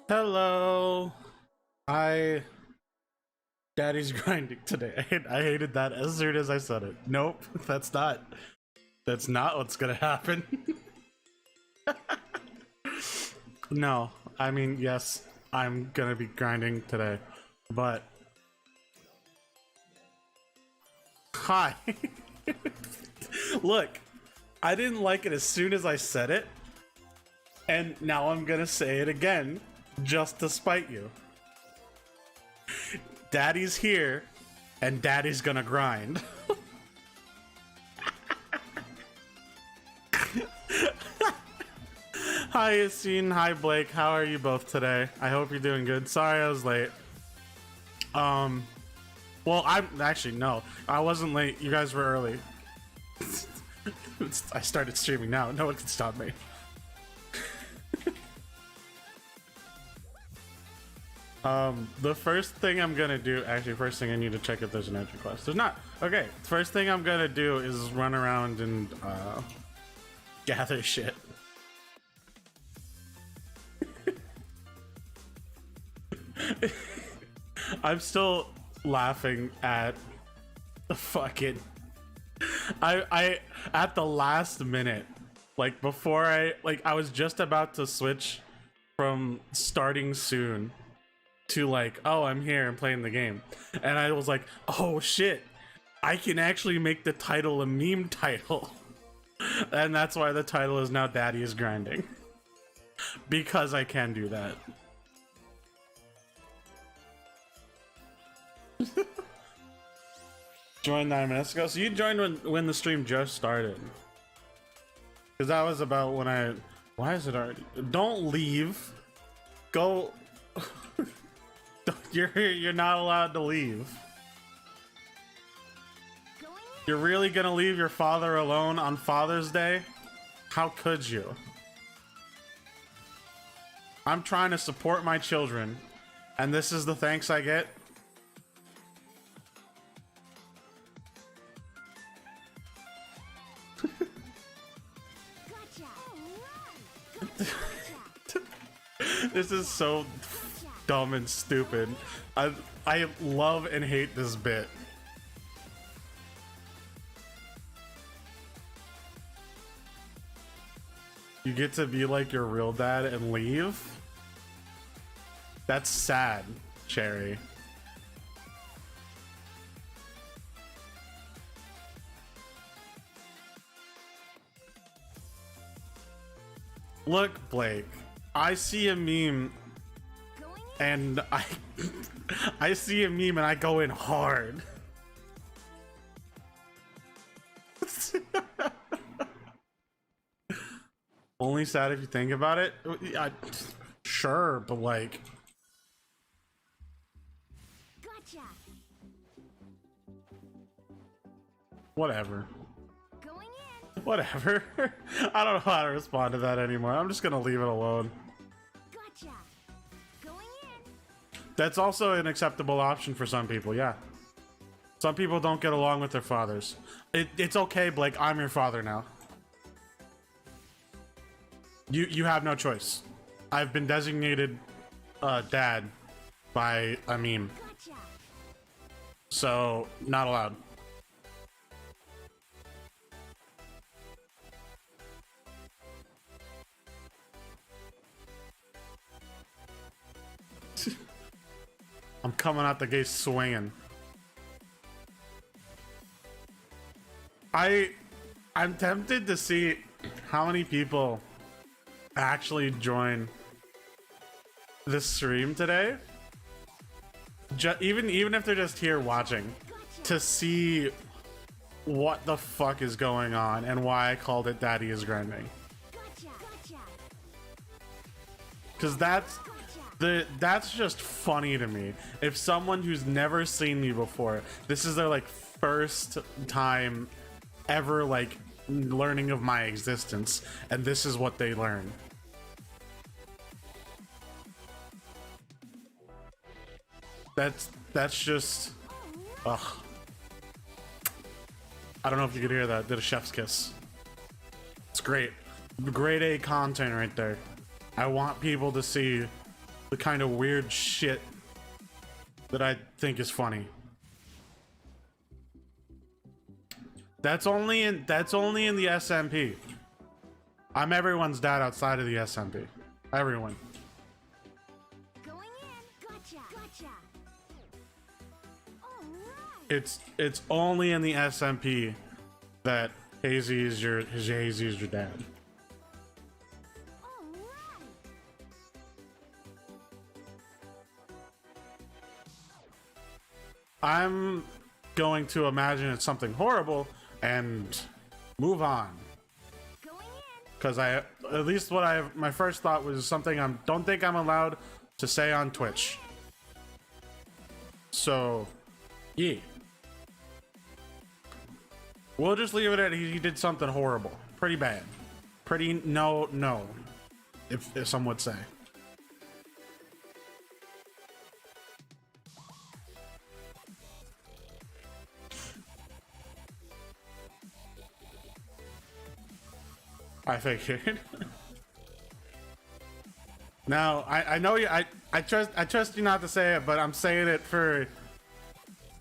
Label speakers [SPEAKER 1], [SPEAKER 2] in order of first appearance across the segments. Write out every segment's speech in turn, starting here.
[SPEAKER 1] Hello. I Daddy's grinding today. I hated that as soon as I said it. Nope, that's not what's gonna happen. No, I mean yes, I'm gonna be grinding today, but hi. Look, I didn't like it as soon as I said it, and now I'm gonna say it again just to spite you. Daddy's here, and Daddy's gonna grind. Hi, Yassine. Hi, Blake. How are you both today? I hope you're doing good. Sorry I was late. Well, I'm actually, no, I wasn't late. You guys were early. I started streaming now. No one can stop me. The first thing I'm gonna do, actually, first thing I need to check if there's an entry quest. There's not. Okay, first thing I'm gonna do is run around and gather shit. I'm still laughing at the fucking I at the last minute, like before I was just about to switch from starting soon to like, oh, I'm here and playing the game, and I was like, oh shit, I can actually make the title a meme title. And that's why the title is now Daddy is Grinding, because I can do that. Joined 9 minutes ago. So you joined when the stream just started, because that was about when I. Why is it already? Don't leave. Go. You're not allowed to leave. You're really gonna leave your father alone on Father's Day? How could you? I'm trying to support my children, and this is the thanks I get? This is so dumb and stupid. I love and hate this bit. You get to be like your real dad and leave? That's sad, Cherry. Look, Blake, I see a meme and I see a meme and I go in hard. Only sad if you think about it. Sure, but like,
[SPEAKER 2] gotcha.
[SPEAKER 1] Whatever.
[SPEAKER 2] Going in.
[SPEAKER 1] Whatever. I don't know how to respond to that anymore. I'm just gonna leave it alone.
[SPEAKER 2] Gotcha. Going in.
[SPEAKER 1] That's also an acceptable option for some people, yeah. Some people don't get along with their fathers. It's okay, Blake. I'm your father now. You have no choice. I've been designated dad by a meme.
[SPEAKER 2] Gotcha.
[SPEAKER 1] So, not allowed. I'm coming out the gate swinging. I'm tempted to see how many people actually join this stream today. Even if they're just here watching, to see what the fuck is going on and why I called it Daddy is Grinding. Because that's just funny to me. If someone who's never seen me before, this is their like first time ever like learning of my existence, and this is what they learn. That's just, ugh. I don't know if you could hear that. Did a chef's kiss. It's great. Grade A content right there. I want people to see the kind of weird shit that I think is funny. That's only in the SMP. I'm everyone's dad outside of the SMP. Everyone.
[SPEAKER 2] Going in. Gotcha. Gotcha. All right.
[SPEAKER 1] It's only in the SMP that Hazy is your dad.
[SPEAKER 2] All right.
[SPEAKER 1] I'm going to imagine it's something horrible and move on.
[SPEAKER 2] Going in.
[SPEAKER 1] Because at least my first thought was something I don't think I'm allowed to say on Twitch. So, yeah. We'll just leave it at he did something horrible. Pretty bad. Pretty no. If some would say. I figured. Now, I know you. I trust you not to say it, but I'm saying it for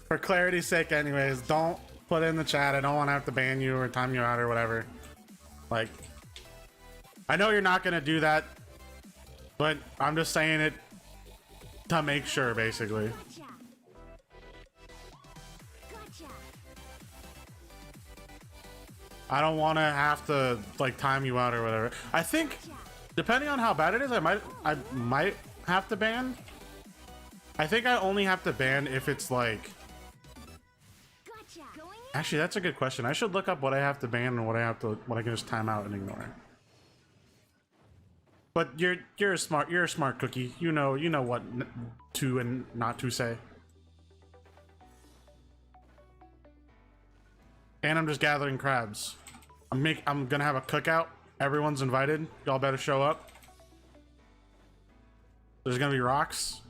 [SPEAKER 1] clarity's sake, anyways. Don't put it in the chat. I don't want to have to ban you or time you out or whatever. Like, I know you're not gonna do that, but I'm just saying it to make sure, basically.
[SPEAKER 2] Gotcha. Gotcha.
[SPEAKER 1] I don't want to have to like time you out or whatever. I think, depending on how bad it is, I might have to ban. I think I only have to ban if it's like.
[SPEAKER 2] Gotcha. Going in.
[SPEAKER 1] Actually, that's a good question. I should look up what I have to ban and what I can just time out and ignore. But you're a smart cookie. You know what to and not to say. And I'm just gathering crabs. I'm gonna have a cookout. Everyone's invited. Y'all better show up. There's gonna be rocks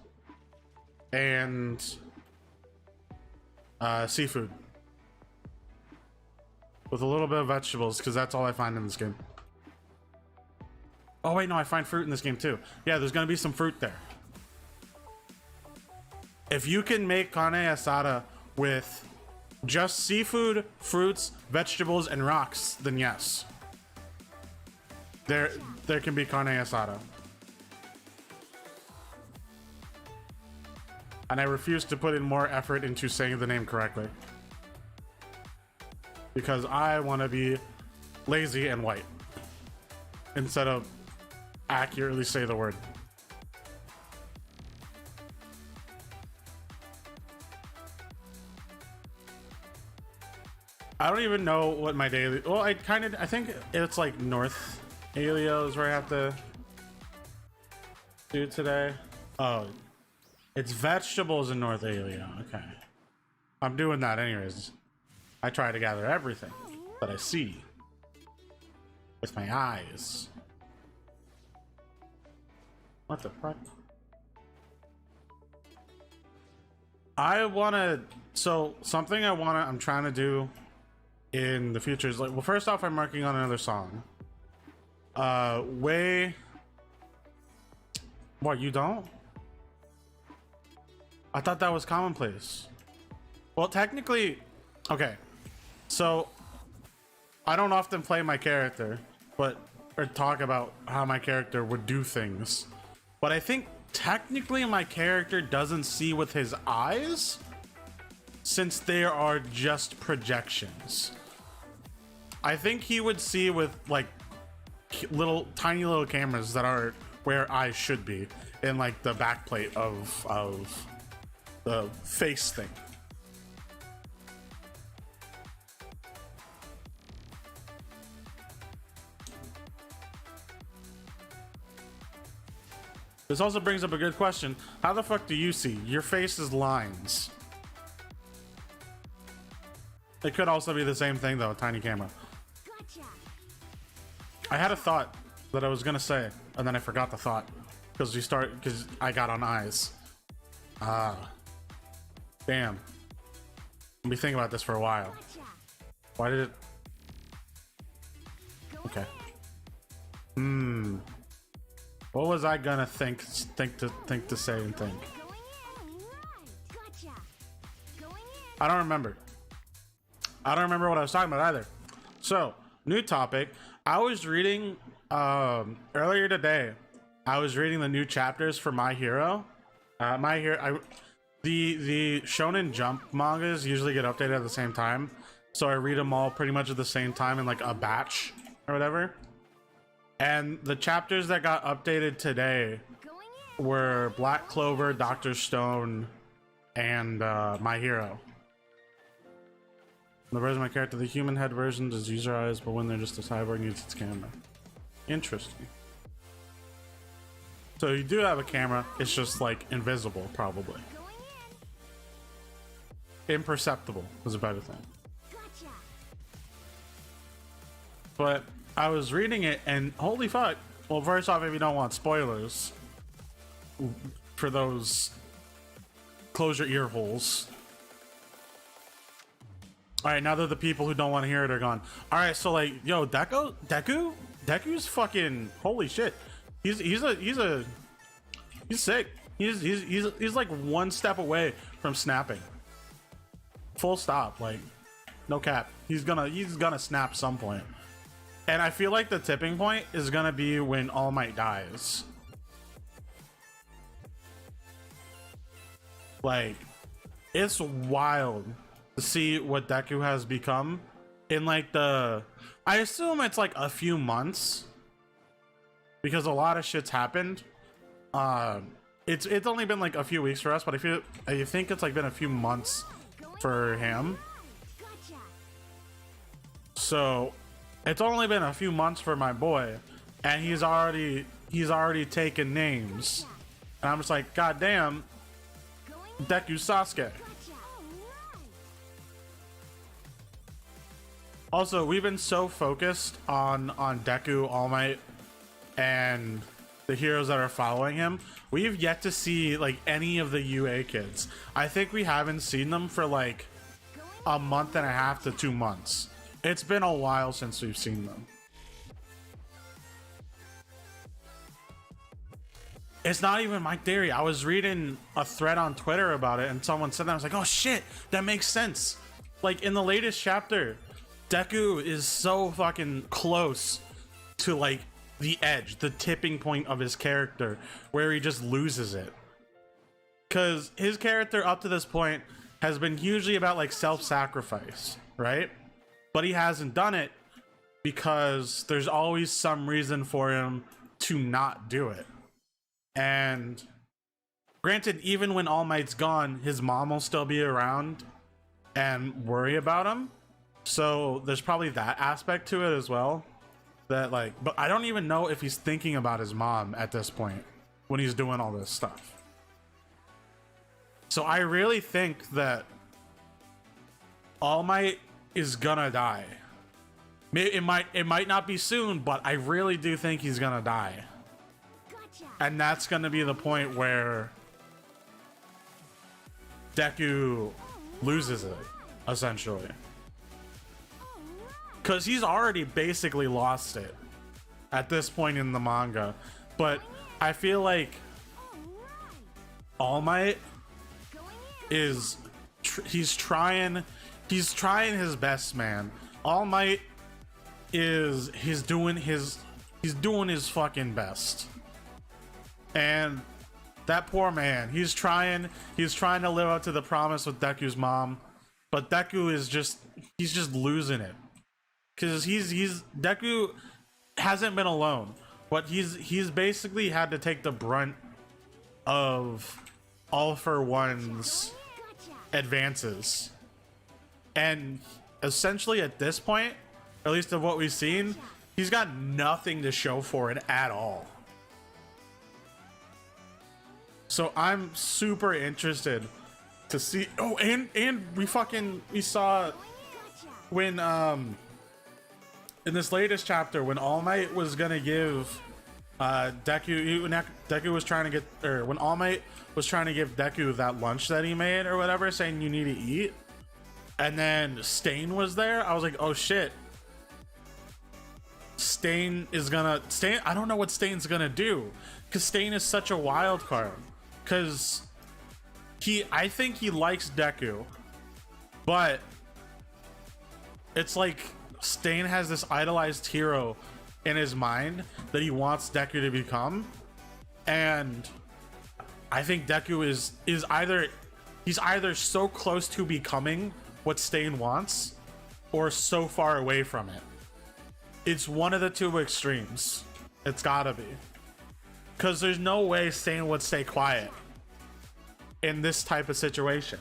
[SPEAKER 1] and seafood with a little bit of vegetables, because that's all I find in this game. Oh wait, no, I find fruit in this game too. Yeah, there's gonna be some fruit there. If you can make carne asada with just seafood, fruits, vegetables, and rocks, then yes. There can be carne asada. And I refuse to put in more effort into saying the name correctly. Because I want to be lazy and white. Instead of accurately say the word. I don't even know what my daily. Well, I think it's like North Alio is where I have to do today. Oh, it's vegetables in North Alio. Okay, I'm doing that anyways. I try to gather everything that I see with my eyes. What the fuck? I'm trying to do in the future is like, well, first off, I'm working on another song. What, you don't? I thought that was commonplace. Well, technically, okay. So I don't often play my character, or talk about how my character would do things. But I think technically my character doesn't see with his eyes, since they are just projections. I think he would see with like tiny little cameras that are where eyes should be in like the backplate of the face thing. This also brings up a good question. How the fuck do you see? Your face is lines. It could also be the same thing though, a tiny camera.
[SPEAKER 2] Gotcha.
[SPEAKER 1] I had a thought that I was gonna say, and then I forgot the thought because I got on eyes. Damn. Let me think about this for a while.
[SPEAKER 2] Gotcha.
[SPEAKER 1] Why did it?
[SPEAKER 2] Going
[SPEAKER 1] Okay.
[SPEAKER 2] in.
[SPEAKER 1] What was I gonna think to say and think?
[SPEAKER 2] Going in. Gotcha. Going in.
[SPEAKER 1] I don't remember. I don't remember what I was talking about either. So, new topic. I was reading earlier today. I was reading the new chapters for My Hero. The Shonen Jump mangas usually get updated at the same time, so I read them all pretty much at the same time in like a batch or whatever. And the chapters that got updated today
[SPEAKER 2] Going in.
[SPEAKER 1] were Black Clover, Dr. Stone, and My Hero. The version of my character, the human head version does user eyes, but when they're just a cyborg, needs its camera. Interesting. So you do have a camera, it's just like invisible, probably.
[SPEAKER 2] Going
[SPEAKER 1] Imperceptible is a better thing.
[SPEAKER 2] in. Gotcha.
[SPEAKER 1] But I was reading it and holy fuck. Well, first off, if you don't want spoilers, for those, close your ear holes. All right, now that the people who don't want to hear it are gone. All right, so like, yo, Deku's fucking holy shit. He's sick. He's like one step away from snapping. Full stop. Like, no cap. He's gonna snap some point. And I feel like the tipping point is gonna be when All Might dies. Like, it's wild to see what Deku has become in like I assume it's like a few months because a lot of shit's happened. It's only been like a few weeks for us, but I think it's like been a few months for him.
[SPEAKER 2] Gotcha.
[SPEAKER 1] So it's only been a few months for my boy, and he's already taken names, and I'm just like, god damn,
[SPEAKER 2] Going in.
[SPEAKER 1] Deku Sasuke.
[SPEAKER 2] Gotcha.
[SPEAKER 1] Also, we've been so focused on Deku, All Might, and the heroes that are following him. We've yet to see like any of the UA kids. I think we haven't seen them for like a month and a half to 2 months. It's been a while since we've seen them. It's not even my theory. I was reading a thread on Twitter about it and someone said that. I was like, oh shit, that makes sense. Like in the latest chapter, Deku is so fucking close to like the edge, the tipping point of his character where he just loses it. Because his character up to this point has been hugely about like self-sacrifice, right? But he hasn't done it because there's always some reason for him to not do it. And granted, even when All Might's gone, his mom will still be around and worry about him. So there's probably that aspect to it as well. That like, but I don't even know if he's thinking about his mom at this point when he's doing all this stuff. So I really think that All Might is gonna die. It might not be soon, but I really do think he's gonna die.
[SPEAKER 2] Gotcha.
[SPEAKER 1] And that's gonna be the point where Deku loses it, essentially. Because he's already basically lost it at this point in the manga. But I feel like All Might is he's trying his best, man. All Might is he's doing his fucking best. And that poor man, he's trying to live up to the promise with Deku's mom, but Deku is just losing it. Because Deku hasn't been alone, but he's basically had to take the brunt of All for One's advances. And essentially at this point, at least of what we've seen, he's got nothing to show for it at all. So I'm super interested to see. Oh, and we saw when in this latest chapter when All Might was gonna give Deku was trying to get, or when All Might was trying to give Deku that lunch that he made or whatever, saying you need to eat, and then Stain was there. I was like, oh shit, Stain. I don't know what Stain's gonna do, Stain is such a wild card. Because I think he likes Deku, but it's like Stain has this idolized hero in his mind that he wants Deku to become, and I think Deku is either he's either so close to becoming what Stain wants or so far away from it. It's one of the two extremes. It's gotta be, because there's no way Stain would stay quiet in this type of situation,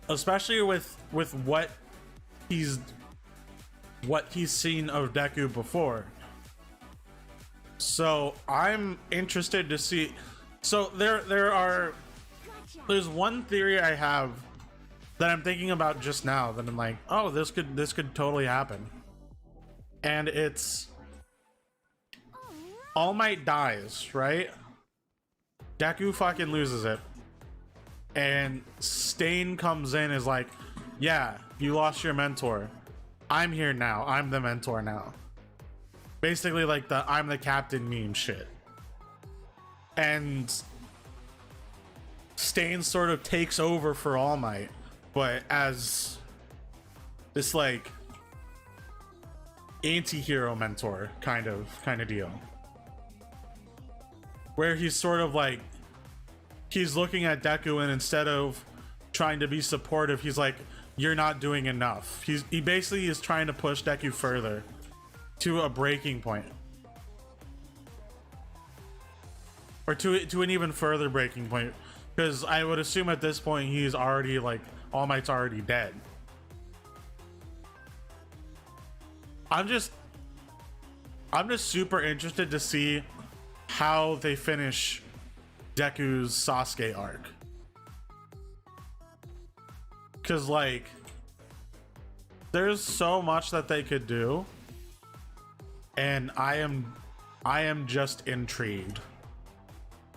[SPEAKER 1] especially with what he's seen of Deku before. So I'm interested to see. So there's one theory I have that I'm thinking about just now that I'm like, oh, this could totally happen, and it's All Might dies, right? Deku fucking loses it, and Stain comes in, is like, yeah, you lost your mentor, I'm here now, I'm the mentor now. Basically like the I'm the captain meme shit. And Stain sort of takes over for All Might, but as this like anti-hero mentor kind of deal, where he's sort of like, he's looking at Deku, and instead of trying to be supportive, he's like, you're not doing enough. He basically is trying to push Deku further to a breaking point, or to an even further breaking point, because I would assume at this point he's already like, All Might's already dead. I'm just super interested to see how they finish Deku's Sasuke arc, because like there's so much that they could do, and I am just intrigued.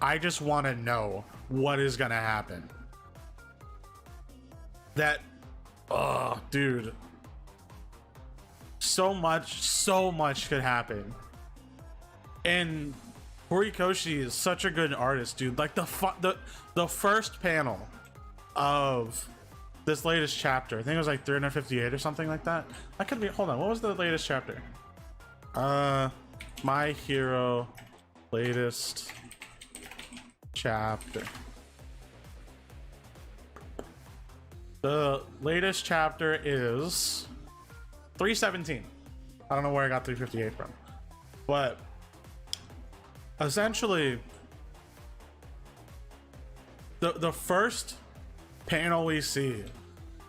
[SPEAKER 1] I just want to know what is gonna happen. That, oh dude, so much could happen. And Horikoshi is such a good artist, dude. Like the first panel of this latest chapter, I think it was like 358 or something like that. I could be, hold on, what was the latest chapter? My Hero latest chapter. The latest chapter is 317. I don't know where I got 358 from, but essentially the first panel we see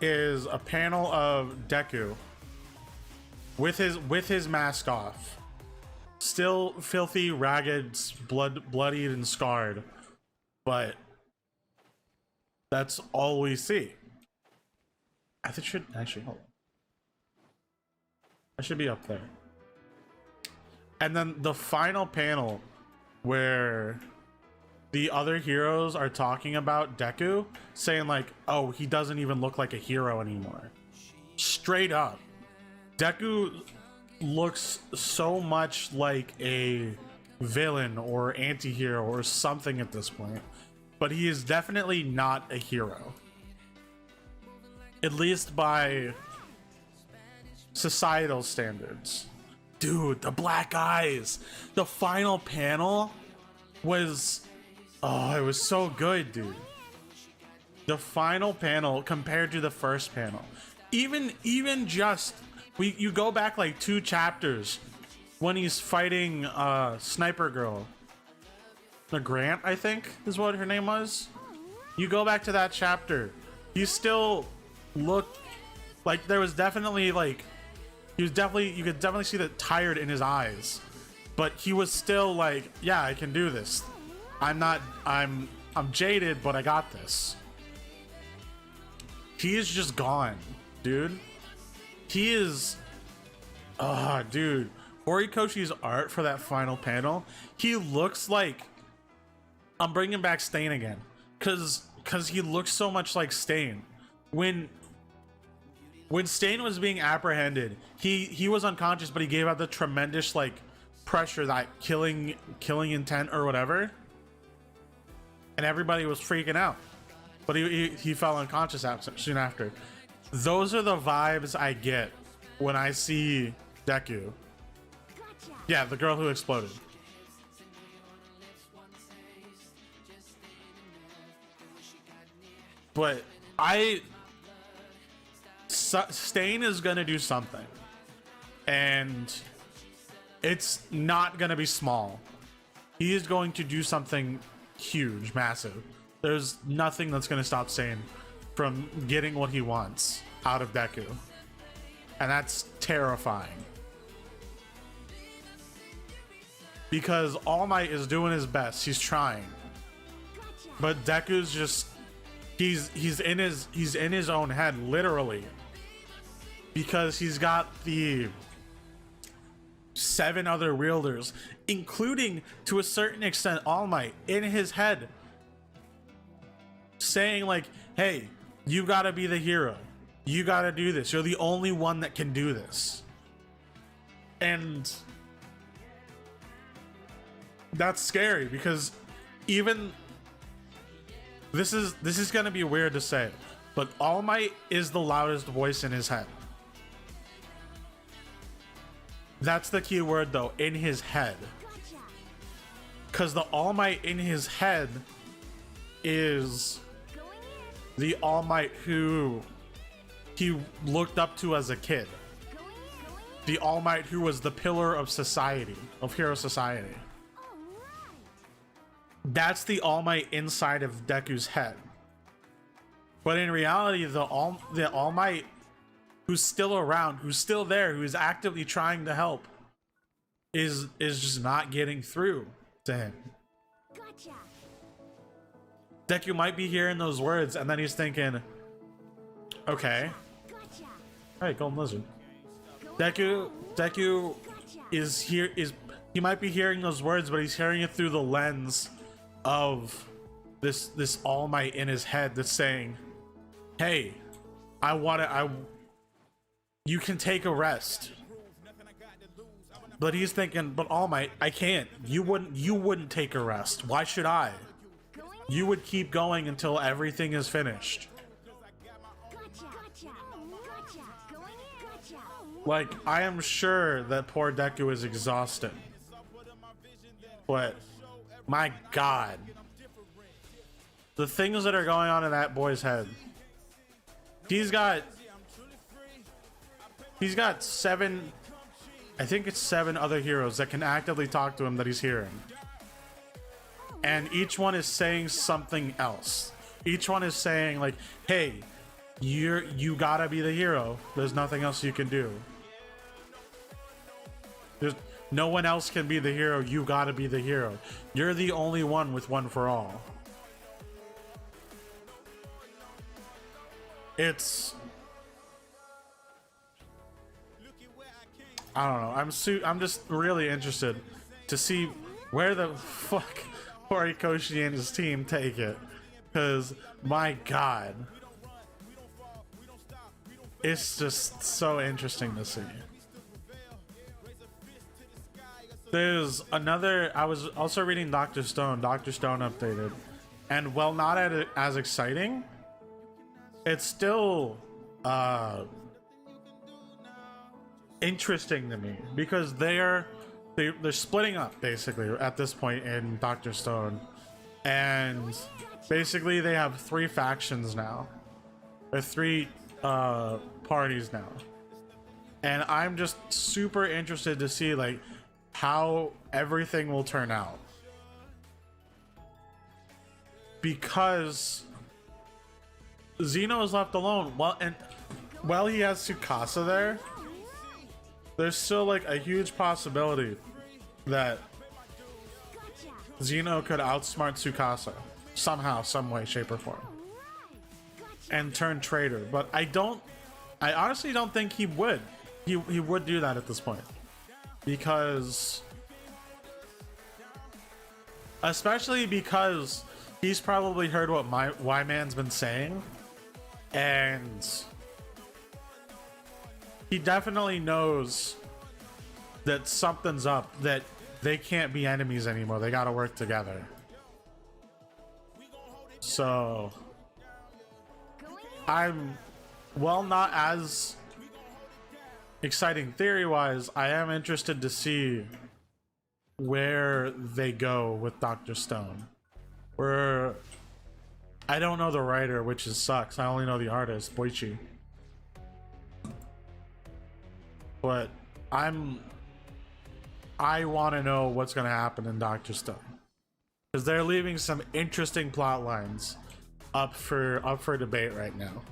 [SPEAKER 1] is a panel of Deku with his mask off, still filthy, ragged, bloodied and scarred, but that's all we see. I think should actually, hold on, I should be up there. And then the final panel where the other heroes are talking about Deku, saying like, oh, he doesn't even look like a hero anymore. Straight up, Deku looks so much like a villain or anti-hero or something at this point, but he is definitely not a hero, at least by societal standards. Dude, the black eyes, the final panel was, oh, it was so good, dude. The final panel compared to the first panel, even just, you go back like 2 chapters when he's fighting Sniper Girl, the Grant, I think is what her name was. You go back to that chapter, he still looked like there was definitely like, you could definitely see that tired in his eyes, but he was still like, yeah, I can do this. I'm jaded, but I got this. He is just gone, dude. He is, dude, Horikoshi's art for that final panel, he looks like, I'm bringing back Stain again, cause he looks so much like Stain. When Stain was being apprehended, he was unconscious, but he gave out the tremendous like pressure, that killing intent or whatever, and everybody was freaking out. But he fell unconscious soon after. Those are the vibes I get when I see Deku.
[SPEAKER 2] Gotcha.
[SPEAKER 1] Yeah, the girl who exploded. But Stain is gonna do something, and it's not gonna be small. He is going to do something huge, massive. There's nothing that's gonna stop Stain from getting what he wants out of Deku, and that's terrifying. Because All Might is doing his best. He's trying,
[SPEAKER 2] Gotcha.
[SPEAKER 1] but Deku's just he's in his own head, literally, because he's got the 7 other wielders, including to a certain extent All Might, in his head, saying like, hey, you gotta be the hero, you gotta do this, you're the only one that can do this. And that's scary, because even this is gonna be weird to say, but All Might is the loudest voice in his head. That's the key word though, in his head.
[SPEAKER 2] Gotcha.
[SPEAKER 1] Because the All Might in his head is
[SPEAKER 2] Going in.
[SPEAKER 1] the All Might who he looked up to as a kid.
[SPEAKER 2] Going in.
[SPEAKER 1] The All Might who was the pillar of society, of hero society.
[SPEAKER 2] All right.
[SPEAKER 1] That's the All Might inside of Deku's head. But in reality, the All Might who's still around, who's still there, who's actively trying to help, is just not getting through to him.
[SPEAKER 2] Gotcha.
[SPEAKER 1] Deku might be hearing those words, and then he's thinking, okay,
[SPEAKER 2] Gotcha.
[SPEAKER 1] hey, Golden Lizard.
[SPEAKER 2] Going
[SPEAKER 1] Deku
[SPEAKER 2] Gotcha.
[SPEAKER 1] is he might be hearing those words, but he's hearing it through the lens of this All Might in his head that's saying, hey, you can take a rest. But he's thinking, but All Might, I can't. You wouldn't take a rest. Why should I?
[SPEAKER 2] Going
[SPEAKER 1] You would keep going until everything is finished.
[SPEAKER 2] Gotcha. Gotcha. Gotcha. Going in. Gotcha.
[SPEAKER 1] Like, I am sure that poor Deku is exhausted. But my God, the things that are going on in that boy's head. He's got 7, I think it's 7 other heroes that can actively talk to him that he's hearing. And each one is saying something else. Each one is saying like, hey, you gotta be the hero. There's nothing else you can do. There's no one else can be the hero. You gotta be the hero. You're the only one with one for all. It's, I don't know. I'm just really interested to see where the fuck Horikoshi and his team take it, because my God, it's just so interesting to see. There's another. I was also reading Dr. Stone. Dr. Stone updated, and while not as exciting, it's still interesting to me, because they're splitting up basically at this point in Dr. Stone, and basically they have 3 factions now, or 3 parties now, and I'm just super interested to see like how everything will turn out, because Zeno is left alone. While he has Tsukasa there, there's still like a huge possibility that
[SPEAKER 2] Gotcha.
[SPEAKER 1] Zeno could outsmart Tsukasa somehow, some way, shape, or form,
[SPEAKER 2] Gotcha.
[SPEAKER 1] and turn traitor. But I honestly don't think he would. He would do that at this point, because, especially because he's probably heard what Y-Man's been saying, and he definitely knows that something's up, that they can't be enemies anymore. They gotta work together. So I'm, well, not as exciting theory-wise. I am interested to see where they go with Dr. Stone. Where I don't know the writer, which is sucks. I only know the artist, Boichi. But I want to know what's going to happen in Dr. Stone, because they're leaving some interesting plot lines up for debate right now.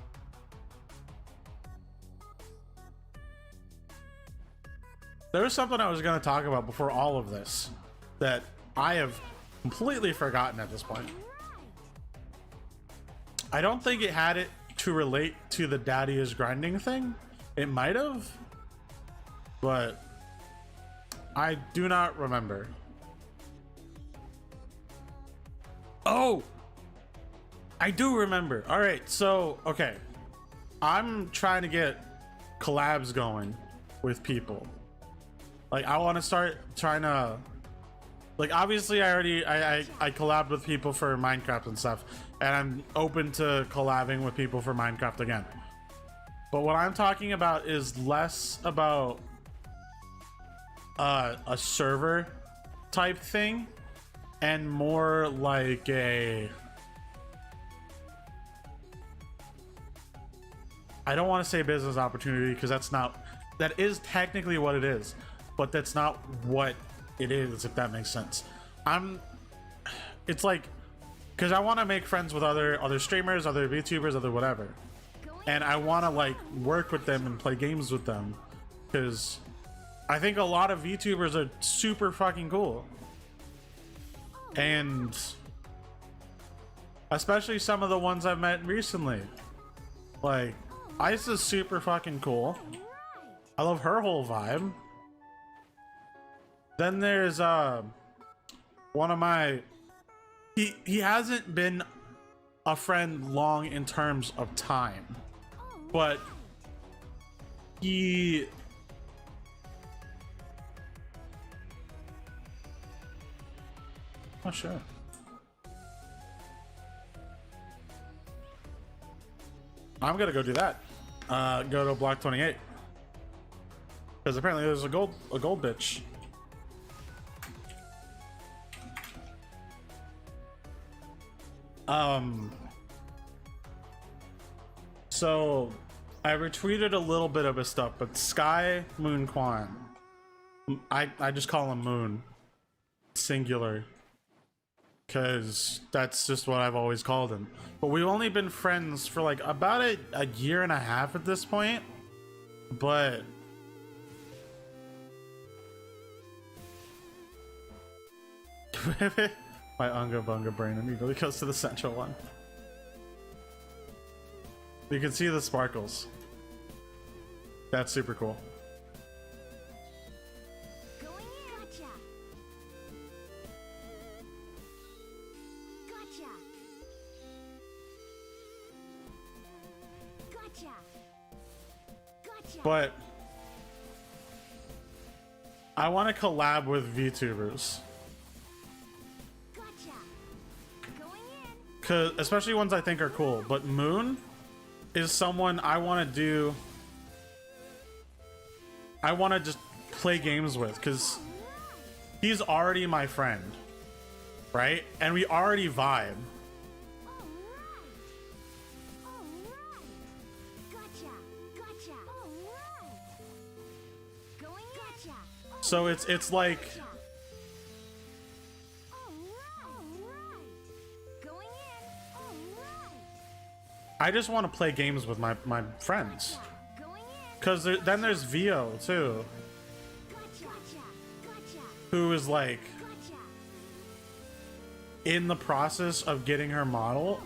[SPEAKER 1] There was something I was going to talk about before all of this that I have completely forgotten at this point. I don't think it had it to relate to the daddy is grinding thing. It might have, but I do not remember. Oh, I do remember. All right, so okay, I'm trying to get collabs going with people. Like, I want to start trying to, like, obviously I collabed with people for Minecraft and stuff, and I'm open to collabing with people for Minecraft again. But what I'm talking about is less about a server type thing and more like a, I don't want to say business opportunity, because that is technically what it is, but that's not what it is, if that makes sense. It's like, because I want to make friends with other streamers, other VTubers, other whatever, and I want to like work with them and play games with them, because I think a lot of VTubers are super fucking cool, and especially some of the ones I've met recently. Like, Ice is super fucking cool. I love her whole vibe. Then there's one of my, he hasn't been a friend long in terms of time, but he, oh sure, I'm gonna go do that. Go to block 28, because apparently there's a gold bitch. So I retweeted a little bit of his stuff, but Sky Moon Quan, I just call him Moon, singular, because that's just what I've always called him. But we've only been friends for like about a year and a half at this point, but my Unga Bunga brain immediately goes to the central one. You can see the sparkles. That's super cool.
[SPEAKER 2] Going in. Gotcha. Gotcha. Gotcha.
[SPEAKER 1] But I want to collab with VTubers,
[SPEAKER 2] Gotcha. Going in.
[SPEAKER 1] cause especially ones I think are cool. But Moon is someone I want to do. I want to just play games with, because he's already my friend, right? And we already vibe. So it's like, I just want to play games with my friends, because then there's Vio too, who is like in the process of getting her model,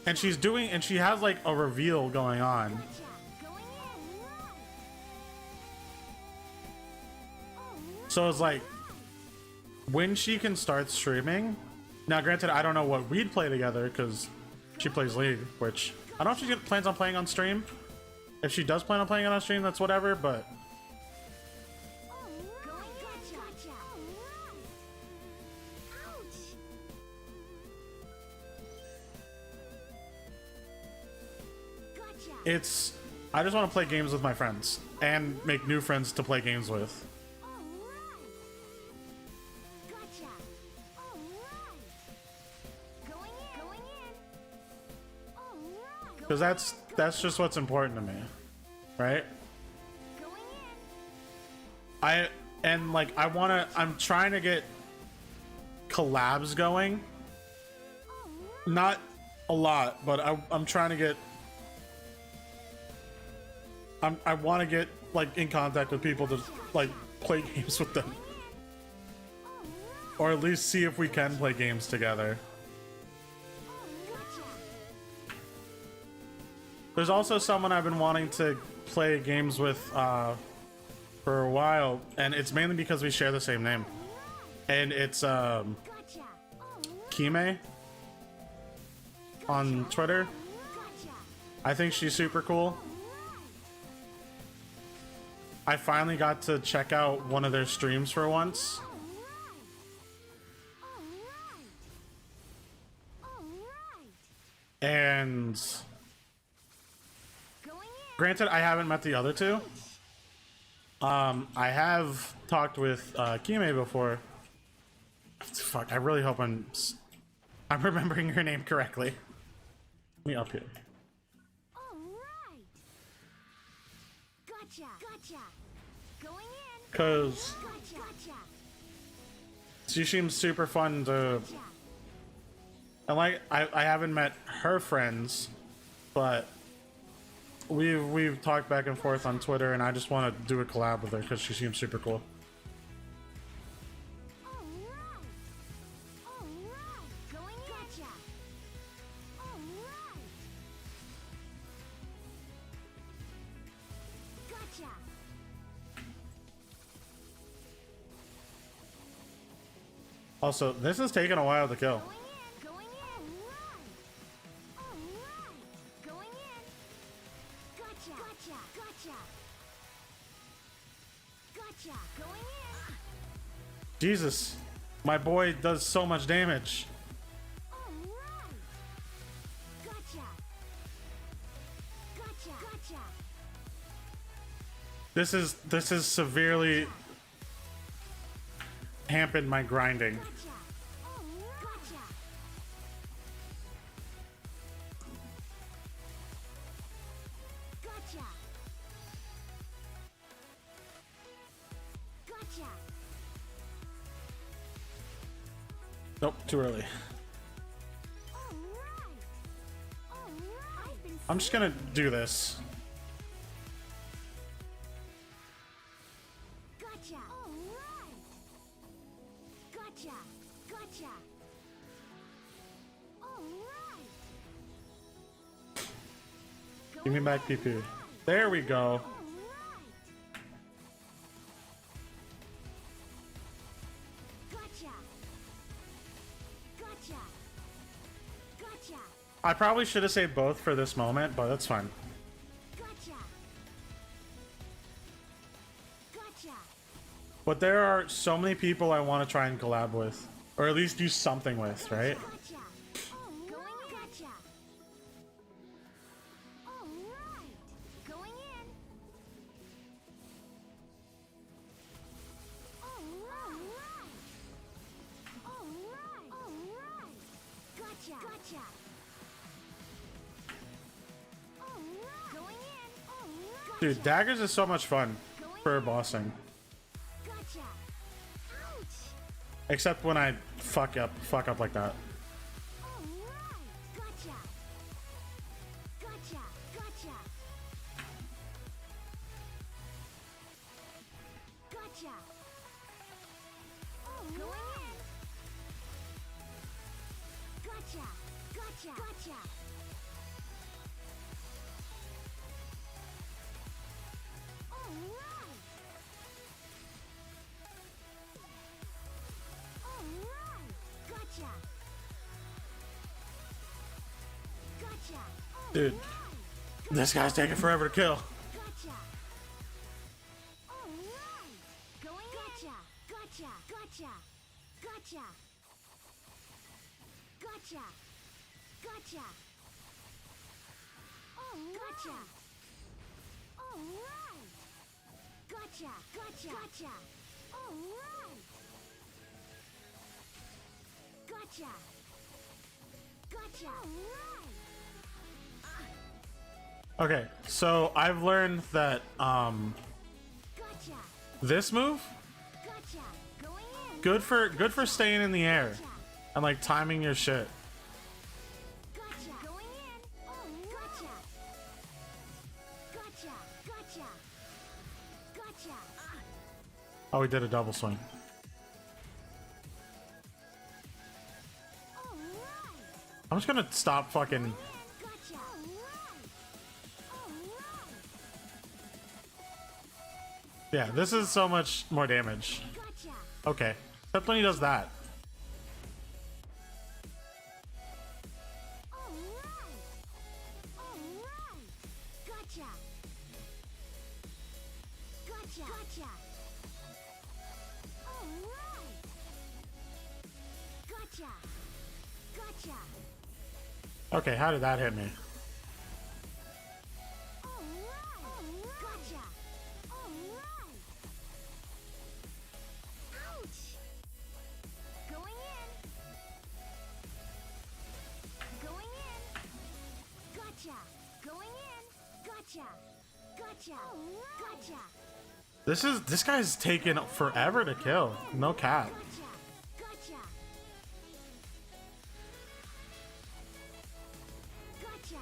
[SPEAKER 1] and she has like a reveal going on. So it's like, when she can start streaming, now granted I don't know what we'd play together, because she plays League, which I don't know if she plans on playing on stream. If she does plan on playing on stream, that's whatever, but it's I just want to play games with my friends and make new friends to play games with. Because that's just what's important to me, right? I'm trying to get collabs going. Not a lot, but I'm trying to get. I want to get like in contact with people to like play games with them, or at least see if we can play games together. There's also someone I've been wanting to play games with for a while, and it's mainly because we share the same name, and it's Kime on Twitter. I think she's super cool. I finally got to check out one of their streams for once. And granted, I haven't met the other two. I have talked with Kime before. Fuck, I really hope I'm remembering her name correctly. Let me up here. Because she seems super fun to, and like I haven't met her friends, but we've talked back and forth on Twitter, and I just want to do a collab with her because she seems super cool. Also, this is taking a while to kill. Jesus, my boy does so much damage. This is severely hampered my grinding. Nope, too early. I'm just gonna do this. Give me back PP. There we go. I probably should have saved both for this moment, but that's fine. But there are so many people I want to try and collab with, or at least do something with, right? Dude, daggers is so much fun for bossing. Except when I fuck up like that. Dude, this guy's taking forever to kill.
[SPEAKER 2] Gotcha. All right. Gotcha. Gotcha. Gotcha. All right. Gotcha. Gotcha. All right.
[SPEAKER 1] Okay, so I've learned that
[SPEAKER 2] Gotcha.
[SPEAKER 1] this move
[SPEAKER 2] Gotcha. Going in.
[SPEAKER 1] good for staying in the air and like timing your shit.
[SPEAKER 2] Gotcha. Going in. Oh, gotcha. Gotcha. Gotcha. Gotcha.
[SPEAKER 1] Oh, we did a double swing.
[SPEAKER 2] All right.
[SPEAKER 1] I'm just gonna stop fucking.
[SPEAKER 2] Gotcha. All right. All right.
[SPEAKER 1] Yeah, this is so much more damage.
[SPEAKER 2] Gotcha.
[SPEAKER 1] Okay, except when he does that.
[SPEAKER 2] All right. All right. Gotcha. Gotcha. Gotcha. All right. Gotcha. Gotcha.
[SPEAKER 1] Okay, how did that hit me?
[SPEAKER 2] All right. Gotcha. All right. Ouch. Going in. Going in. Gotcha. Going in. Gotcha. Gotcha. All right. Gotcha.
[SPEAKER 1] This guy's taking forever to kill. No cap.
[SPEAKER 2] Gotcha. Gotcha. Gotcha.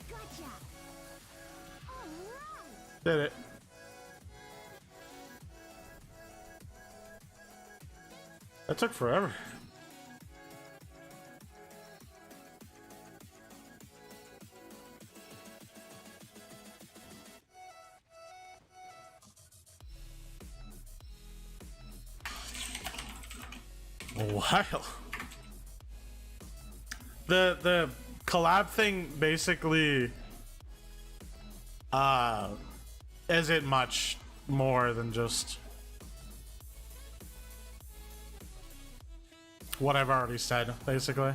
[SPEAKER 2] Gotcha. All right.
[SPEAKER 1] Did it. That took forever. Wow. The collab thing basically isn't much more than just what I've already said, basically.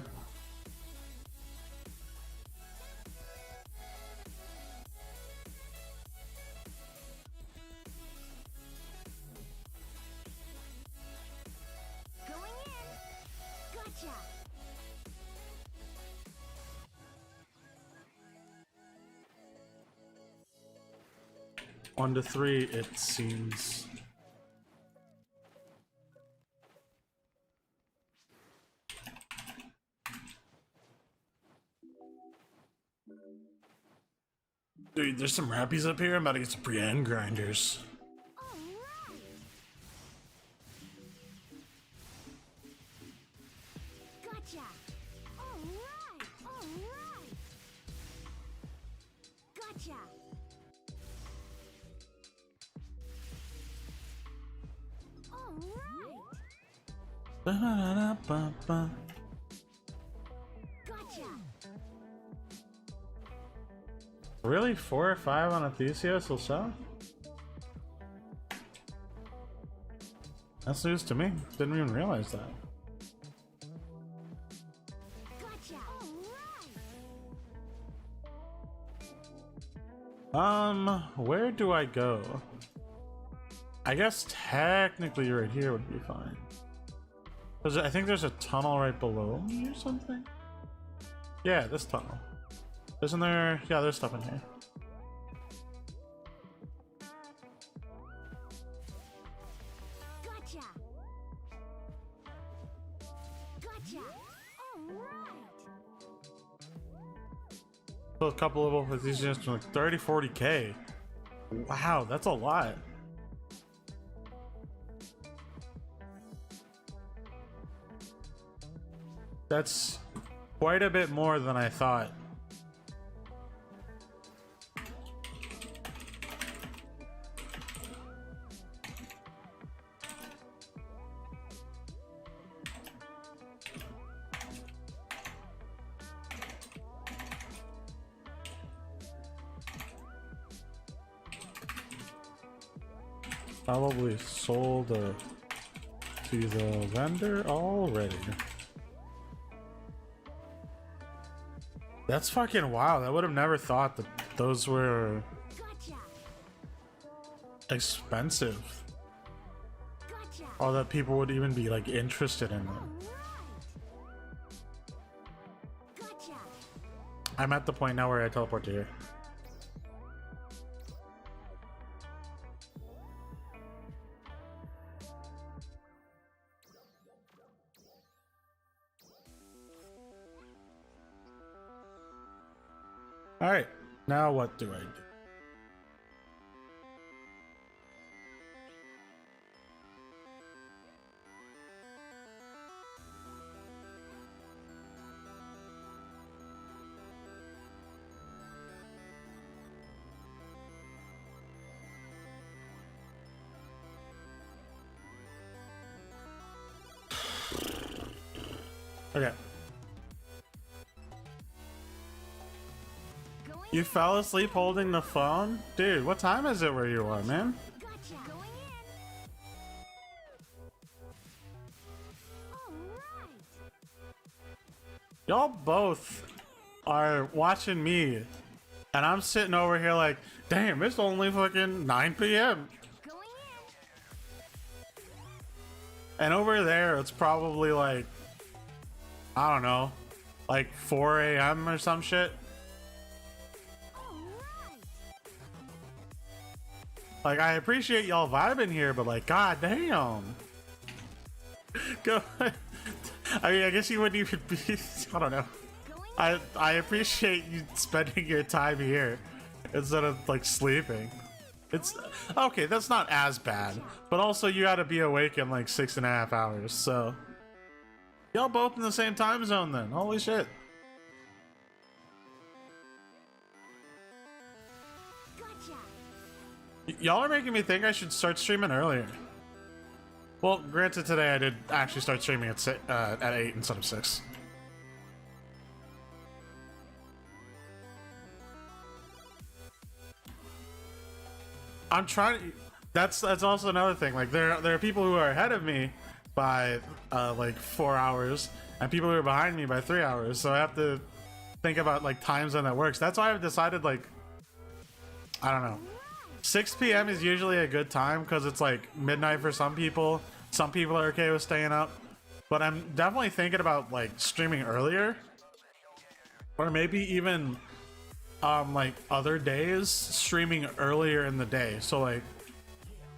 [SPEAKER 2] Going in. Gotcha.
[SPEAKER 1] 1 to 3, it seems. Dude, there's some rappies up here. I'm about to get some pre-end grinders.
[SPEAKER 2] All right. Gotcha. All right. All right. Gotcha. All right.
[SPEAKER 1] Ba-da-da-da-ba-ba.
[SPEAKER 2] Gotcha.
[SPEAKER 1] Really? 4 or 5 on a Theseus will sell? That's news to me. Didn't even realize that.
[SPEAKER 2] Gotcha. All right.
[SPEAKER 1] Where do I go? I guess technically right here would be fine. Cause I think there's a tunnel right below me or something. Yeah, this tunnel. Isn't there? Yeah, there's stuff in here.
[SPEAKER 2] Gotcha. Gotcha. All right.
[SPEAKER 1] So a couple of these units from like 30, 40K. Wow, that's a lot. That's quite a bit more than I thought. Probably sold to the vendor already. That's fucking wild. I would have never thought that those were
[SPEAKER 2] Gotcha.
[SPEAKER 1] expensive,
[SPEAKER 2] Gotcha.
[SPEAKER 1] or that people would even be like interested in
[SPEAKER 2] All
[SPEAKER 1] them.
[SPEAKER 2] right. Gotcha.
[SPEAKER 1] I'm at the point now where I teleport to here. All right, now what do I do? Okay.
[SPEAKER 2] Going
[SPEAKER 1] You fell asleep holding the phone? Dude, what time is it where you are, man?
[SPEAKER 2] Gotcha. Going in. All right.
[SPEAKER 1] Y'all both are watching me, and I'm sitting over here like, damn, it's only fucking 9 p.m.
[SPEAKER 2] Going in.
[SPEAKER 1] And over there, it's probably like, I don't know, like 4 a.m. or some shit.
[SPEAKER 2] All right.
[SPEAKER 1] Like, I appreciate y'all vibing here, but like, god damn. Go. I mean, I guess you wouldn't even be, I don't know.
[SPEAKER 2] Going
[SPEAKER 1] I appreciate you spending your time here instead of like sleeping. It's okay, that's not as bad, but also you gotta be awake in like 6.5 hours, so y'all both in the same time zone then. Holy shit.
[SPEAKER 2] Gotcha.
[SPEAKER 1] Y'all are making me think I should start streaming earlier. Well, granted, today I did actually start streaming at 8 instead of 6. I'm trying. That's also another thing. Like there are people who are ahead of me by like 4 hours, and people who are behind me by 3 hours. So I have to think about like time zone that works. That's why I've decided like, I don't know. 6 p.m. is usually a good time because it's like midnight for some people. Some people are okay with staying up, but I'm definitely thinking about like streaming earlier, or maybe even like other days streaming earlier in the day. So like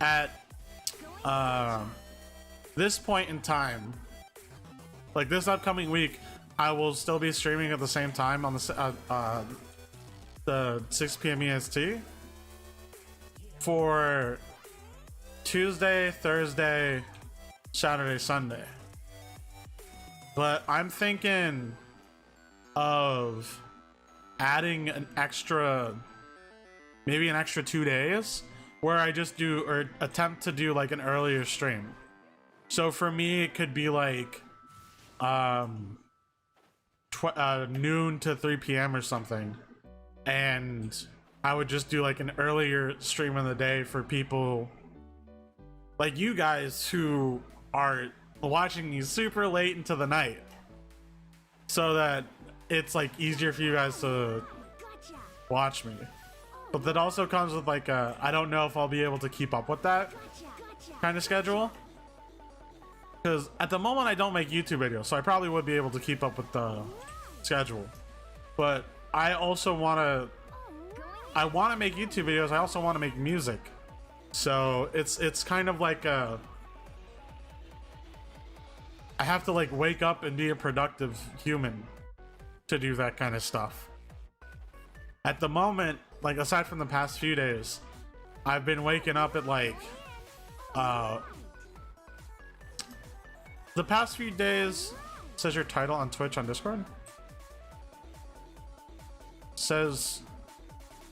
[SPEAKER 1] at this point in time, like this upcoming week, I will still be streaming at the same time on the 6 p.m. EST for Tuesday, Thursday, Saturday, Sunday. But I'm thinking of adding an extra, maybe an extra 2 days where I just do or attempt to do like an earlier stream. So for me, it could be like noon to 3 p.m. or something, and I would just do like an earlier stream in the day for people like you guys who are watching me super late into the night, so that it's like easier for you guys to
[SPEAKER 2] Gotcha.
[SPEAKER 1] watch me. But that also comes with like I don't know if I'll be able to keep up with that
[SPEAKER 2] Gotcha. Gotcha.
[SPEAKER 1] kind of schedule, because at the moment I don't make YouTube videos, so I probably would be able to keep up with the schedule. But I also want to make YouTube videos. I also want to make music, so it's kind of like I have to like wake up and be a productive human to do that kind of stuff. At the moment, like aside from the past few days, I've been waking up at like the past few days. Says your title on Twitch on Discord. Says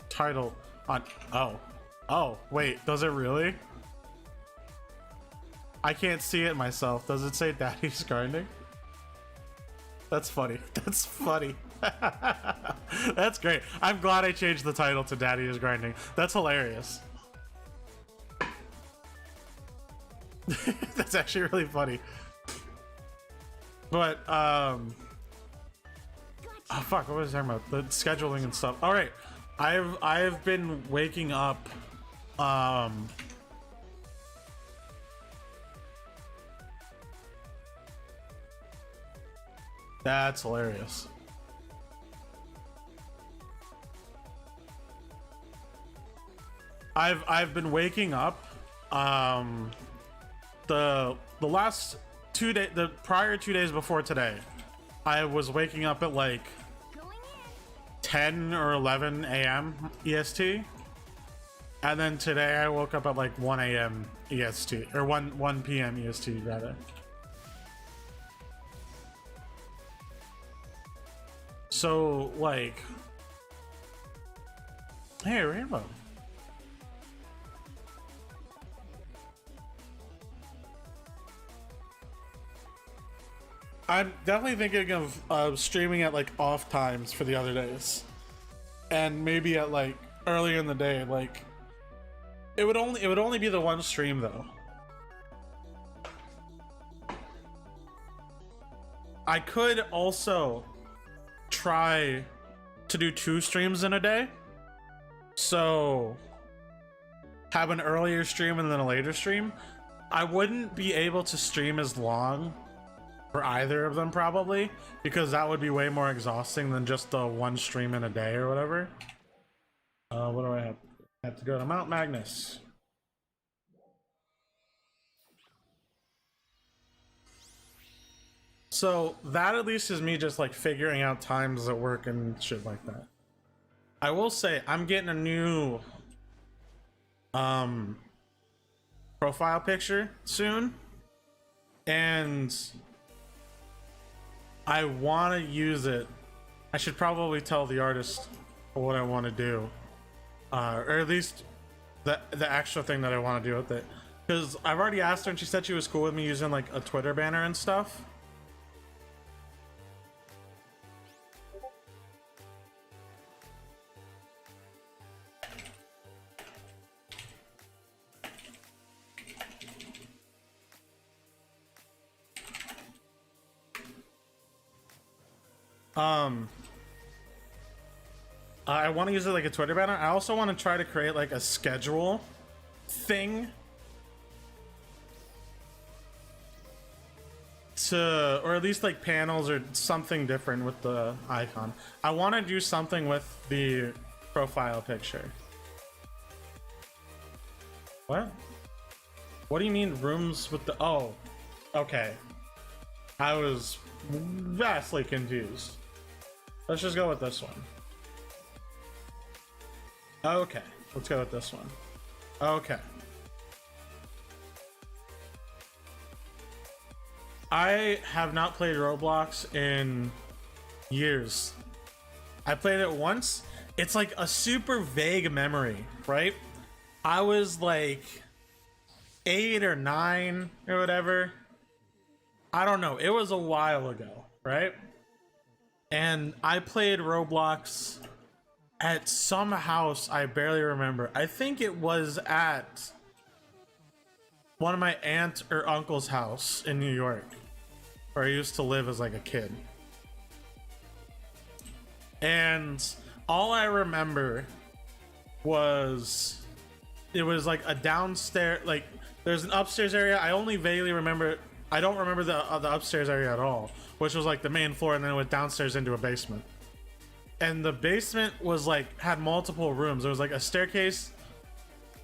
[SPEAKER 1] title on oh wait, does it really? I can't see it myself. Does it say Daddy's Grinding? That's funny. That's funny. That's great. I'm glad I changed the title to Daddy is Grinding. That's hilarious. That's actually really funny. But Oh fuck, what was I talking about? The scheduling and stuff. All right, I've been waking up. That's hilarious. I've been waking up. The last 2 days, the prior 2 days before today, I was waking up at like
[SPEAKER 2] Going in.
[SPEAKER 1] 10 or 11 a.m. EST, and then today I woke up at like 1 a.m. EST, or 1 p.m. EST rather. So like, hey Rainbow. I'm definitely thinking of streaming at like off times for the other days, and maybe at like early in the day. Like it would only be the one stream though. I could also try to do 2 streams in a day, so have an earlier stream and then a later stream. I wouldn't be able to stream as long for either of them probably, because that would be way more exhausting than just the 1 stream in a day or whatever. What do I have? I have to go to Mount Magnus. So that at least is me just like figuring out times at work and shit like that. I will say I'm getting a new profile picture soon, and I want to use it. I should probably tell the artist what I want to do, or at least the actual thing that I want to do with it, because I've already asked her and she said she was cool with me using like a Twitter banner and stuff. I want to use it like a Twitter banner. I also want to try to create like a schedule thing to, or at least like panels or something different with the icon. I want to do something with the profile picture. What? What do you mean rooms with the, oh, okay. I was vastly confused. Let's just go with this one. Okay, let's go with this one. Okay. I have not played Roblox in years. I played it once. It's like a super vague memory, right? I was like 8 or 9 or whatever. I don't know. It was a while ago, right? And I played Roblox at some house I barely remember. I think it was at one of my aunt or uncle's house in New York, where I used to live as like a kid. And all I remember was it was like a downstairs, like there's an upstairs area. I only vaguely remember. I don't remember the upstairs area at all, which was like the main floor, and then it went downstairs into a basement. And the basement was like had multiple rooms. There was like a staircase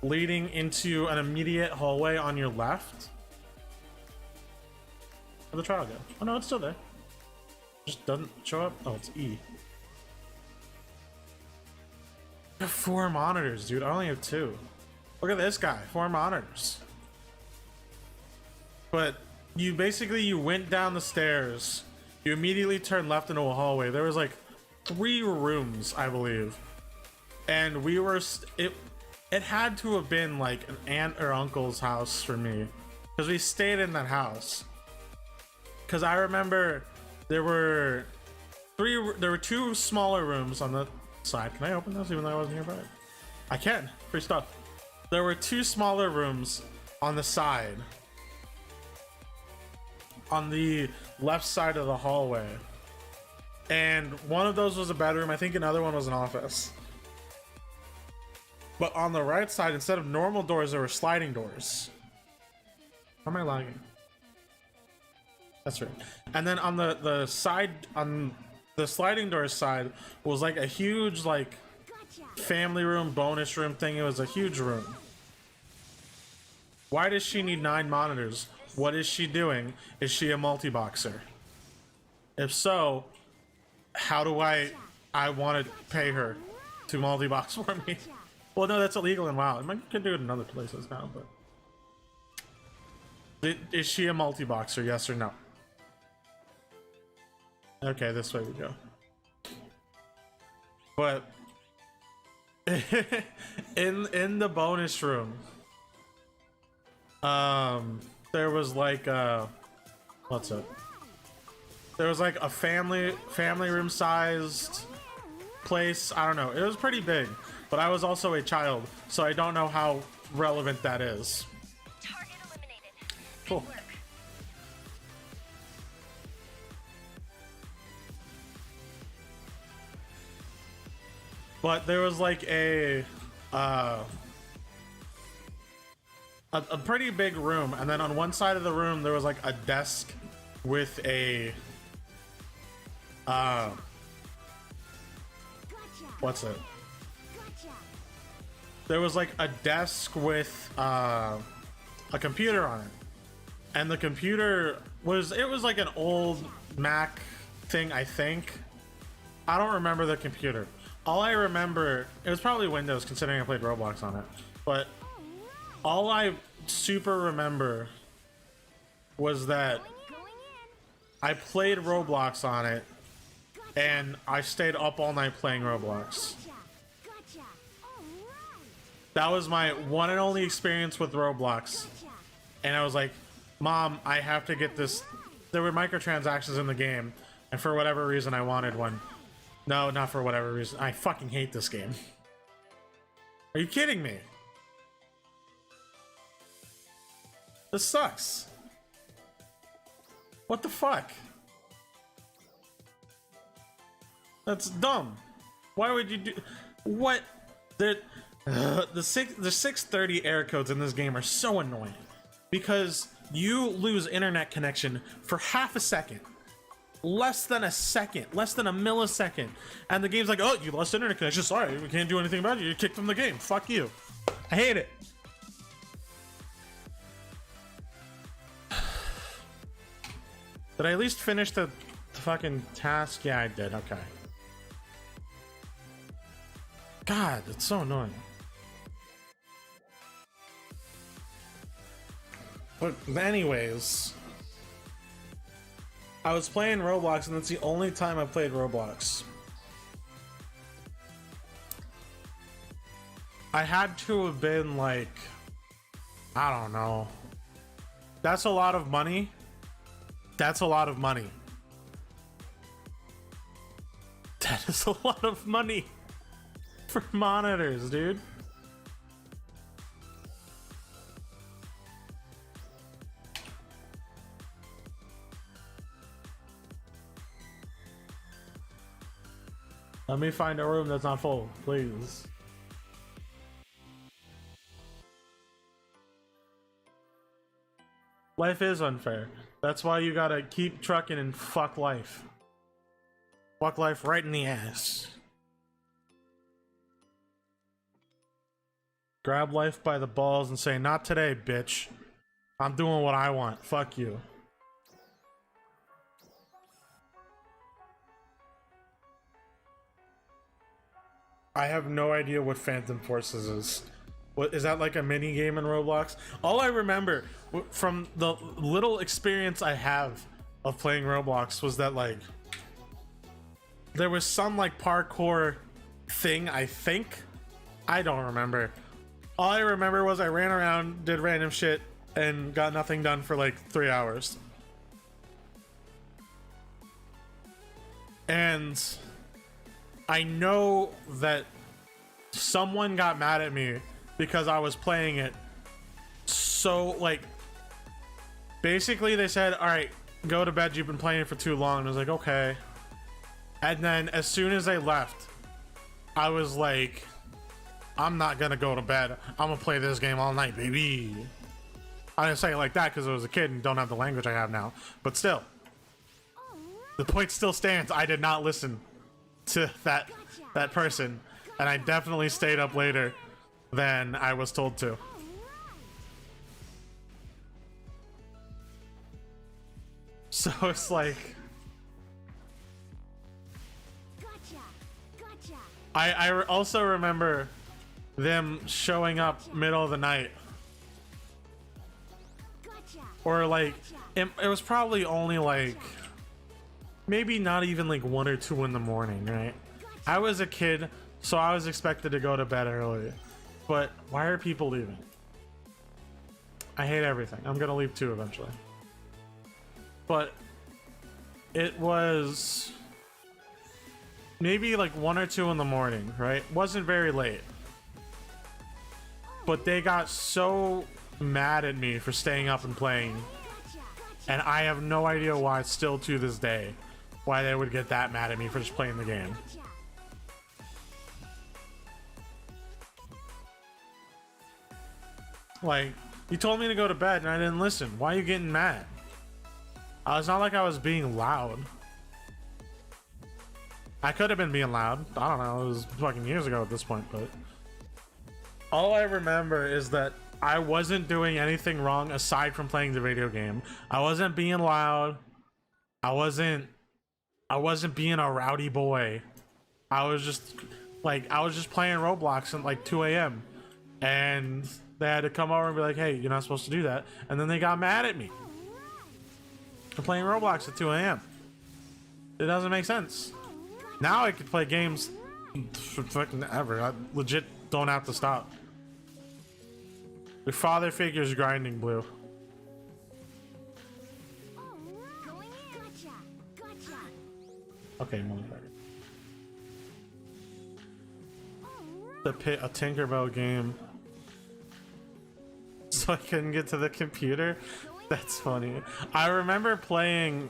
[SPEAKER 1] leading into an immediate hallway on your left. Where'd the trial go? Oh no, it's still there. Just doesn't show up. Oh, it's E. I have 4 monitors, dude. I only have 2. Look at this guy, 4 monitors. But you basically, you went down the stairs, you immediately turned left into a hallway. There was like 3 rooms, I believe, and we were it had to have been like an aunt or uncle's house for me, because we stayed in that house. Because I remember there were 2 smaller rooms on the side. Can I open those even though I wasn't nearby? I can. Free stuff. There were 2 smaller rooms on the side, on the left side of the hallway. and one of those was a bedroom. I think another one was an office. But on the right side, instead of normal doors, there were sliding doors. How am I lagging? That's right. And then on the side, on the sliding door side, was like a huge like family room, bonus room thing. It was a huge room. Why does she need 9 monitors? What is she doing? Is she a multi-boxer? If so, how do I want to pay her to multi-box for me? Well, no, that's illegal in WoW. I can do it in other places now, but... Is she a multi-boxer, yes or no? Okay, this way we go. But... in the bonus room... there was like, what's it? There was like a family room sized place. I don't know. It was pretty big. But I was also a child, so I don't know how relevant that is.
[SPEAKER 2] Target eliminated.
[SPEAKER 1] Cool.
[SPEAKER 2] Good work.
[SPEAKER 1] But there was like a pretty big room, and then on one side of the room there was like a desk with a what's it? There was like a desk with a computer on it, and the computer was like an old Mac thing, I think. I don't remember the computer. All I remember, it was probably Windows considering I played Roblox on it, but all I super remember was that I played Roblox on it and I stayed up all night playing Roblox. That was my one and only experience with Roblox. And I was like, Mom, I have to get this. There were microtransactions in the game, and for whatever reason I wanted one. No, not for whatever reason. I fucking hate this game. Are you kidding me? This sucks. What the fuck? That's dumb. Why would you do... What? The 630 error codes in this game are so annoying. Because you lose internet connection for half a second. Less than a second. Less than a millisecond. And the game's like, oh, you lost internet connection. Sorry, we can't do anything about it. You're kicked from the game. Fuck you. I hate it. Did I at least finish the fucking task? Yeah, I did. Okay. God, it's so annoying. But anyways, I was playing Roblox, and that's the only time I played Roblox. I had to have been like, I don't know. That's a lot of money. That's a lot of money. That is a lot of money for monitors, dude. Let me find a room that's not full, please. Life is unfair. That's why you gotta keep trucking and fuck life. Fuck life right in the ass. Grab life by the balls and say, not today, bitch. I'm doing what I want. Fuck you. I have no idea what Phantom Forces is. What is that, like a mini game in Roblox? All I remember from the little experience I have of playing Roblox was that like there was some like parkour thing, I think. I don't remember. All I remember was I ran around, did random shit, and got nothing done for like 3 hours. And I know that someone got mad at me because I was playing it so, like, basically they said, all right, go to bed, you've been playing it for too long. And I was like, okay. And then as soon as I left, I was like, I'm not gonna go to bed. I'm gonna play this game all night, baby. I didn't say it like that because I was a kid and don't have the language I have now. But still, the point still stands. I did not listen to that person, and I definitely stayed up later than I was told to. So it's like, I also remember them showing up middle of the night, or like it was probably only like maybe not even like 1 or 2 in the morning, right? I was a kid, so I was expected to go to bed early. But why are people leaving? I hate everything. I'm gonna leave too eventually. But it was maybe like 1 or 2 in the morning, right? Wasn't very late. But they got so mad at me for staying up and playing. And I have no idea why, still to this day, why they would get that mad at me for just playing the game. Like, you told me to go to bed and I didn't listen. Why are you getting mad? It's not like I was being loud. I could have been being loud. I don't know. It was fucking years ago at this point, but all I remember is that I wasn't doing anything wrong aside from playing the video game. I wasn't being loud. I wasn't being a rowdy boy. I was just playing Roblox at like 2 a.m. and they had to come over and be like, hey, you're not supposed to do that. And then they got mad at me for playing Roblox at 2 a.m. It doesn't make sense. Now I could play games for fucking ever. I legit don't have to stop. Your father figure's grinding blue. Okay, motherfucker. A Tinkerbell game. So I couldn't get to the computer? That's funny. I remember playing...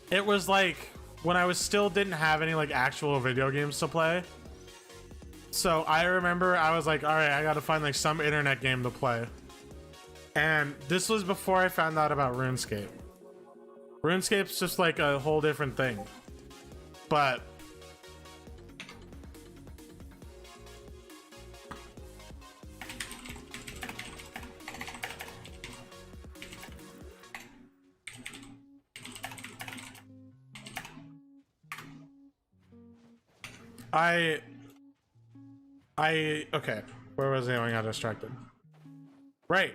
[SPEAKER 1] It was like when I didn't have any like actual video games to play. So I remember I was like, all right, I gotta find like some internet game to play. And this was before I found out about RuneScape. RuneScape's just like a whole different thing. But okay, where was I going? I got distracted. Right,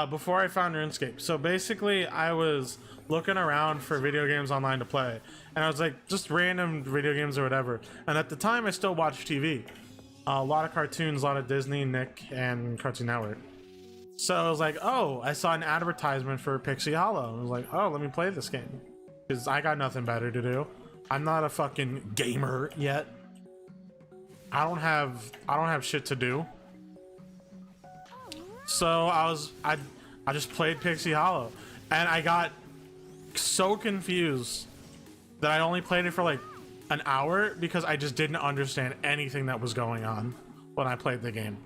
[SPEAKER 1] before I found RuneScape. So basically, I was looking around for video games online to play, and I was like, just random video games or whatever. And at the time, I still watched TV. A lot of cartoons, a lot of Disney, Nick, and Cartoon Network. So I was like, oh, I saw an advertisement for Pixie Hollow. I was like, oh, let me play this game, because I got nothing better to do. I'm not a fucking gamer yet. I don't have shit to do. So I just played Pixie Hollow, and I got so confused that I only played it for like an hour because I just didn't understand anything that was going on when I played the game.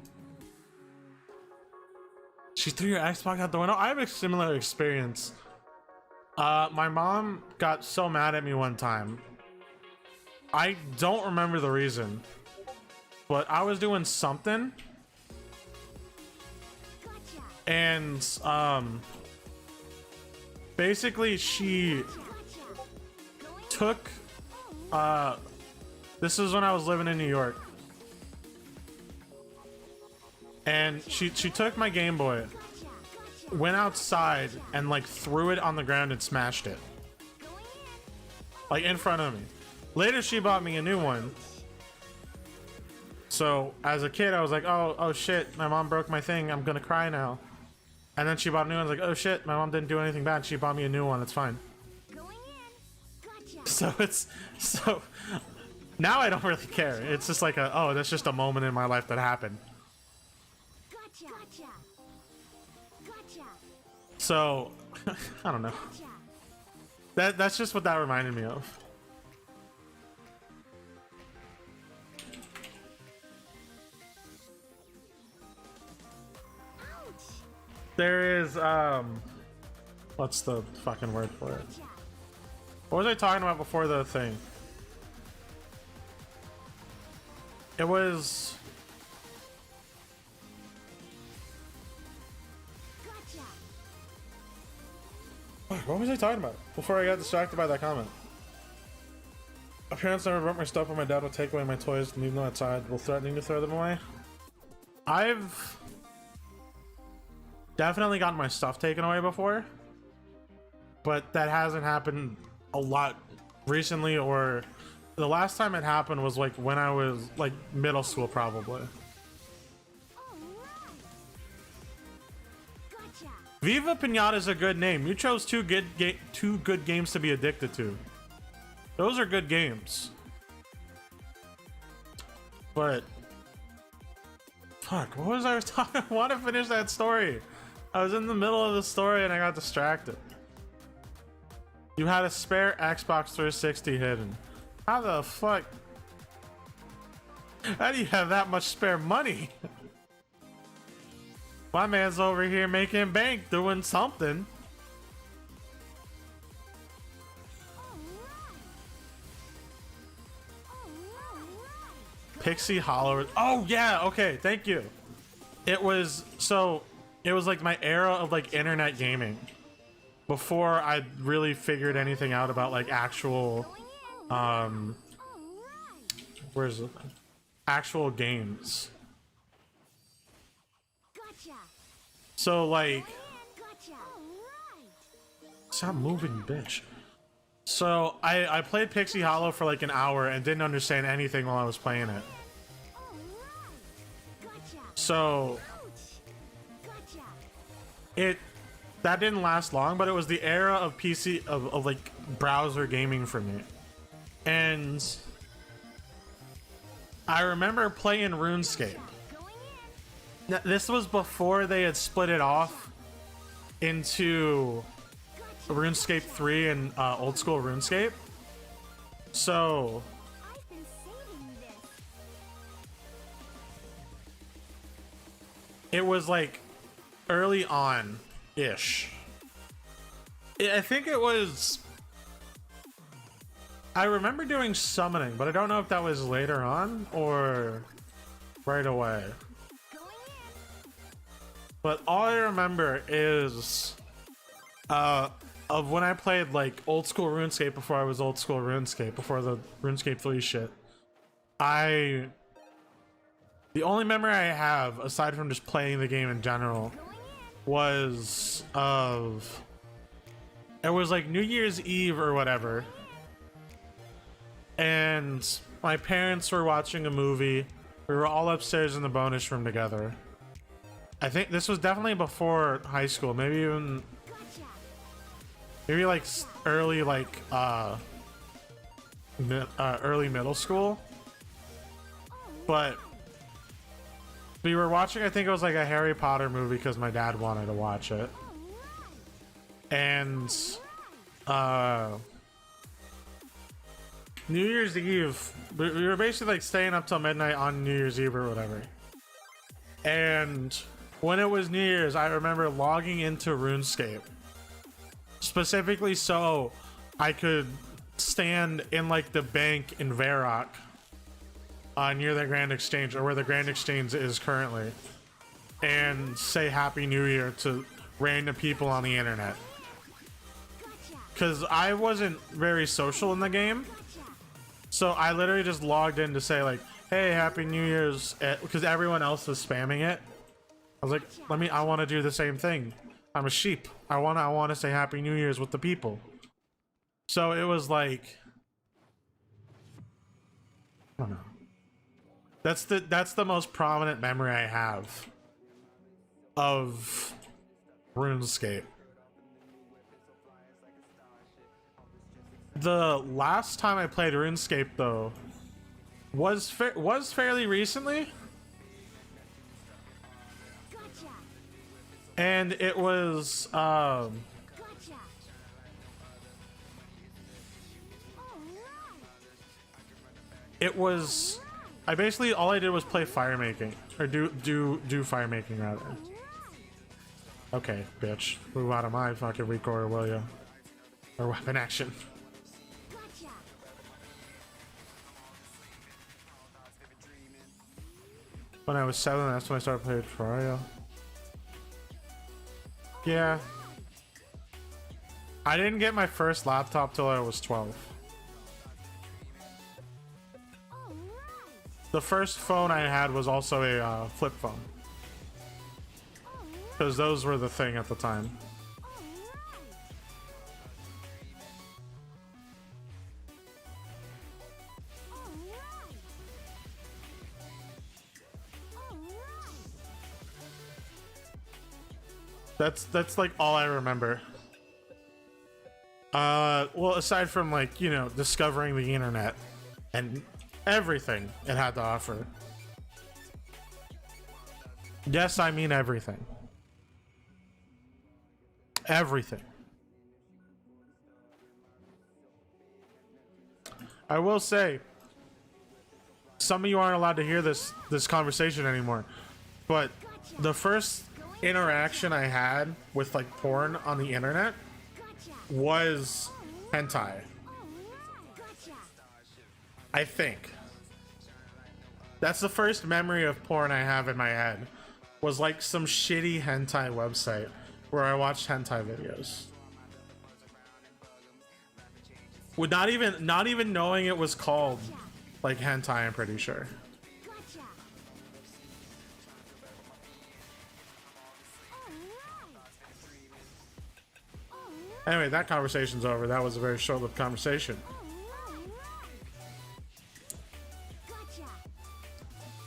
[SPEAKER 1] She threw your Xbox out the window. I have a similar experience. My mom got so mad at me one time. I don't remember the reason, but I was doing something, and basically she took this is when I was living in New York, and she took my Game Boy, went outside and like threw it on the ground and smashed it like in front of me. Later she bought me a new one. So as a kid, I was like, oh shit, my mom broke my thing. I'm gonna cry now. And then she bought a new one. I was like, oh shit, my mom didn't do anything bad. She bought me a new one. It's fine. So now I don't really care. It's just like oh, that's just a moment in my life that happened. So I don't know. That's just what that reminded me of. There is what's the fucking word for it? What was I talking about before the thing? It was what was I talking about before I got distracted by that comment? My parents never burnt my stuff, but my dad would take away my toys and leave them outside while threatening to throw them away. I've definitely gotten my stuff taken away before, but that hasn't happened a lot recently, or the last time it happened was like when I was like middle school probably. Viva Pinata is a good name. You chose two good games to be addicted to. Those are good games. But fuck, what was I talking? I want to finish that story. I was in the middle of the story and I got distracted. You had a spare Xbox 360 hidden. How the fuck? How do you have that much spare money? My man's over here making bank doing something. Pixie Hollow. Oh yeah, okay, thank you. It was like my era of like internet gaming. Before I really figured anything out about like actual where's it? Actual games. So like stop moving, bitch. So I played Pixie Hollow for like an hour and didn't understand anything while I was playing it. So that didn't last long, but it was the era of PC of like browser gaming for me. And I remember playing RuneScape. Now, this was before they had split it off into RuneScape 3 and old school RuneScape. So it was like early on ish. I think it was, I remember doing summoning, but I don't know if that was later on or right away. But all I remember is of when I played like old school RuneScape before I was old school RuneScape, before the RuneScape 3 shit. The only memory I have, aside from just playing the game in general, was it was like New Year's Eve or whatever. And my parents were watching a movie. We were all upstairs in the bonus room together. I think this was definitely before high school, maybe like early like early middle school. But we were watching, I think it was like a Harry Potter movie because my dad wanted to watch it. And New Year's Eve, we were basically like staying up till midnight on New Year's Eve or whatever. And when it was New Year's, I remember logging into RuneScape specifically so I could stand in like the bank in Varrock near the Grand Exchange, or where the Grand Exchange is currently, and say Happy New Year to random people on the internet. Because I wasn't very social in the game, so I literally just logged in to say like, hey, Happy New Year's, because everyone else was spamming it. I was like, I want to do the same thing. I'm a sheep. I want to say Happy New Year's with the people. So it was like, I don't know. That's the most prominent memory I have of RuneScape. The last time I played RuneScape though was fairly recently. And it was It was, I basically, all I did was play fire making, or do fire making rather. Okay, bitch, move out of my fucking recorder, will ya? Or weapon action. When I was 7, that's when I started playing Terraria. Yeah. I didn't get my first laptop till I was 12. The first phone I had was also a flip phone. Because those were the thing at the time. That's like all I remember. Well, aside from like, you know, discovering the internet and everything it had to offer. Yes, I mean everything. Everything. I will say, some of you aren't allowed to hear this conversation anymore, but the first interaction I had with like porn on the internet was hentai. I think that's the first memory of porn I have in my head, was like some shitty hentai website where I watched hentai videos with not even knowing it was called like hentai. I'm pretty sure. Anyway, that conversation's over. That was a very short-lived conversation.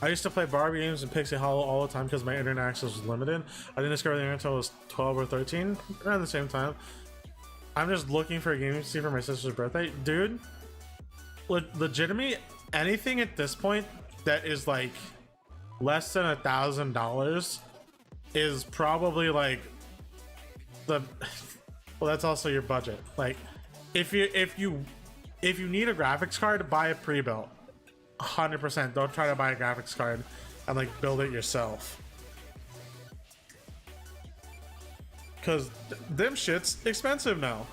[SPEAKER 1] I used to play Barbie games and Pixie Hollow all the time because my internet access was limited. I didn't discover the internet until I was 12 or 13, around the same time. I'm just looking for a game to see for my sister's birthday. Dude, legitimately, anything at this point that is like less than $1,000 is probably like the... Well, that's also your budget. Like, if you need a graphics card, buy a pre-built. 100%. Don't try to buy a graphics card and like build it yourself, because them shit's expensive now.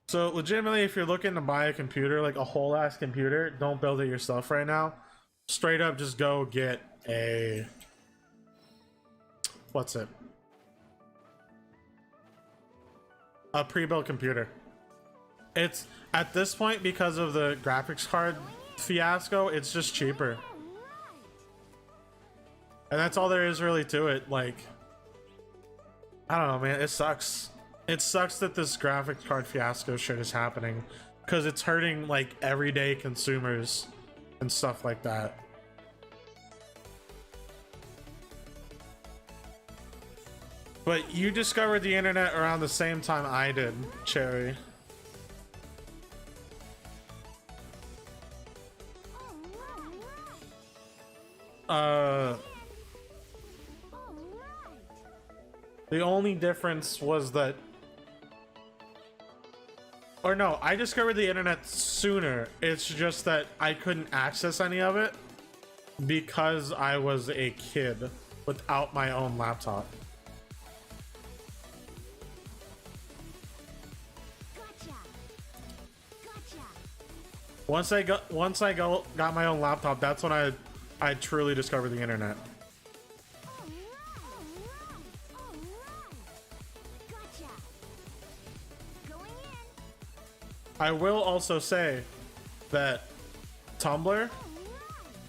[SPEAKER 1] So legitimately, if you're looking to buy a computer, like a whole ass computer, don't build it yourself right now. Straight up, just go get a, what's it? A pre-built computer. It's at this point, because of the graphics card fiasco, it's just cheaper. And that's all there is really to it. Like, I don't know, man, it sucks. It sucks that this graphics card fiasco shit is happening, because it's hurting like everyday consumers and stuff like that. But you discovered the internet around the same time I did, Cherry. The only difference was that, or no, I discovered the internet sooner. It's just that I couldn't access any of it because I was a kid without my own laptop. Once I got my own laptop, that's when I truly discovered the internet. I will also say that Tumblr,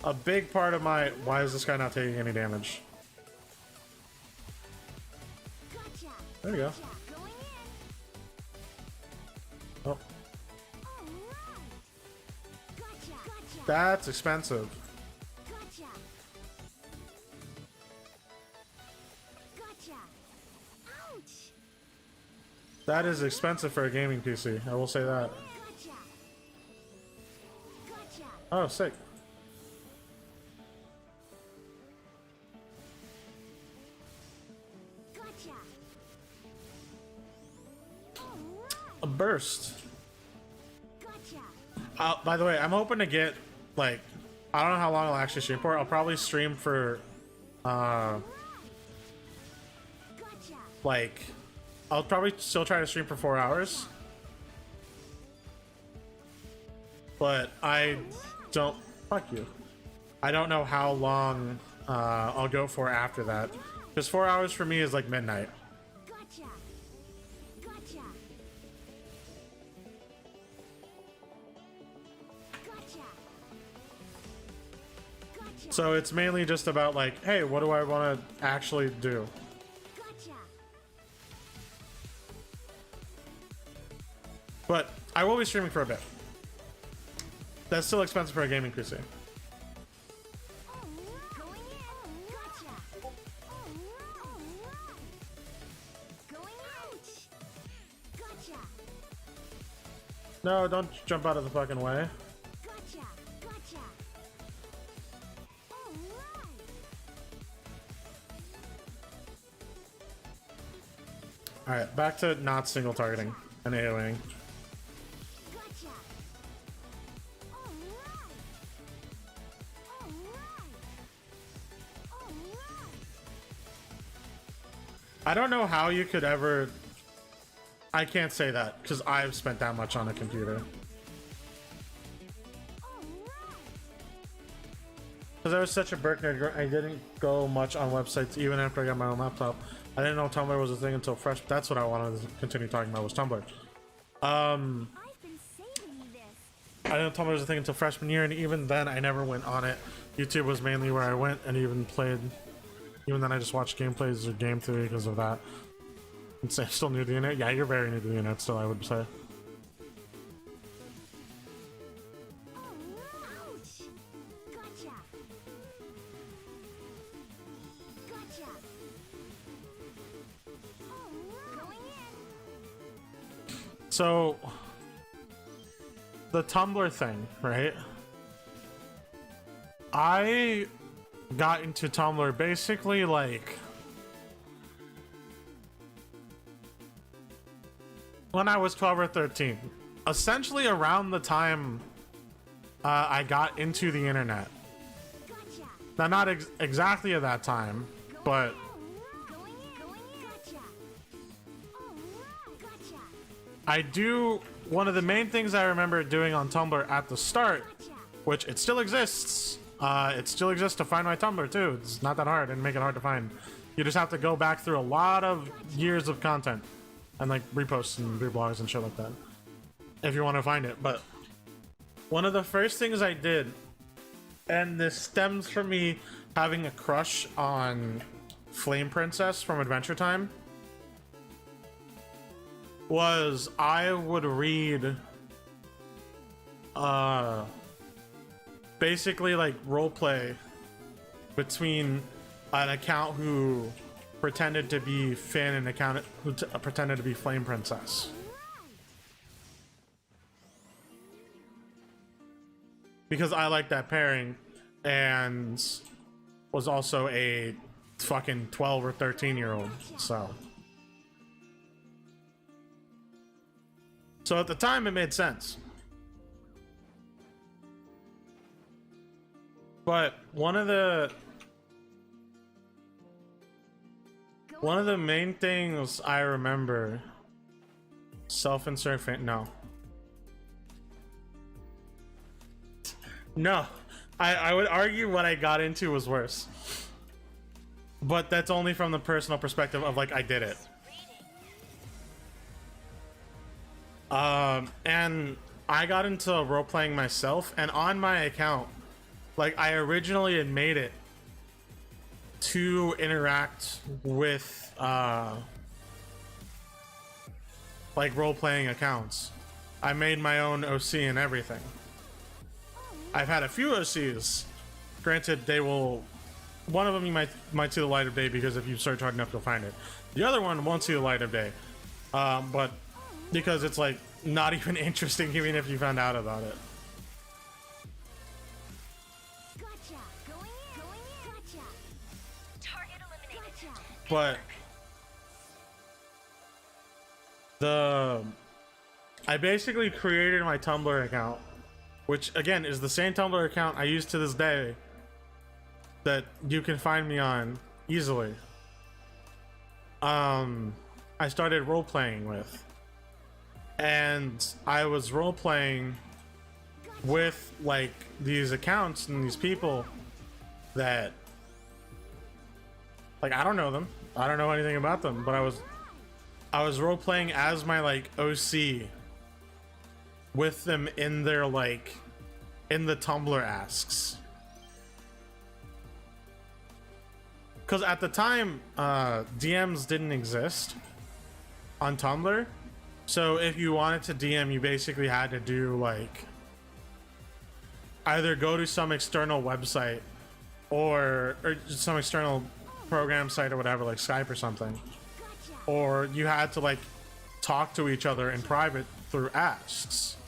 [SPEAKER 1] a big part of my, why is this guy not taking any damage? There you go. Oh. That's expensive. That is expensive for a gaming PC, I will say that. Oh, sick. a burst.
[SPEAKER 2] Gotcha.
[SPEAKER 1] By the way, I'm hoping to get like, I don't know how long I'll actually stream for. I'll probably stream for
[SPEAKER 2] Gotcha.
[SPEAKER 1] like, I'll probably still try to stream for 4 hours, but I don't, fuck you, I don't know how long I'll go for after that, because 4 hours for me is like midnight.
[SPEAKER 2] Gotcha. Gotcha. Gotcha. Gotcha.
[SPEAKER 1] So it's mainly just about like, hey, what do I want to actually do?
[SPEAKER 2] Gotcha.
[SPEAKER 1] But I will be streaming for a bit. That's still expensive for a gaming PC.
[SPEAKER 2] Going in. Gotcha. Going out. Gotcha.
[SPEAKER 1] No, don't jump out of the fucking way.
[SPEAKER 2] Gotcha. Gotcha. Alright.
[SPEAKER 1] Alright, back to not single targeting and AoEing.
[SPEAKER 2] Gotcha. Alright. Alright.
[SPEAKER 1] I don't know how you could ever... I can't say that, because I've spent that much on a computer. Because I was such a brick nerd, I didn't go much on websites even after I got my own laptop. I didn't know Tumblr was a thing until fresh. That's what I wanted to continue talking about, was Tumblr.
[SPEAKER 2] I've been saving you this.
[SPEAKER 1] I didn't know Tumblr was a thing until freshman year, and even then I never went on it. YouTube was mainly where I went, and even played. Even then I just watched gameplays or game theory because of that. I'm still new to the internet. Yeah, you're very new to the internet still, I would say.
[SPEAKER 2] Ouch. Gotcha. Gotcha. Going in.
[SPEAKER 1] So, the Tumblr thing, right? I got into Tumblr basically like when I was 12 or 13. Essentially around the time I got into the internet.
[SPEAKER 2] Gotcha.
[SPEAKER 1] Now, not exactly at that time, but
[SPEAKER 2] Going in. Gotcha. Alright. Gotcha.
[SPEAKER 1] I do. One of the main things I remember doing on Tumblr at the start,
[SPEAKER 2] Gotcha.
[SPEAKER 1] which it still exists. It still exists to find my Tumblr too. It's not that hard and make it hard to find. You just have to go back through a lot of years of content and like reposts and reblogs and shit like that if you want to find it. But one of the first things I did, and this stems from me having a crush on Flame Princess from Adventure Time, was I would read basically like roleplay between an account who pretended to be Finn and an account who pretended to be Flame Princess. Because I like that pairing and was also a fucking 12 or 13-year-old, so at the time it made sense. But one of the main things I remember, self-insert fan, no, I would argue what I got into was worse, but that's only from the personal perspective of like I did it. And I got into role-playing myself, and on my account, like I originally had made it to interact with like role-playing accounts. I made my own OC and everything. I've had a few OCs. Granted, they will, one of them you might see the light of day because if you search hard enough you'll find it. The other one won't see the light of day, but because it's like not even interesting even if you found out about it.
[SPEAKER 2] Gotcha. Going in. Gotcha. Target eliminated. Gotcha.
[SPEAKER 1] But I basically created my Tumblr account, which again is the same Tumblr account I use to this day that you can find me on easily. I started role-playing with, and I was role-playing with like these accounts and these people that, like, I don't know them, I don't know anything about them, but I was role-playing as my like OC with them in their like in the Tumblr asks. Because at the time, DMs didn't exist on Tumblr. So if you wanted to DM, you basically had to do like either go to some external website or some external program site or whatever, like Skype or something. Or you had to like talk to each other in private through asks.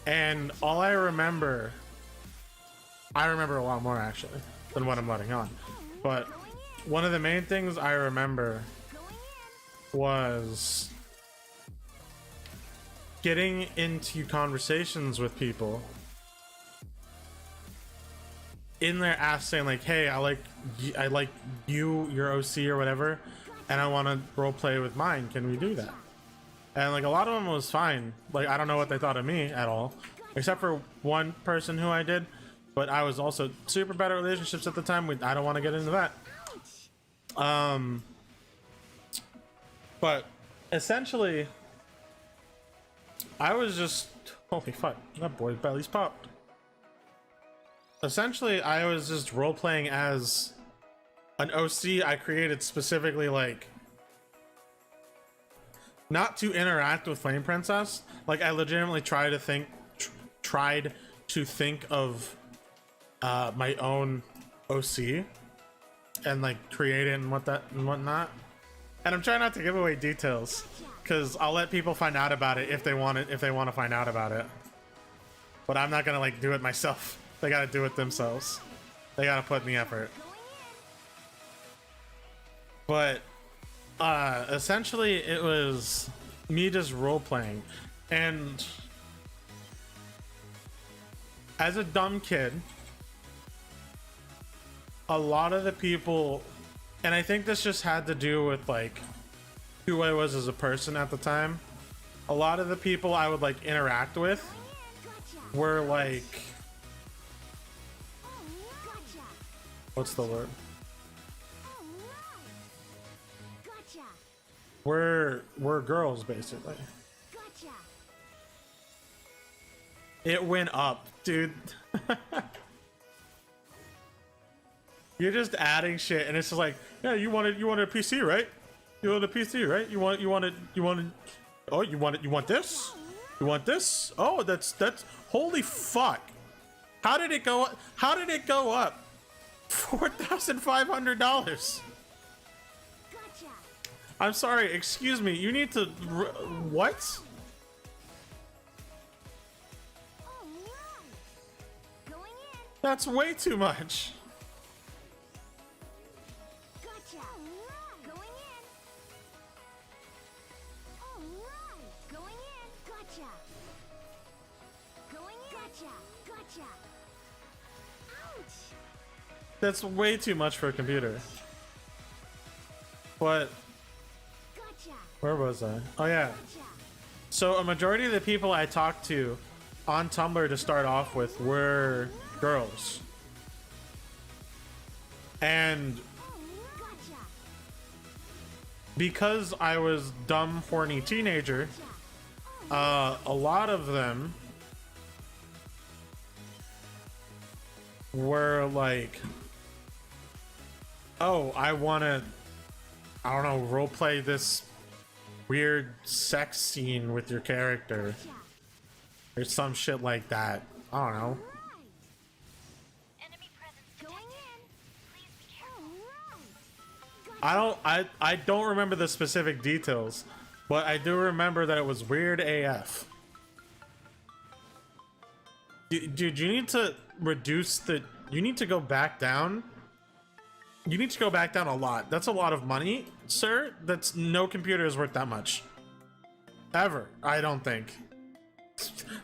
[SPEAKER 1] And all I remember a lot more actually than what I'm letting on. But one of the main things I remember was getting into conversations with people in their ass saying like, hey, I like you, your OC or whatever, and I want to role play with mine. Can we do that? And like a lot of them was fine. Like I don't know what they thought of me at all, except for one person who I did. But I was also super bad at relationships at the time. I don't want to get into that. But essentially, I was just, holy fuck, that boy's belly's popped. Essentially, I was just role playing as an OC I created specifically, like, not to interact with Flame Princess. Like I legitimately tried to think of my own OC and like create it and whatnot. And I'm trying not to give away details because I'll let people find out about it if they want to find out about it. But I'm not gonna like do it myself. They gotta do it themselves. They gotta put in the effort. But essentially it was me just role playing, and as a dumb kid, a lot of the people, and I think this just had to do with like who I was as a person at the time, a lot of the people I would like interact with were like, what's the word? We're girls basically. It went up, dude. You're just adding shit, and it's just like, yeah, you wanted a PC, right? You wanted a PC, right? You wanted. Oh, you want this? You want this? Oh, that's holy fuck! How did it go up? How did it go up? $4,500. I'm sorry. Excuse me. You need to. What? That's way too much. That's way too much for a computer. But where was I? Oh yeah. So a majority of the people I talked to on Tumblr to start off with were girls. And because I was dumb, horny teenager, a lot of them were like, oh, I don't know, roleplay this weird sex scene with your character or some shit like that. I don't know. I don't remember the specific details, but I do remember that it was weird AF. Dude, you need to reduce you need to go back down. You need to go back down a lot. That's a lot of money, sir. No computer is worth that much. ever. I don't think.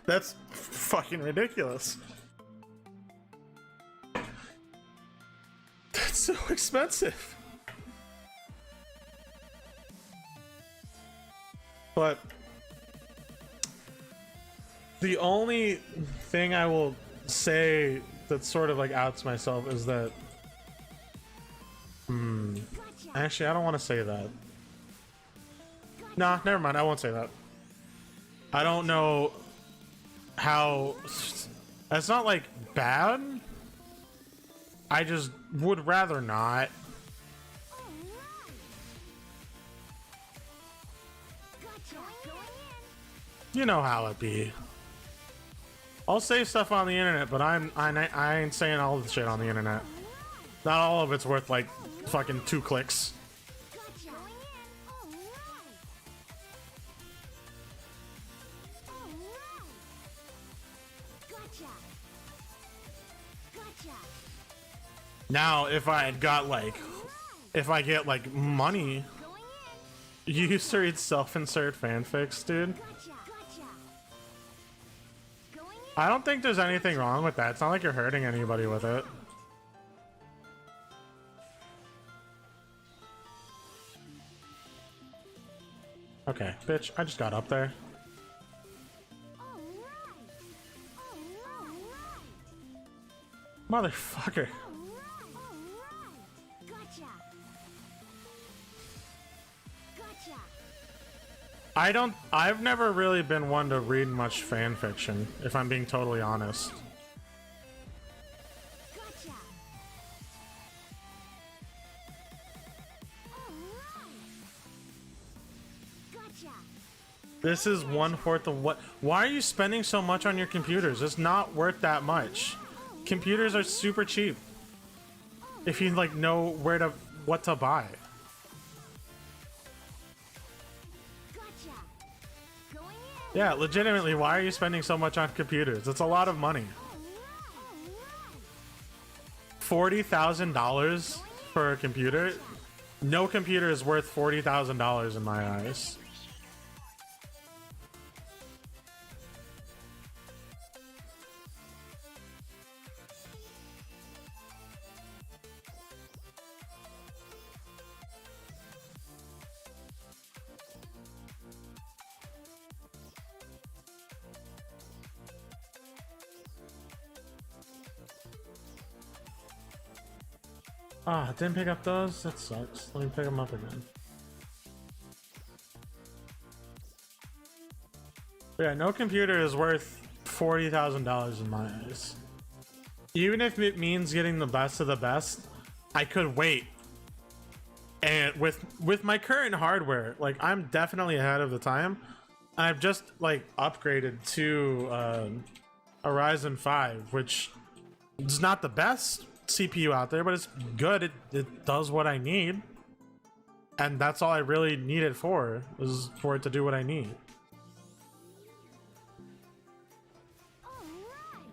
[SPEAKER 1] That's fucking ridiculous. That's so expensive. But the only thing I will say that sort of like outs myself is that actually I don't want to say that. Nah, never mind, I won't say that. I don't know how. That's not like bad. I just would rather not. You know how it be. I'll say stuff on the internet, but I ain't saying all the shit on the internet. Not all of it's worth like fucking 2 clicks. Now, if I had got like, if I get like money, you used to read self-insert fanfics, dude. I don't think there's anything wrong with that. It's not like you're hurting anybody with it. Okay, bitch, I just got up there. Motherfucker. I've never really been one to read much fan fiction, if I'm being totally honest. This is 1/4 of what? Why are you spending so much on your computers? It's not worth that much. Computers are super cheap. If you like know what to buy. Yeah, legitimately, why are you spending so much on computers? It's a lot of money. $40,000 for a computer? No computer is worth $40,000 in my eyes. Ah, didn't pick up those? That sucks. Let me pick them up again. But yeah, no computer is worth $40,000 in my eyes. Even if it means getting the best of the best, I could wait. And with my current hardware, like I'm definitely ahead of the time. I've just like upgraded to a Ryzen 5, which is not the best CPU out there, but it's good. It does what I need, and that's all I really need it for, is for it to do what I need.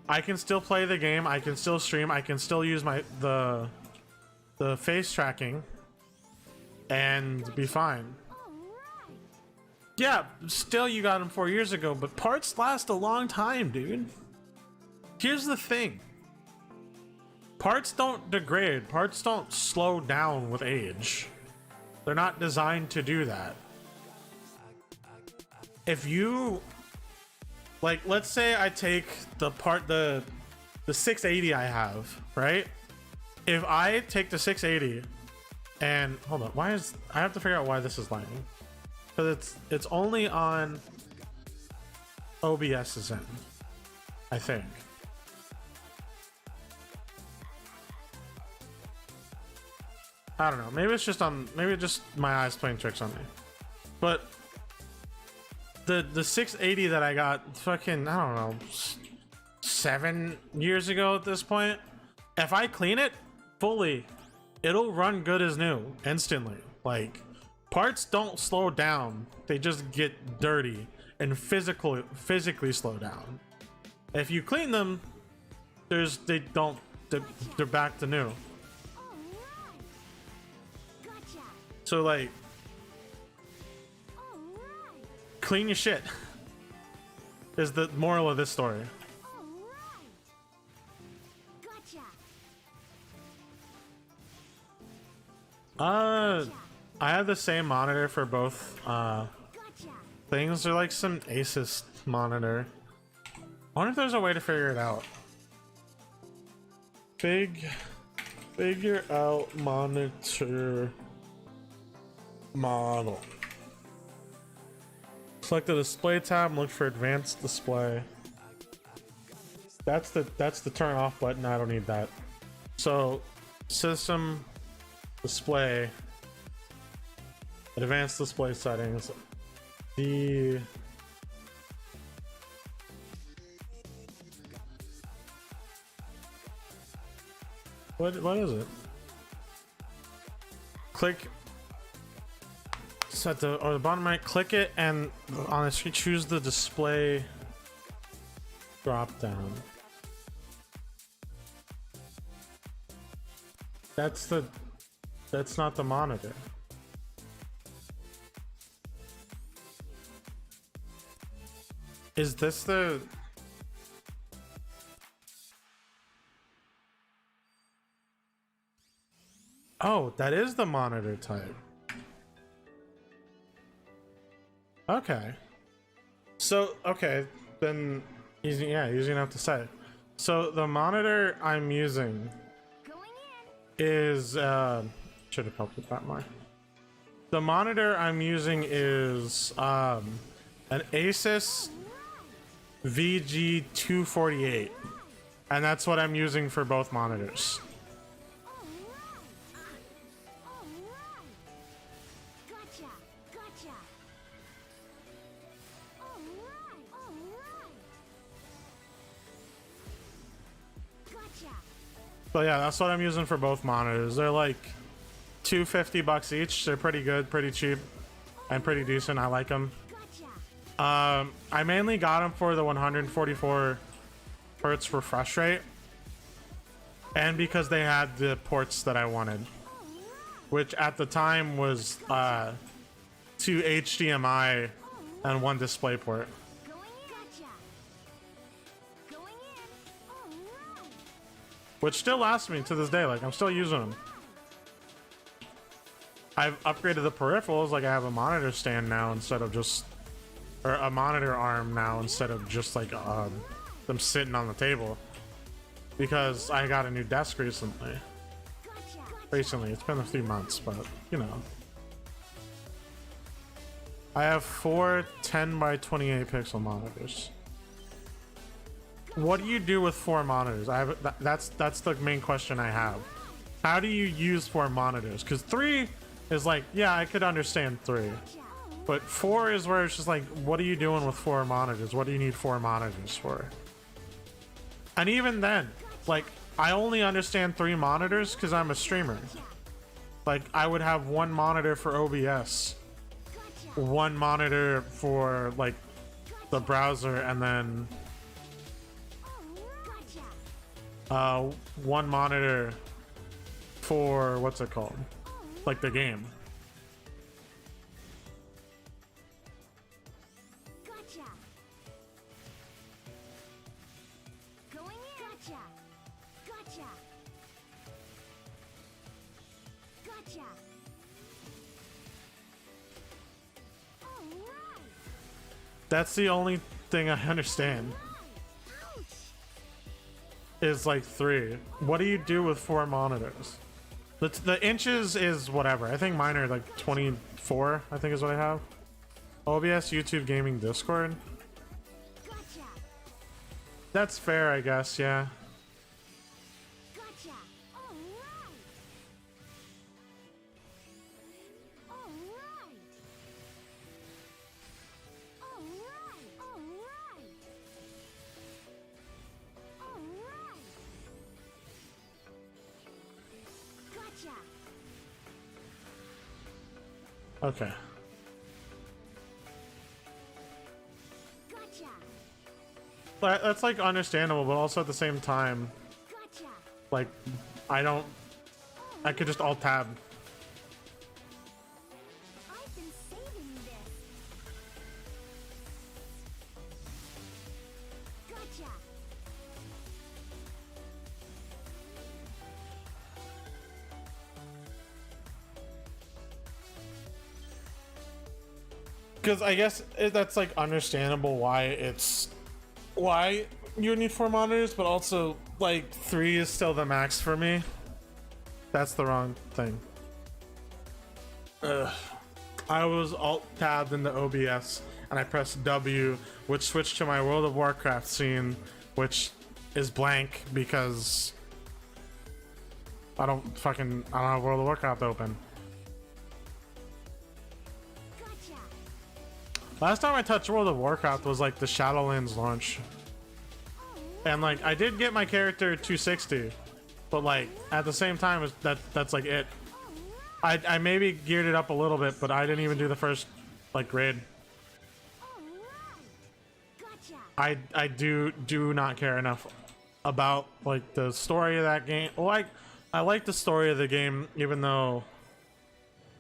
[SPEAKER 1] I can still play the game, I can still stream, I can still use the face tracking and be fine. Yeah, still you got them 4 years ago, but parts last a long time, dude. Here's the thing. Parts don't degrade, parts don't slow down with age. They're not designed to do that. If you, like, let's say I take the 680 I have, right? If I take the 680 and, hold on, why is, I have to figure out why this is lagging. Because it's only on OBS's end, I think. I don't know. Maybe it's just maybe just my eyes playing tricks on me. But the 680 that I got fucking, I don't know, 7 years ago at this point, if I clean it fully, it'll run good as new instantly. Like, parts don't slow down. They just get dirty and physically slow down. If you clean them, they're back to new. So like, Clean your shit. Is the moral of this story.
[SPEAKER 2] All right. Gotcha.
[SPEAKER 1] I have the same monitor for both
[SPEAKER 2] Gotcha.
[SPEAKER 1] things. They're like some Asus monitor. I wonder if there's a way to figure it out. Figure out monitor model. Select the display tab and look for advanced display. That's the turn off button. I don't need that. So system display, advanced display settings. What is it? Click set the bottom right, click it, and on the screen choose the display drop down. That's not the monitor. Is this the... Oh, that is the monitor type. Okay. So, okay, then easy enough to say. So the monitor I'm using is should have helped with that more. The monitor I'm using is an Asus VG248, and that's what I'm using for both monitors. So yeah, that's what I'm using for both monitors. They're like $250 each. They're pretty good, pretty cheap, and pretty decent. I like them. I mainly got them for the 144 hertz refresh rate, and because they had the ports that I wanted, which at the time was 2 HDMI and 1 DisplayPort. Which still lasts me to this day. Like, I'm still using them. I've upgraded the peripherals. Like, I have a monitor stand now instead of just... Or a monitor arm now instead of just, like, them sitting on the table. Because I got a new desk recently. It's been a few months, but, you know. I have 4 10 by 28 pixel monitors. What do you do with 4 monitors? That's the main question I have. How do you use 4 monitors? Because 3 is like, yeah, I could understand 3, but 4 is where it's just like, what are you doing with 4 monitors? What do you need 4 monitors for? And even then, like, I only understand 3 monitors because I'm a streamer. Like, I would have 1 monitor for OBS, 1 monitor for like the browser, and then 1 monitor for what's it called, like the game. That's the only thing I understand. Is like 3. What do you do with 4 monitors? The inches is whatever. I think mine are like 24, I think is what I have. OBS, YouTube, gaming, Discord. That's fair, I guess, yeah. Okay. But that's like understandable, but also at the same time, like, I could just alt tab. because I guess that's like understandable why you need 4 monitors, but also like 3 is still the max for me. That's the wrong thing. Ugh. I was alt tabbed in the OBS and I pressed W, which switched to my World of Warcraft scene, which is blank because I don't have World of Warcraft open.
[SPEAKER 2] Gotcha.
[SPEAKER 1] Last time I touched World of Warcraft was like the Shadowlands launch. And like I did get my character 260, but like at the same time that's like it. I maybe geared it up a little bit, but I didn't even do the first like raid.
[SPEAKER 2] Gotcha.
[SPEAKER 1] I do not care enough about like the story of that game. Like I like the story of the game, even though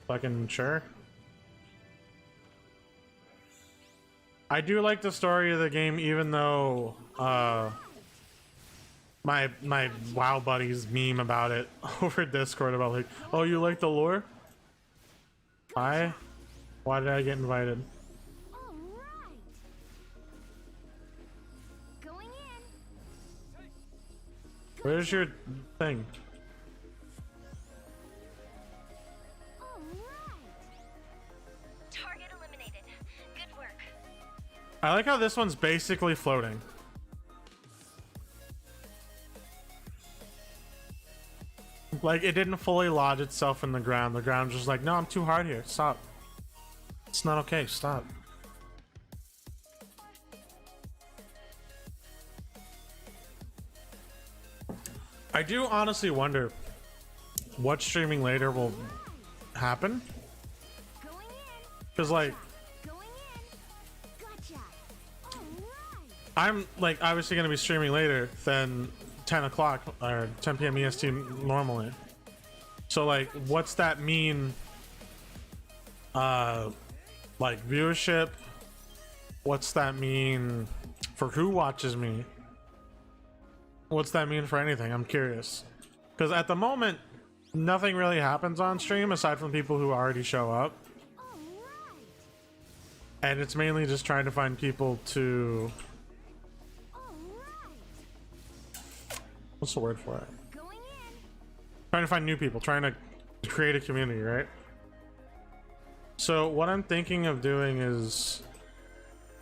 [SPEAKER 1] fucking sure. I do like the story of the game, even though my WoW buddies meme about it over Discord about like, oh, you like the lore? Why did I get invited?
[SPEAKER 2] All right. Going in.
[SPEAKER 1] Where's your thing?
[SPEAKER 2] All right.
[SPEAKER 3] Target eliminated. Good work.
[SPEAKER 1] I like how this one's basically floating. Like it didn't fully lodge itself in the ground. The ground just like, no, I'm too hard here. Stop. It's not okay. Stop. I do honestly wonder what streaming later will happen.
[SPEAKER 2] Going in.
[SPEAKER 1] Because like
[SPEAKER 2] Going in. Gotcha. All right.
[SPEAKER 1] I'm like obviously going to be streaming later than 10 o'clock or 10 p.m. EST normally. So like what's that mean like viewership? What's that mean for who watches me? What's that mean for anything? I'm curious. Because at the moment nothing really happens on stream aside from people who already show up.
[SPEAKER 2] All right.
[SPEAKER 1] And it's mainly just trying to find people to
[SPEAKER 2] All right.
[SPEAKER 1] what's the word for it?
[SPEAKER 2] Going in.
[SPEAKER 1] Trying to find new people, trying to create a community, right? So what I'm thinking of doing is,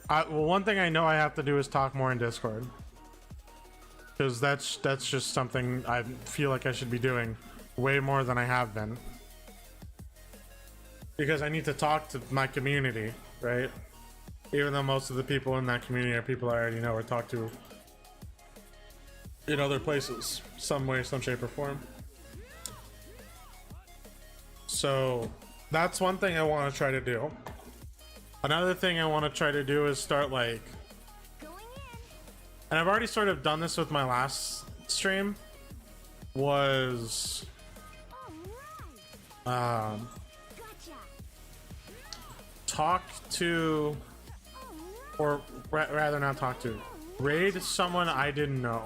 [SPEAKER 1] well, one thing I know I have to do is talk more in Discord, because that's just something I feel like I should be doing way more than I have been, because I need to talk to my community, right? Even though most of the people in that community are people I already know or talk to in other places, some way, some shape or form. So that's one thing I want to try to do. Another thing I want to try to do is start like,
[SPEAKER 2] Going in.
[SPEAKER 1] and I've already sort of done this with my last stream, was
[SPEAKER 2] All right. Gotcha.
[SPEAKER 1] talk to,
[SPEAKER 2] All right.
[SPEAKER 1] or rather not talk to, raid someone I didn't know.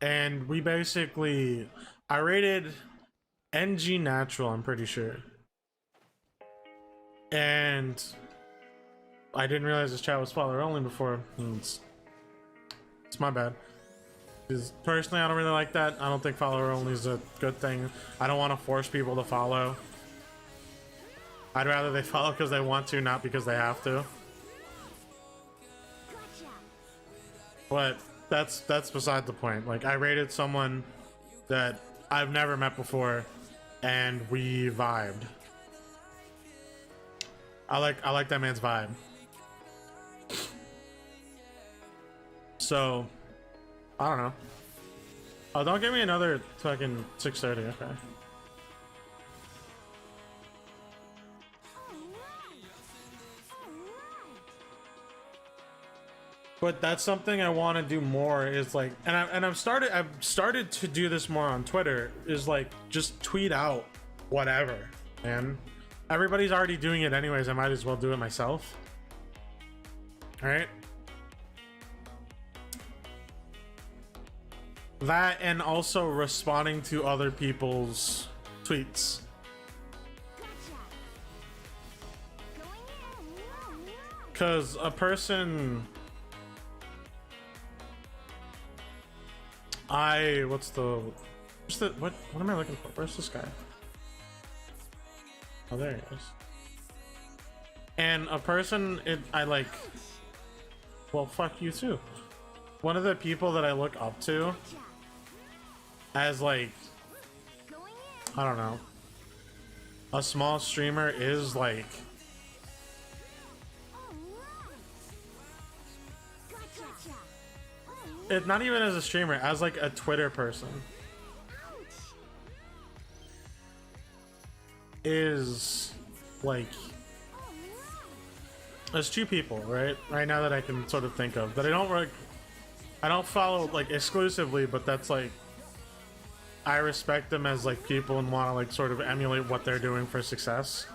[SPEAKER 1] And we basically, I raided NG Natural, I'm pretty sure. And I didn't realize this chat was follower only before. It's my bad. Because personally, I don't really like that. I don't think follower only is a good thing. I don't want to force people to follow. I'd rather they follow because they want to, not because they have to.
[SPEAKER 2] Gotcha.
[SPEAKER 1] But that's beside the point. Like, I raided someone that I've never met before, and we vibed. I like that man's vibe. So, I don't know. Oh, don't give me another fucking 6:30. Okay.
[SPEAKER 2] All right. All right.
[SPEAKER 1] But that's something I want to do more. Is like, and I've started to do this more on Twitter. Is like just tweet out whatever, man. Everybody's already doing it anyways. I might as well do it myself. All right. That, and also responding to other people's tweets.
[SPEAKER 2] Gotcha.
[SPEAKER 1] Because a person, what am I looking for? Where's this guy? Oh, there he is. And a person, well, fuck you too. One of the people that I look up to as like,
[SPEAKER 2] Going in.
[SPEAKER 1] I don't know, a small streamer is like,
[SPEAKER 2] Gotcha.
[SPEAKER 1] it's not even as a streamer, as like a Twitter person, is like, there's two people right now that I can sort of think of that I don't follow like exclusively, but that's like, I respect them as like people and want to like sort of emulate what they're doing for success.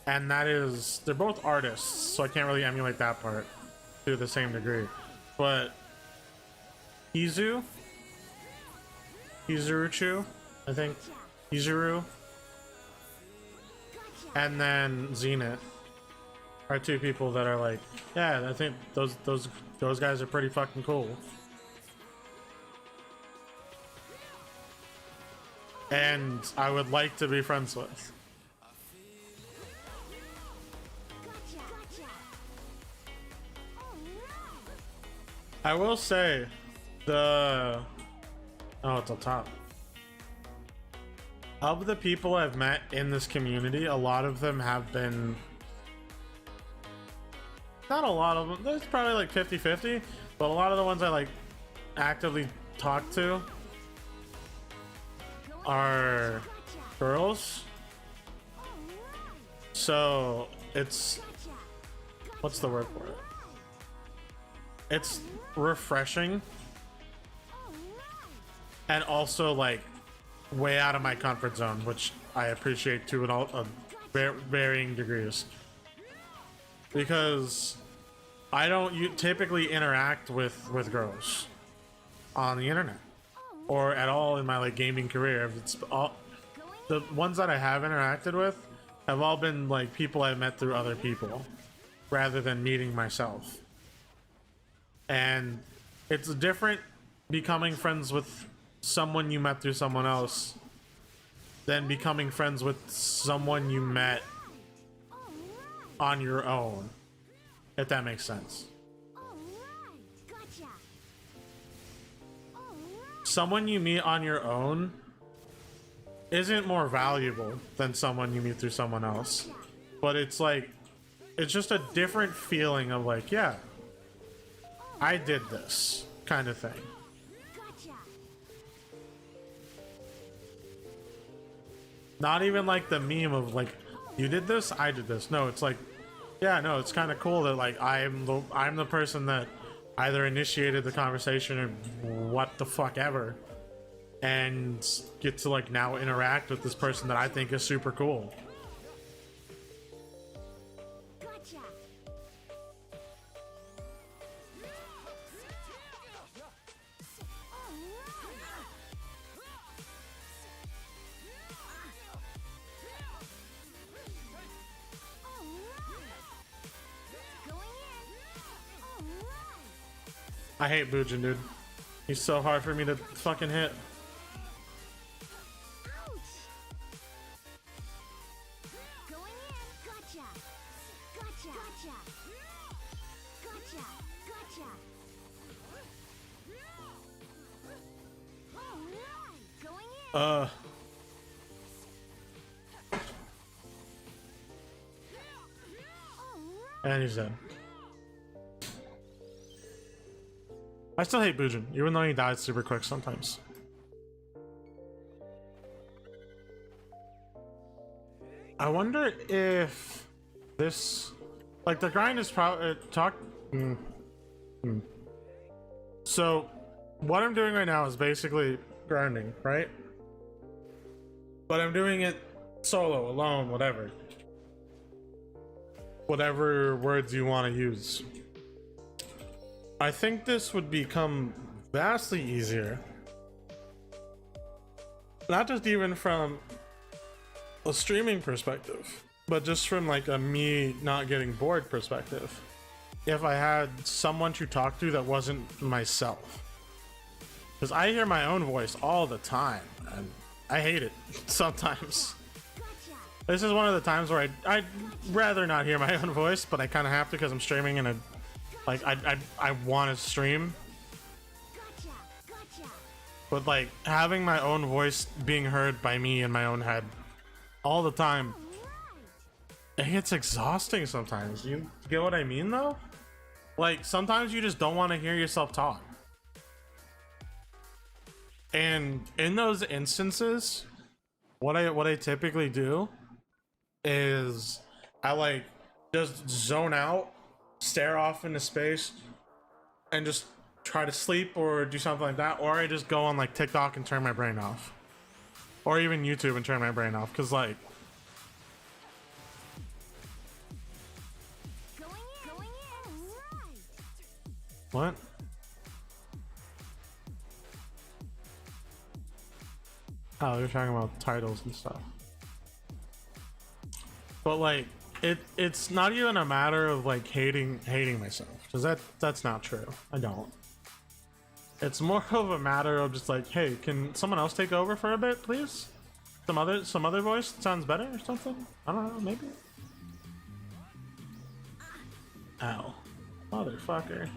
[SPEAKER 1] And that is, they're both artists, so I can't really emulate that part to the same degree. But Hizuruchu, I think, Hizuru, and then Zenith are two people that are like, yeah, I think those guys are pretty fucking cool. And I would like to be friends with. I will say oh, it's on top. Of the people I've met in this community, a lot of them have been, not a lot of them, there's probably like 50-50, but a lot of the ones I like actively talk to are girls. So it's, what's the word for it? It's refreshing and also like way out of my comfort zone, which I appreciate to varying degrees, because I don't typically interact with girls on the internet or at all in my like gaming career. It's all the ones that I have interacted with have all been like people I met through other people rather than meeting myself. And it's different becoming friends with someone you met through someone else than becoming friends with someone you met on your own, if that makes sense. Someone you meet on your own isn't more valuable than someone you meet through someone else, but it's like, it's just a different feeling of like, yeah, I did this kind of thing. Not even like the meme of like, you did this, I did this. No, it's like, yeah, no, it's kind of cool that like I'm the person that either initiated the conversation or what the fuck ever, and get to like now interact with this person that I think is super cool. I hate Bujin, dude. He's so hard for me to fucking hit. And he's dead. I still hate Bujin, even though he dies super quick sometimes. I wonder if this, like, the grind is probably So what I'm doing right now is basically grinding, right? But I'm doing it solo, alone, whatever words you want to use. I think this would become vastly easier, not just even from a streaming perspective, but just from like a me not getting bored perspective, if I had someone to talk to that wasn't myself, because I hear my own voice all the time and I hate it sometimes.
[SPEAKER 2] Gotcha.
[SPEAKER 1] This is one of the times where I'd rather not hear my own voice, but I kind of have to because I'm streaming and I want to stream.
[SPEAKER 2] Gotcha. Gotcha.
[SPEAKER 1] But like having my own voice being heard by me in my own head all the time,
[SPEAKER 2] Right.
[SPEAKER 1] it gets exhausting sometimes. You get what I mean though? Like sometimes you just don't want to hear yourself talk. And in those instances, what I typically do is I like just zone out, stare off into space, and just try to sleep or do something like that, or I just go on like TikTok and turn my brain off, or even YouTube and turn my brain off, because like
[SPEAKER 2] Going in. Right.
[SPEAKER 1] what? Oh, you're talking about titles and stuff. But like it's not even a matter of like hating myself, because that's not true. I don't. It's more of a matter of just like, hey, can someone else take over for a bit, please? Some other voice that sounds better or something? I don't know, maybe. Ow. Motherfucker.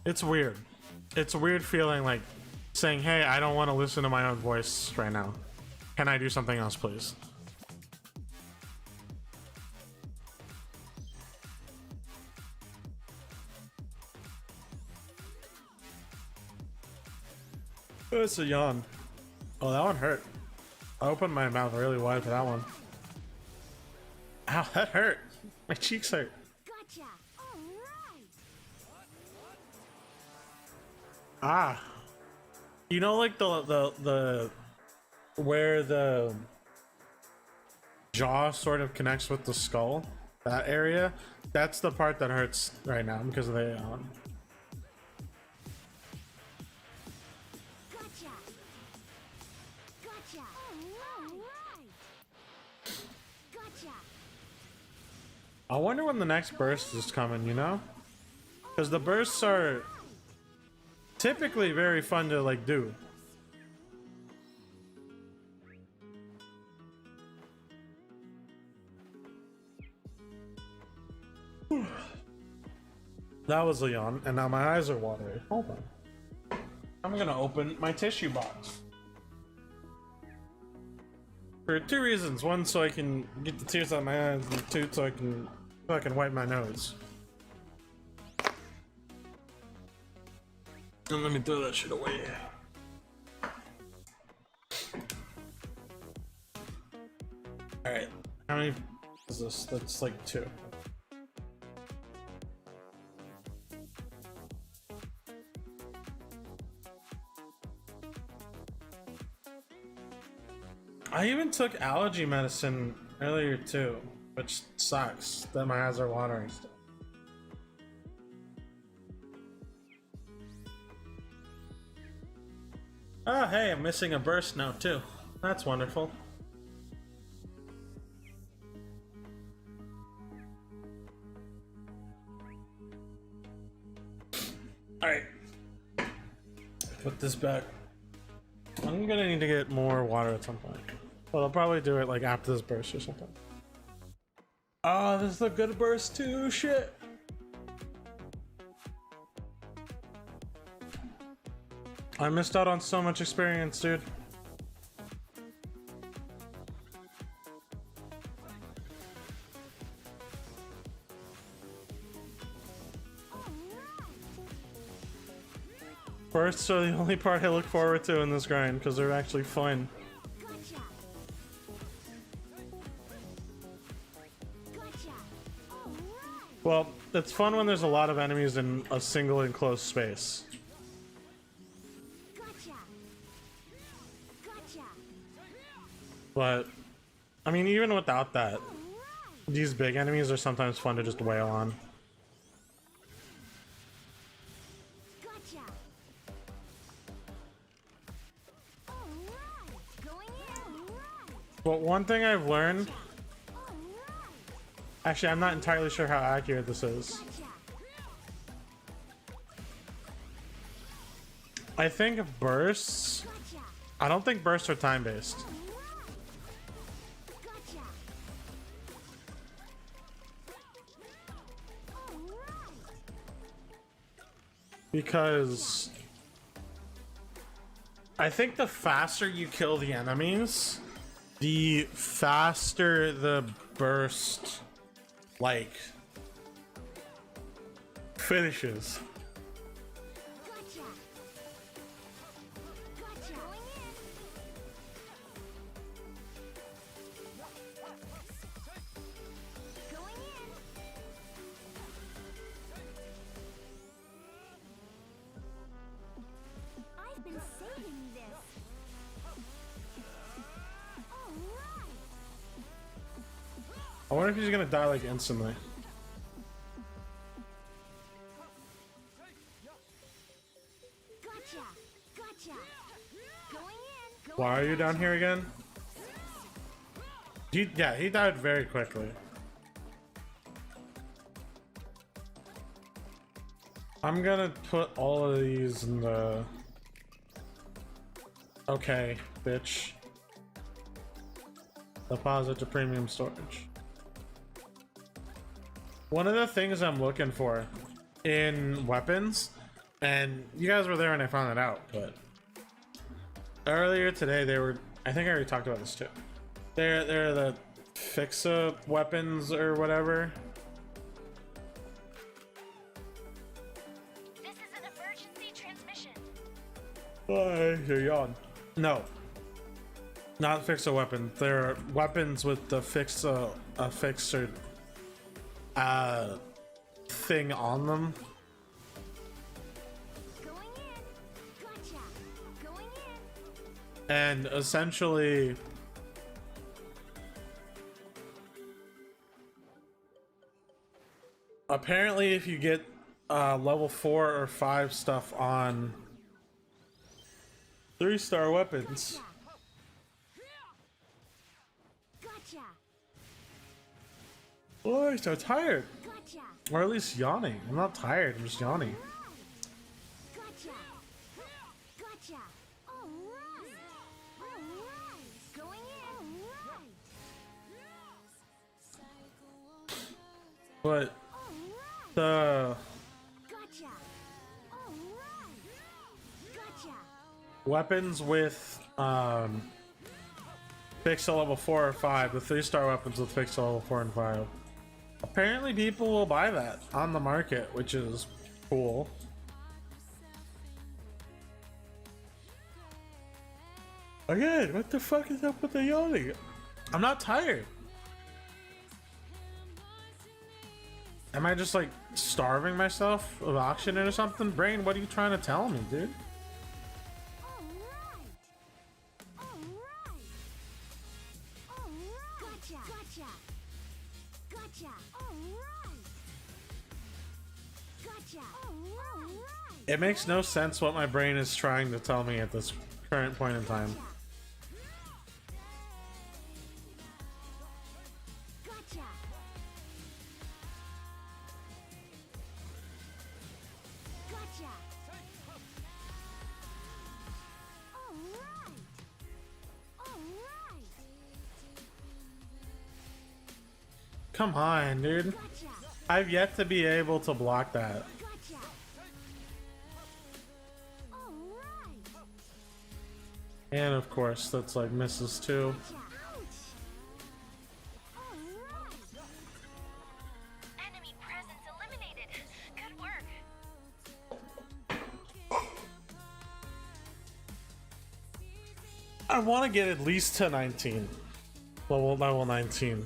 [SPEAKER 1] It's weird. It's a weird feeling like saying, hey, I don't want to listen to my own voice right now. Can I do something else, please? Oh, it's a yawn. Oh, that one hurt. I opened my mouth really wide for that one. Ow, that hurt. My cheeks hurt.
[SPEAKER 2] Gotcha. All right.
[SPEAKER 1] Ah, you know, like the where the jaw sort of connects with the skull, that area, that's the part that hurts right now because of the
[SPEAKER 2] Gotcha. Gotcha. All right. Gotcha.
[SPEAKER 1] I wonder when the next burst is coming, you know, because the bursts are typically very fun to like do. That was a yawn, and now my eyes are watery. Hold on. I'm gonna open my tissue box. For two reasons. One, so I can get the tears out of my eyes, and two, so I can fucking wipe my nose. And let me throw that shit away. Alright. How many is this? That's like 2. I even took allergy medicine earlier too, which sucks that my eyes are watering still. Oh, hey, I'm missing a burst now too. That's wonderful. Alright. Put this back. I'm gonna need to get more water at some point. But I'll probably do it like after this burst or something. Oh, this is a good burst too, shit. I missed out on so much experience, dude. Bursts are the only part I look forward to in this grind because they're actually fun.
[SPEAKER 2] Gotcha. Gotcha. All right.
[SPEAKER 1] Well, it's fun when there's a lot of enemies in a single enclosed space.
[SPEAKER 2] Gotcha. Gotcha.
[SPEAKER 1] But I mean, even without that, these big enemies are sometimes fun to just wail on.
[SPEAKER 2] Gotcha. Alright. Going in. Alright.
[SPEAKER 1] But one thing I've learned,
[SPEAKER 2] Alright.
[SPEAKER 1] actually, I'm not entirely sure how accurate this is.
[SPEAKER 2] Gotcha.
[SPEAKER 1] I think bursts.
[SPEAKER 2] Gotcha.
[SPEAKER 1] I don't think bursts are time based.
[SPEAKER 2] Alright. Gotcha. Alright.
[SPEAKER 1] Because I think the faster you kill the enemies, the faster the burst, like, finishes.
[SPEAKER 2] Gotcha. Gotcha. Going in. Going in. I've been saving this. Alright.
[SPEAKER 1] I wonder if he's gonna die like instantly.
[SPEAKER 2] Gotcha. Gotcha. Going in.
[SPEAKER 1] Why are you down here again? Yeah, he died very quickly. I'm gonna put all of these in the... Okay, bitch. Deposit to premium storage. One of the things I'm looking for in weapons, and you guys were there when I found it out, but earlier today they were, I think I already talked about this too. They're the fix-up weapons or whatever.
[SPEAKER 3] This is an emergency transmission.
[SPEAKER 1] You're yawn. No. Not fix-up weapons. They're weapons with the fixer thing on them.
[SPEAKER 2] Going in. Gotcha. Going in.
[SPEAKER 1] And essentially apparently if you get level 4 or 5 stuff on 3-star weapons.
[SPEAKER 2] Gotcha.
[SPEAKER 1] Oh, I'm so tired.
[SPEAKER 2] Gotcha.
[SPEAKER 1] Or at least yawning. I'm not tired, I'm just yawning.
[SPEAKER 2] Gotcha. Gotcha. Alright. Alright. Going in. Alright.
[SPEAKER 1] But
[SPEAKER 2] Alright.
[SPEAKER 1] the
[SPEAKER 2] Gotcha. Alright. Gotcha.
[SPEAKER 1] weapons with pixel level 4 or 5, the 3-star weapons with pixel level 4 and 5. Apparently people will buy that on the market, which is cool. Again, what the fuck is up with the yawning? I'm not tired. Am I just like starving myself of oxygen or something? Brain, what are you trying to tell me, dude?
[SPEAKER 2] Alright. Alright. Alright. Gotcha. Gotcha. Gotcha. Alright. Gotcha. Alright.
[SPEAKER 1] It makes no sense what my brain is trying to tell me at this current point in time.
[SPEAKER 2] Gotcha. Gotcha. Alright. Alright.
[SPEAKER 1] Come on, dude.
[SPEAKER 2] Gotcha.
[SPEAKER 1] I've yet to be able to block that.
[SPEAKER 2] Gotcha. Alright.
[SPEAKER 1] And of course, that's like misses too.
[SPEAKER 2] Gotcha. Ouch. Alright.
[SPEAKER 3] Enemy presence eliminated. Good work.
[SPEAKER 1] I want to get at least to 19. Level 19.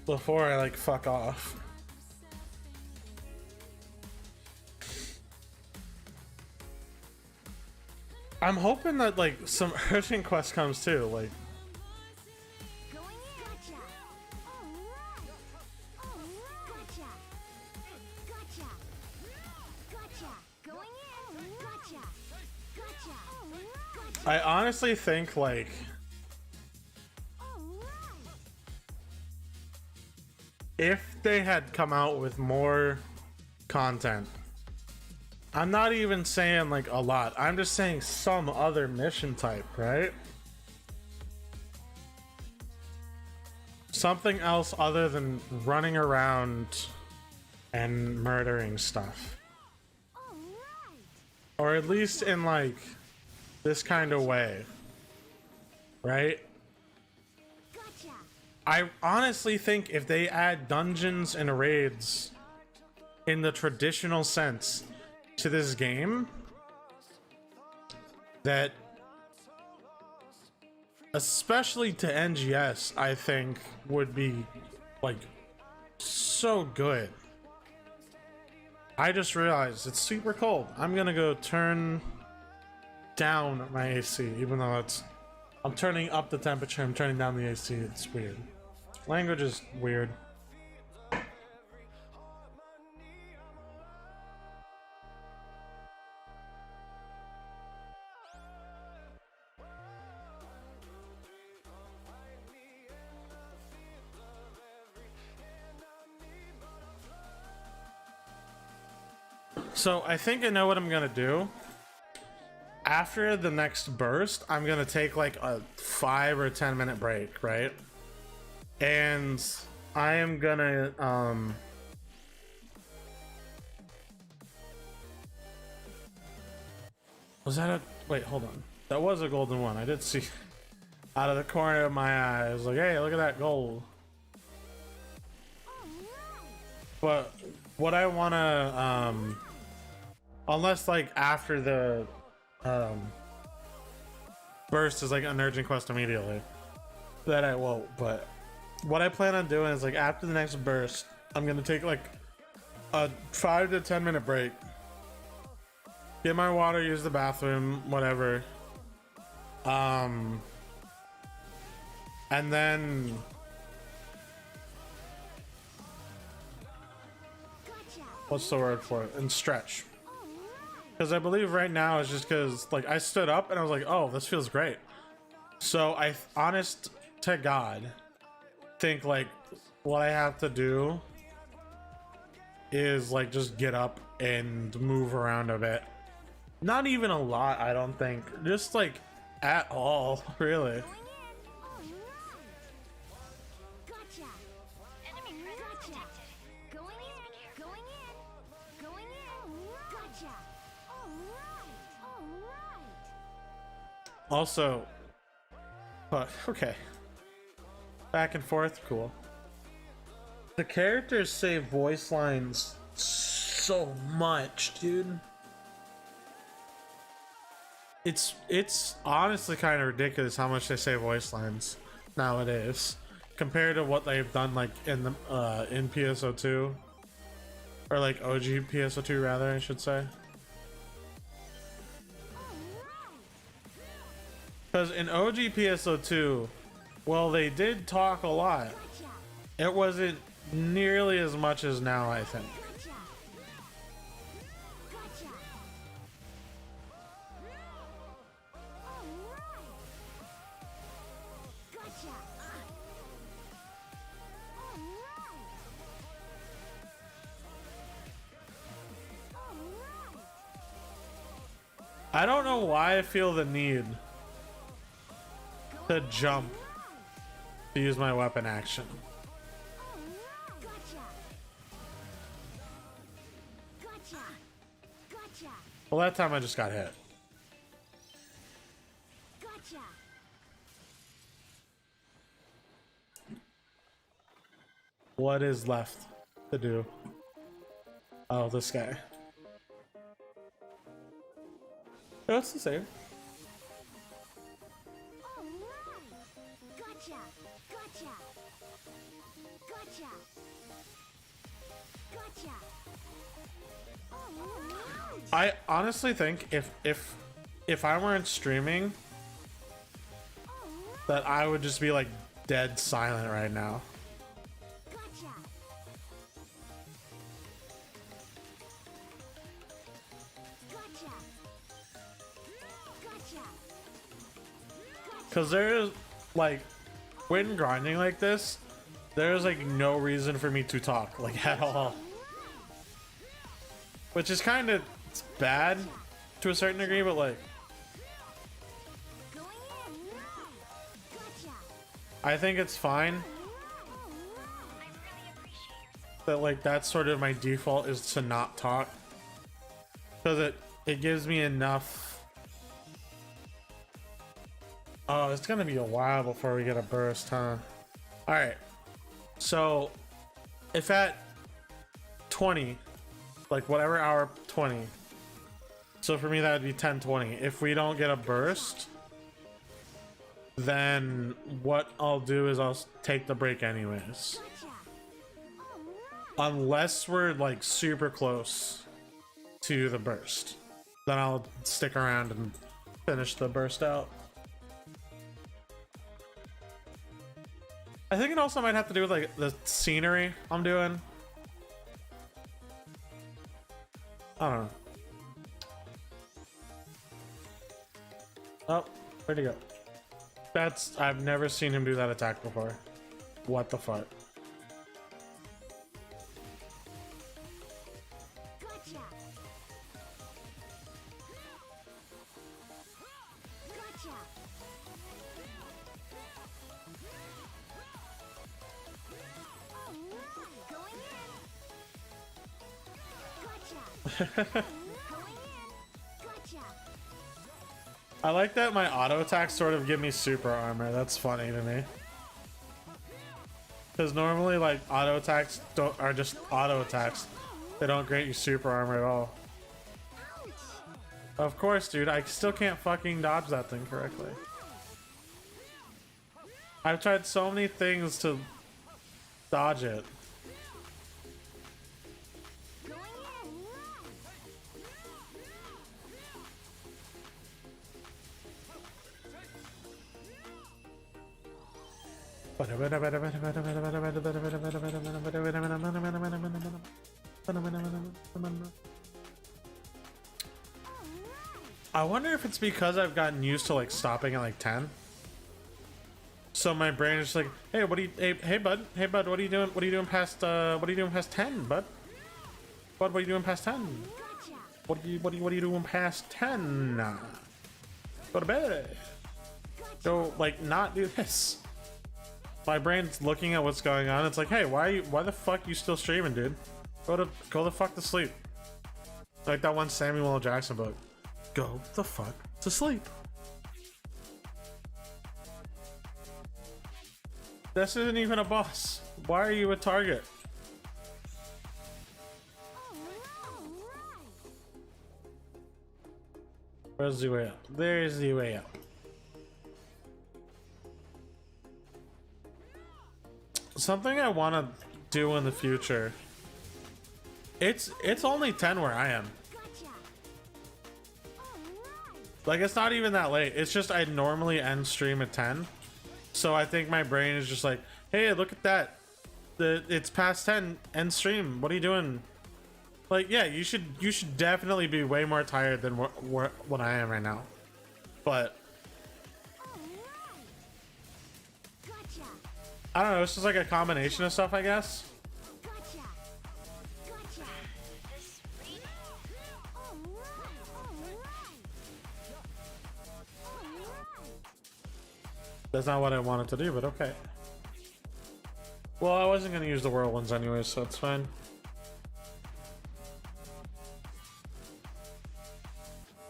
[SPEAKER 1] Before I like fuck off. I'm hoping that like some urgent quest comes too, like
[SPEAKER 2] Going in.
[SPEAKER 1] I honestly think like
[SPEAKER 2] Alright.
[SPEAKER 1] if they had come out with more content, I'm not even saying like a lot, I'm just saying some other mission type, right? Something else other than running around and murdering stuff.
[SPEAKER 2] Alright.
[SPEAKER 1] Or at least in like this kind of way, right?
[SPEAKER 2] Gotcha.
[SPEAKER 1] I honestly think if they add dungeons and raids in the traditional sense to this game, that especially to NGS, I think would be like so good. I just realized it's super cold. I'm gonna go turn down my AC, even though I'm turning up the temperature, I'm turning down the AC. It's weird. Language is weird. So I think I know what I'm gonna do. After the next burst, I'm gonna take like a 5 or 10 minute break, right? And I am gonna was that a wait, hold on. That was a golden one. I did see out of the corner of my eye. I was like, hey, look at that gold. But what I wanna unless like after the burst is like an urgent quest immediately, that I won't. But what I plan on doing is like after the next burst, I'm gonna take like a 5 to 10 minute break, get my water, use the bathroom, whatever, and then
[SPEAKER 2] Gotcha.
[SPEAKER 1] what's the word for it, and stretch. Because I believe right now it's just because like I stood up and I was like, oh, this feels great. So I honest to God think like what I have to do is like just get up and move around a bit. Not even a lot, I don't think. Just like at all, really.
[SPEAKER 2] Going in. Alright. Gotcha.
[SPEAKER 3] Enemy presence detected.
[SPEAKER 2] Going in. Going in. Going in. Gotcha. Alright. Alright.
[SPEAKER 1] Also, but okay. Back and forth, cool. The characters say voice lines so much, dude. It's honestly kind of ridiculous how much they say voice lines nowadays compared to what they've done like in the in PSO2 or like OG PSO2 rather, I should say. Because in OG PSO2, well, they did talk a lot.
[SPEAKER 2] Gotcha.
[SPEAKER 1] It wasn't nearly as much as now, I think.
[SPEAKER 2] Gotcha. Gotcha. Alright. Gotcha. Alright.
[SPEAKER 1] I don't know why I feel the need to jump to use my weapon action.
[SPEAKER 2] Alright. Gotcha. Gotcha. Gotcha.
[SPEAKER 1] Well, that time I just got hit.
[SPEAKER 2] Gotcha.
[SPEAKER 1] What is left to do? Oh, this guy. No, it's the same.
[SPEAKER 2] Alright. Gotcha. Gotcha. Gotcha. Gotcha. Alright.
[SPEAKER 1] I honestly think if I weren't streaming, that I would just be like dead silent right now.
[SPEAKER 2] Gotcha. Gotcha. Gotcha.
[SPEAKER 1] Because there's like, when grinding like this, there's like no reason for me to talk, like at all. Which is kind of bad to a certain degree, but like,
[SPEAKER 2] Going in. Gotcha.
[SPEAKER 1] I think it's fine
[SPEAKER 3] I really appreciate your support.
[SPEAKER 1] that like that's sort of my default is to not talk. Because it gives me enough. Oh, it's gonna be a while before we get a burst, huh? Alright. So if at 20, like whatever hour 20. So for me that would be 10:20. If we don't get a burst, then what I'll do is I'll take the break anyways.
[SPEAKER 2] Gotcha. Alright.
[SPEAKER 1] Unless we're like super close to the burst, then I'll stick around and finish the burst out. I think it also might have to do with like the scenery I'm doing. I don't know. Oh, where'd he go? That's, I've never seen him do that attack before. What the fuck?
[SPEAKER 2] Gotcha. Gotcha. Alright. Going in. Gotcha. Going in. Gotcha.
[SPEAKER 1] I like that my auto attacks sort of give me super armor. That's funny to me. Because normally, like, auto attacks are just auto attacks. They don't grant you super armor at all.
[SPEAKER 2] Ouch.
[SPEAKER 1] Of course, dude. I still can't fucking dodge that thing correctly. I've tried so many things to dodge it.
[SPEAKER 2] Going in.
[SPEAKER 1] I wonder if it's because I've gotten used to like stopping at like 10. So my brain is just like, hey, what do you, hey bud, what are you doing? What are you doing past, what are you doing past 10, bud? Bud, what are you doing past 10?
[SPEAKER 2] Gotcha.
[SPEAKER 1] What are you doing past 10? Go to bed. Go, like, not do this. My brain's looking at what's going on. It's like, hey, why the fuck you still streaming, dude? Go the fuck to sleep. Like that one Samuel L. Jackson book. Go the fuck to sleep. This isn't even a boss. Why are you a target? Where's the way up? There's the way up. Something I want to do in the future. It's only 10 where I am.
[SPEAKER 2] Gotcha. Alright.
[SPEAKER 1] Like, it's not even that late. It's just I normally end stream at 10. So I think my brain is just like, hey, look at that. It's past 10, end stream. What are you doing? Like, yeah, you should definitely be way more tired than what I am right now. But
[SPEAKER 2] Alright. Gotcha.
[SPEAKER 1] I don't know. It's just like a combination of stuff, I guess.
[SPEAKER 2] Gotcha. Gotcha.
[SPEAKER 3] This reading.
[SPEAKER 2] Alright.
[SPEAKER 1] That's not what I wanted to do, but okay. Well, I wasn't going to use the whirlwinds anyway, so it's fine.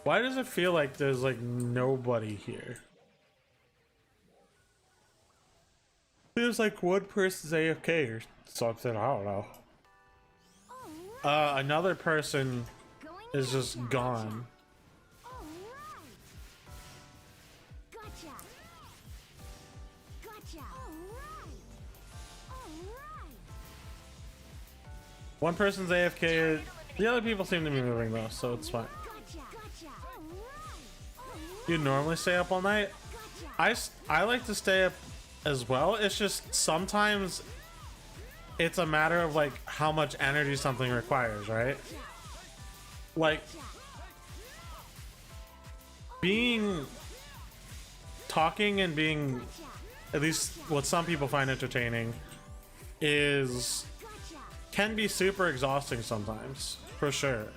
[SPEAKER 1] Why does it feel like there's like nobody here? There's like one person's AFK or something, I don't know. Another person
[SPEAKER 2] Going
[SPEAKER 1] is just gone.
[SPEAKER 2] Alright. Gotcha. Gotcha. Alright. Alright.
[SPEAKER 1] One person's AFK, the other people seem to be moving though, so it's fine.
[SPEAKER 2] Gotcha. Gotcha. Alright.
[SPEAKER 1] You normally stay up all night?
[SPEAKER 2] Gotcha.
[SPEAKER 1] I like to stay up as well. It's just sometimes it's a matter of like how much energy something requires, right? Like being talking and being, at least what some people find entertaining, is can be super exhausting sometimes, for sure.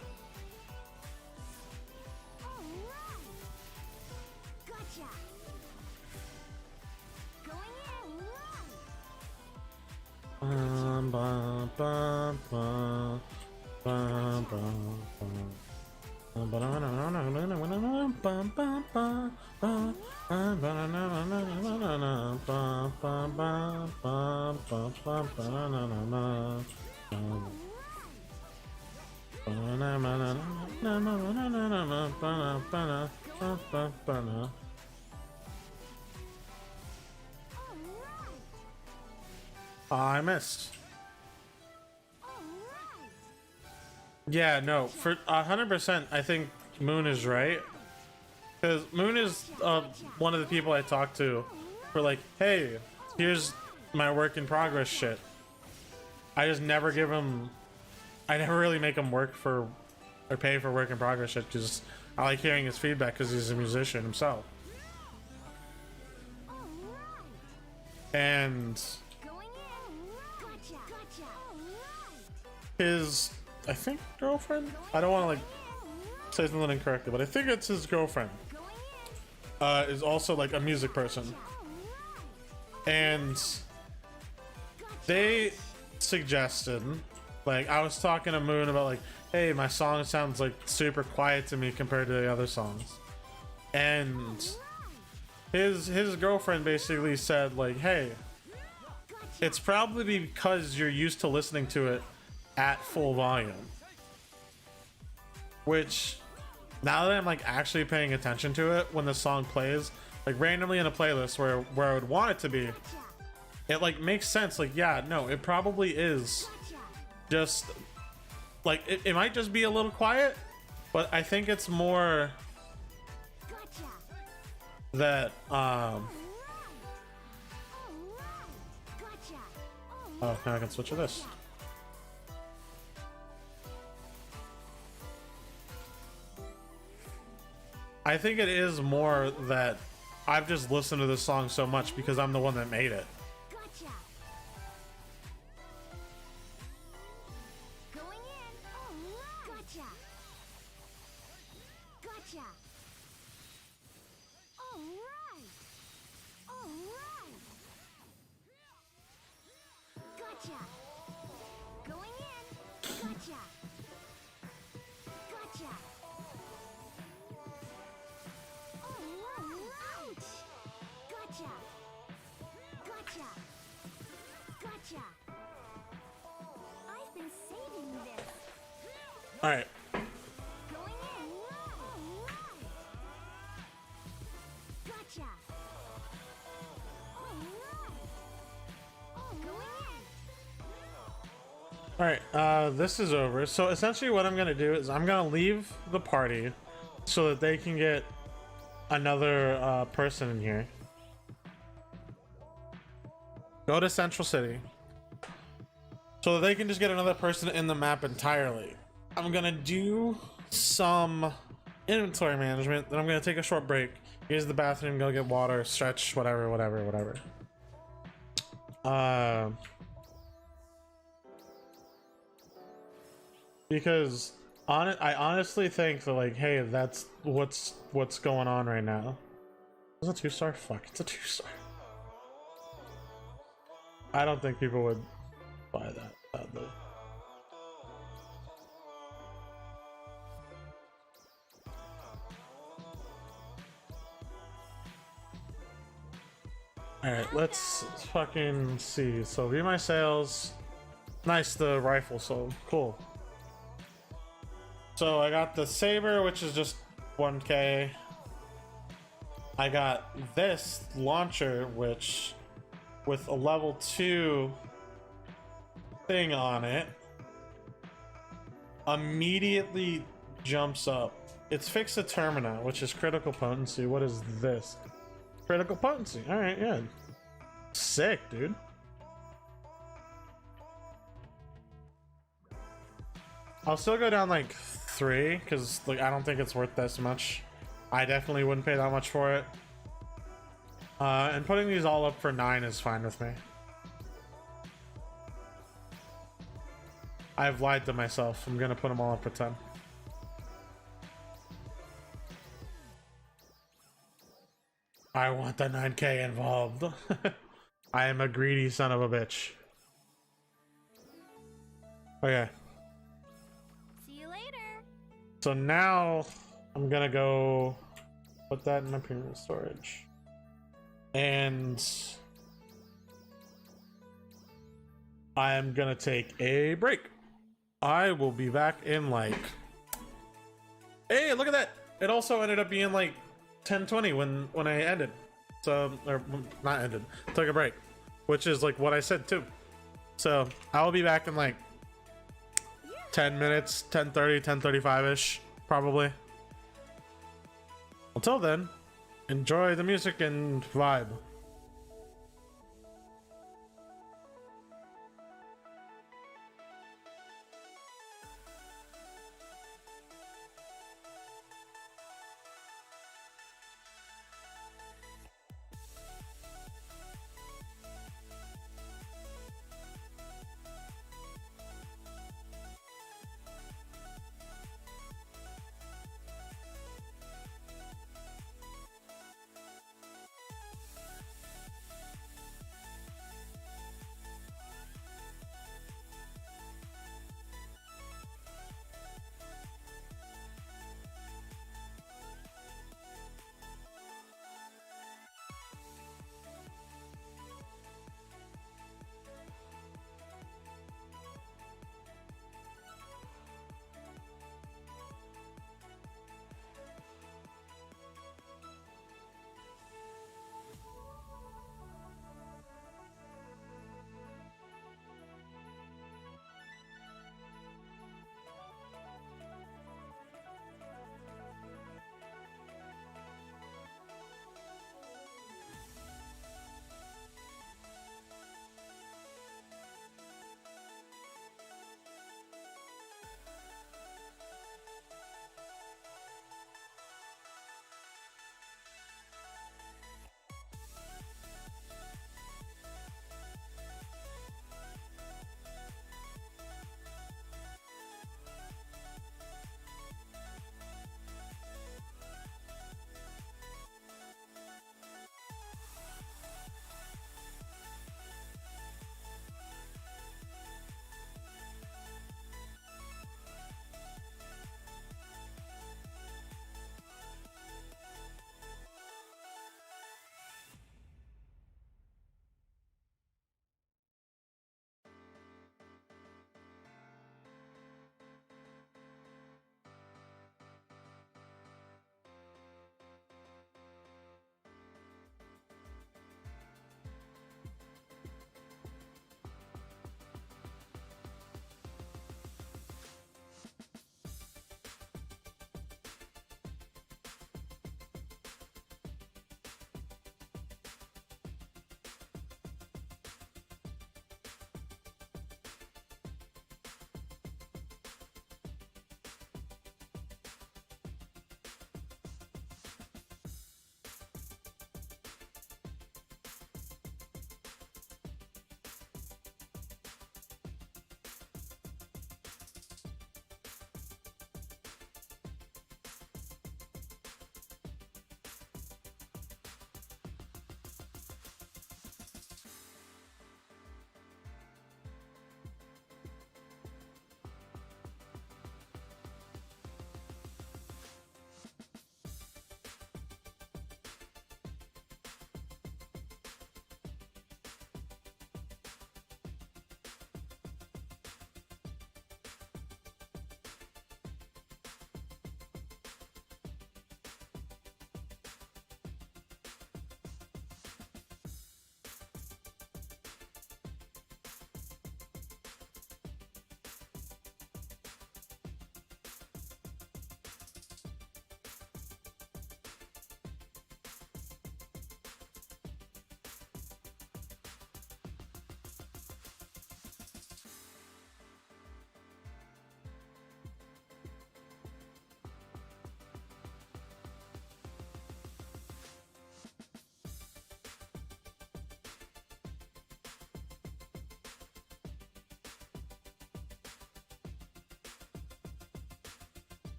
[SPEAKER 1] Bum, bum, bum, bum, bum, bum, bum. I missed. Yeah, no, for 100%, I think Moon is right. Because Moon is one of the people I talk to for like, hey, here's my work in progress shit. I just never give him, I never really make him work for or pay for work in progress shit because I like hearing his feedback because he's a musician himself. And his, I think, girlfriend? I don't want to like say something incorrectly, but I think it's his girlfriend. Is also like a music person. And they suggested, like, I was talking to Moon about like, hey, my song sounds like super quiet to me compared to the other songs. And his girlfriend basically said like, hey, it's probably because you're used to listening to it at full volume. Which, now that I'm like actually paying attention to it when the song plays, like randomly in a playlist where I would want it to be, it like makes sense. Like, yeah, no, it probably is just like it might just be a little quiet, but I think it's more that oh, now I can switch to this. I think it is more that I've just listened to this song so much because I'm the one that made it.
[SPEAKER 2] I've been saving this.
[SPEAKER 1] All right.
[SPEAKER 2] Going in. Gotcha.
[SPEAKER 1] All right. This is over. So essentially, what I'm gonna do is I'm gonna leave the party so that they can get another person in here. Go to Central City so that they can just get another person in the map entirely. I'm gonna do some inventory management, then I'm gonna take a short break. Use the bathroom, go get water, stretch, whatever. Because I honestly think that like, hey, that's what's going on right now. Is it a 2-star? Fuck, it's a 2-star. I don't think people would buy that, sadly. Alright, let's fucking see. So view my sales. Nice, the rifle sold. Cool. So I got the saber, which is just 1k. I got this launcher, which with a level 2 thing on it immediately jumps up. It's fixed to Termina, which is critical potency. What is this? Critical potency. All right, yeah. Sick, dude. I'll still go down like 3 because like I don't think it's worth this much. I definitely wouldn't pay that much for it. And putting these all up for 9 is fine with me. I've lied to myself. I'm gonna put them all up for 10. I want the 9K involved. I am a greedy son of a bitch. Okay.
[SPEAKER 2] See you later.
[SPEAKER 1] So now I'm gonna go put that in my premium storage. And I am gonna take a break. I will be back in like... Hey, look at that! It also ended up being like 10:20 when I ended. So, or not ended, took a break. Which is like what I said too. So, I will be back in like 10 minutes, 10:30, 10:35-ish, probably. Until then, enjoy the music and vibe.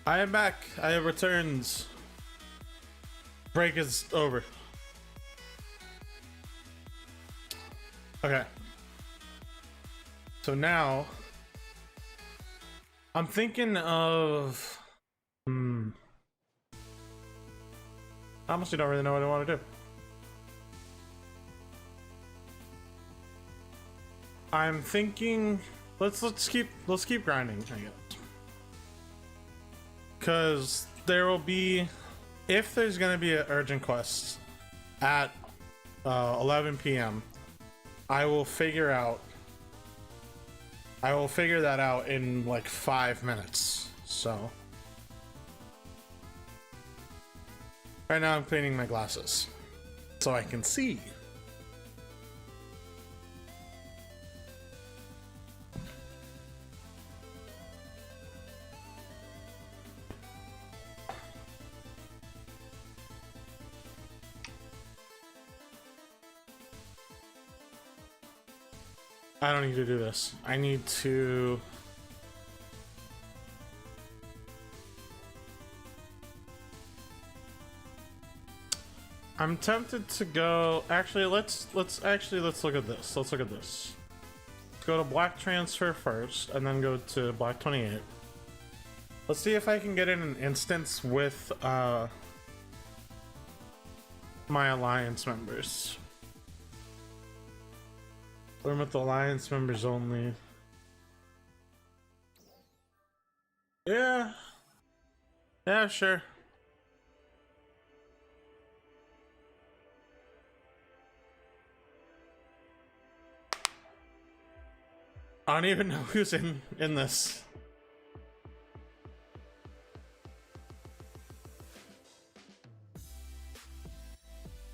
[SPEAKER 1] I am back. I have returned. Break is over. Okay. So now I'm thinking of I honestly don't really know what I want to do. I'm thinking let's keep grinding, I guess. Cause there will be, if there's gonna be an urgent quest at 11 p.m. I will figure that out in like 5 minutes. So right now I'm cleaning my glasses so I can see. I don't need to do this. I need to... I'm tempted to go... Actually, let's look at this. Let's look at this. Let's go to Black Transfer first, and then go to Black 28. Let's see if I can get in an instance with my Alliance members. Learn with the Alliance members only. Yeah. Yeah, sure. I don't even know who's in this.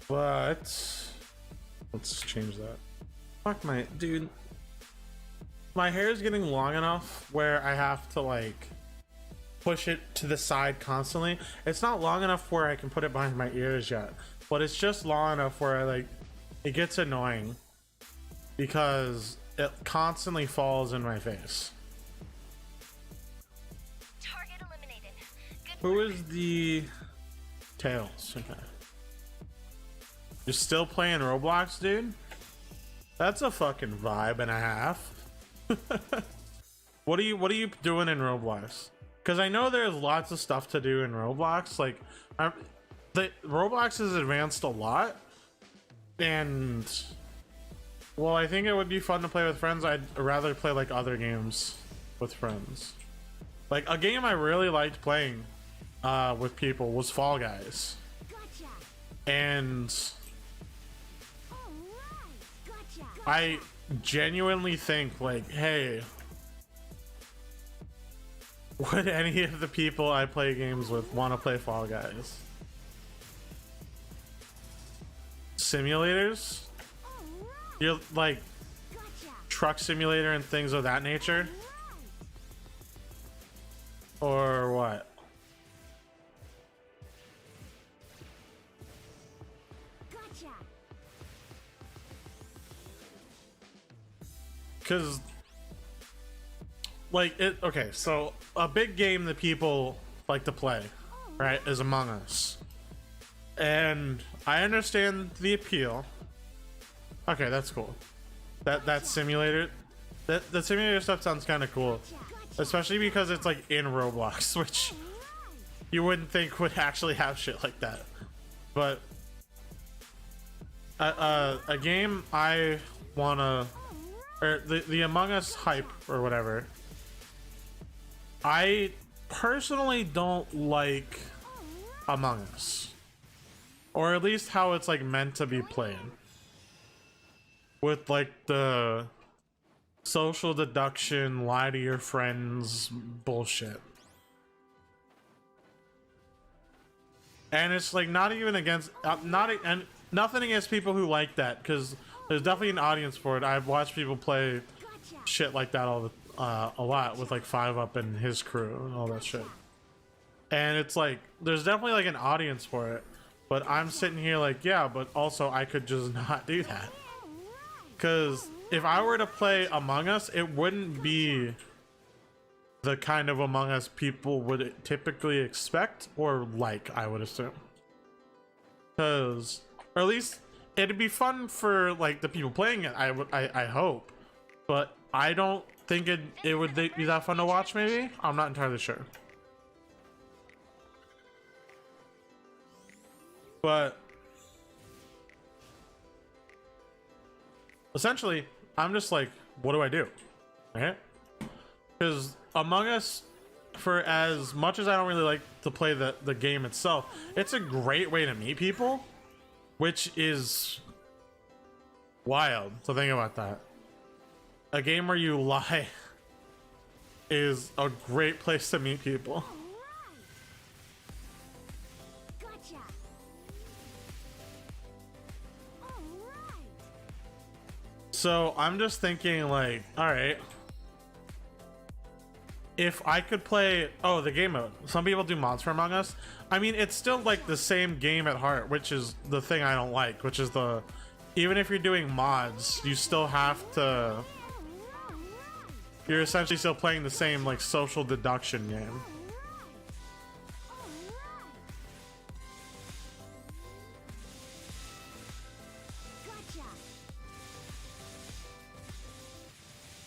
[SPEAKER 1] But let's change that. Fuck my dude. My hair is getting long enough where I have to like push it to the side constantly. It's not long enough where I can put it behind my ears yet, but it's just long enough where I like it gets annoying because it constantly falls in my face.
[SPEAKER 3] Target eliminated. Good
[SPEAKER 1] Who
[SPEAKER 3] work.
[SPEAKER 1] is the Tails? Okay. You're still playing Roblox, dude? That's a fucking vibe and a half. What are you doing in Roblox? Because I know there's lots of stuff to do in Roblox. Like, the Roblox has advanced a lot, and well, I think it would be fun to play with friends. I'd rather play like other games with friends. Like a game I really liked playing with people was Fall Guys,
[SPEAKER 2] Gotcha.
[SPEAKER 1] and
[SPEAKER 2] All right. Gotcha.
[SPEAKER 1] I genuinely think like, hey, would any of the people I play games with want to play Fall Guys? Simulators?
[SPEAKER 2] All right.
[SPEAKER 1] You're like
[SPEAKER 2] Gotcha.
[SPEAKER 1] truck simulator and things of that nature? Or what?
[SPEAKER 2] Gotcha.
[SPEAKER 1] Because like it, okay, so a big game that people like to play, right, is Among Us, and I understand the appeal. Okay, that's cool. That simulator, that simulator stuff sounds kind of cool, especially because it's like in Roblox, which you wouldn't think would actually have shit like that. But a game I wanna, or the Among Us hype or whatever, I personally don't like Among Us, or at least how it's like meant to be played, with like the social deduction, lie to your friends bullshit. And it's like not even against and nothing against people who like that, because there's definitely an audience for it. I've watched people play shit like that a lot with like 5UP and his crew and all that shit. And it's like there's definitely like an audience for it, but I'm sitting here like, yeah, but also I could just not do that. Because if I were to play Among Us, it wouldn't be the kind of Among Us people would typically expect or like, I would assume. Because, or at least it'd be fun for like the people playing it. I hope, but I don't think it would be that fun to watch. Maybe I'm not entirely sure. But essentially, I'm just like, what do I do? Right? Because Among Us, for as much as I don't really like to play the game itself, it's a great way to meet people, which is wild to think about that. A game where you lie is a great place to meet people.
[SPEAKER 2] Gotcha. Alright.
[SPEAKER 1] So I'm just thinking like, all right, if I could play, oh, the game mode. Some people do mods for Among Us. I mean, it's still like the same game at heart, which is the thing I don't like, which is even if you're doing mods, you still have to, you're essentially still playing the same like social deduction game.
[SPEAKER 2] Gotcha.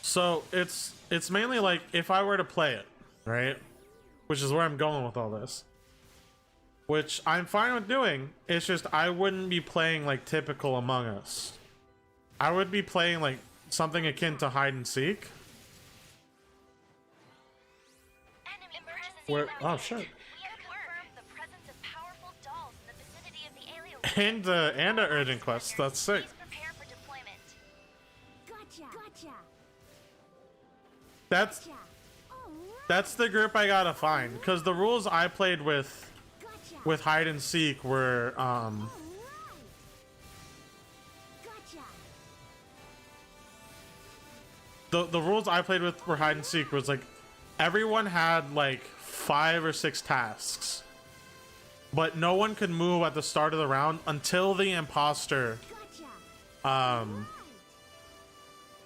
[SPEAKER 1] So it's mainly like if I were to play it, right? Which is where I'm going with all this. Which I'm fine with doing. It's just I wouldn't be playing like typical Among Us. I would be playing like something akin to hide and seek.
[SPEAKER 3] Enemy presence
[SPEAKER 1] Where,
[SPEAKER 3] alert.
[SPEAKER 1] oh shit.
[SPEAKER 3] We have confirmed the presence of powerful dolls in the vicinity of the alien.
[SPEAKER 1] And a urgent quest. That's sick.
[SPEAKER 3] Please prepare for deployment.
[SPEAKER 2] Gotcha.
[SPEAKER 1] That's
[SPEAKER 2] Alright.
[SPEAKER 1] the group I gotta find, because the rules I played with
[SPEAKER 2] Gotcha.
[SPEAKER 1] hide and seek were
[SPEAKER 2] Alright. Gotcha.
[SPEAKER 1] the rules I played with for hide and seek was like everyone had like 5 or 6 tasks, but no one could move at the start of the round until the imposter
[SPEAKER 2] Gotcha.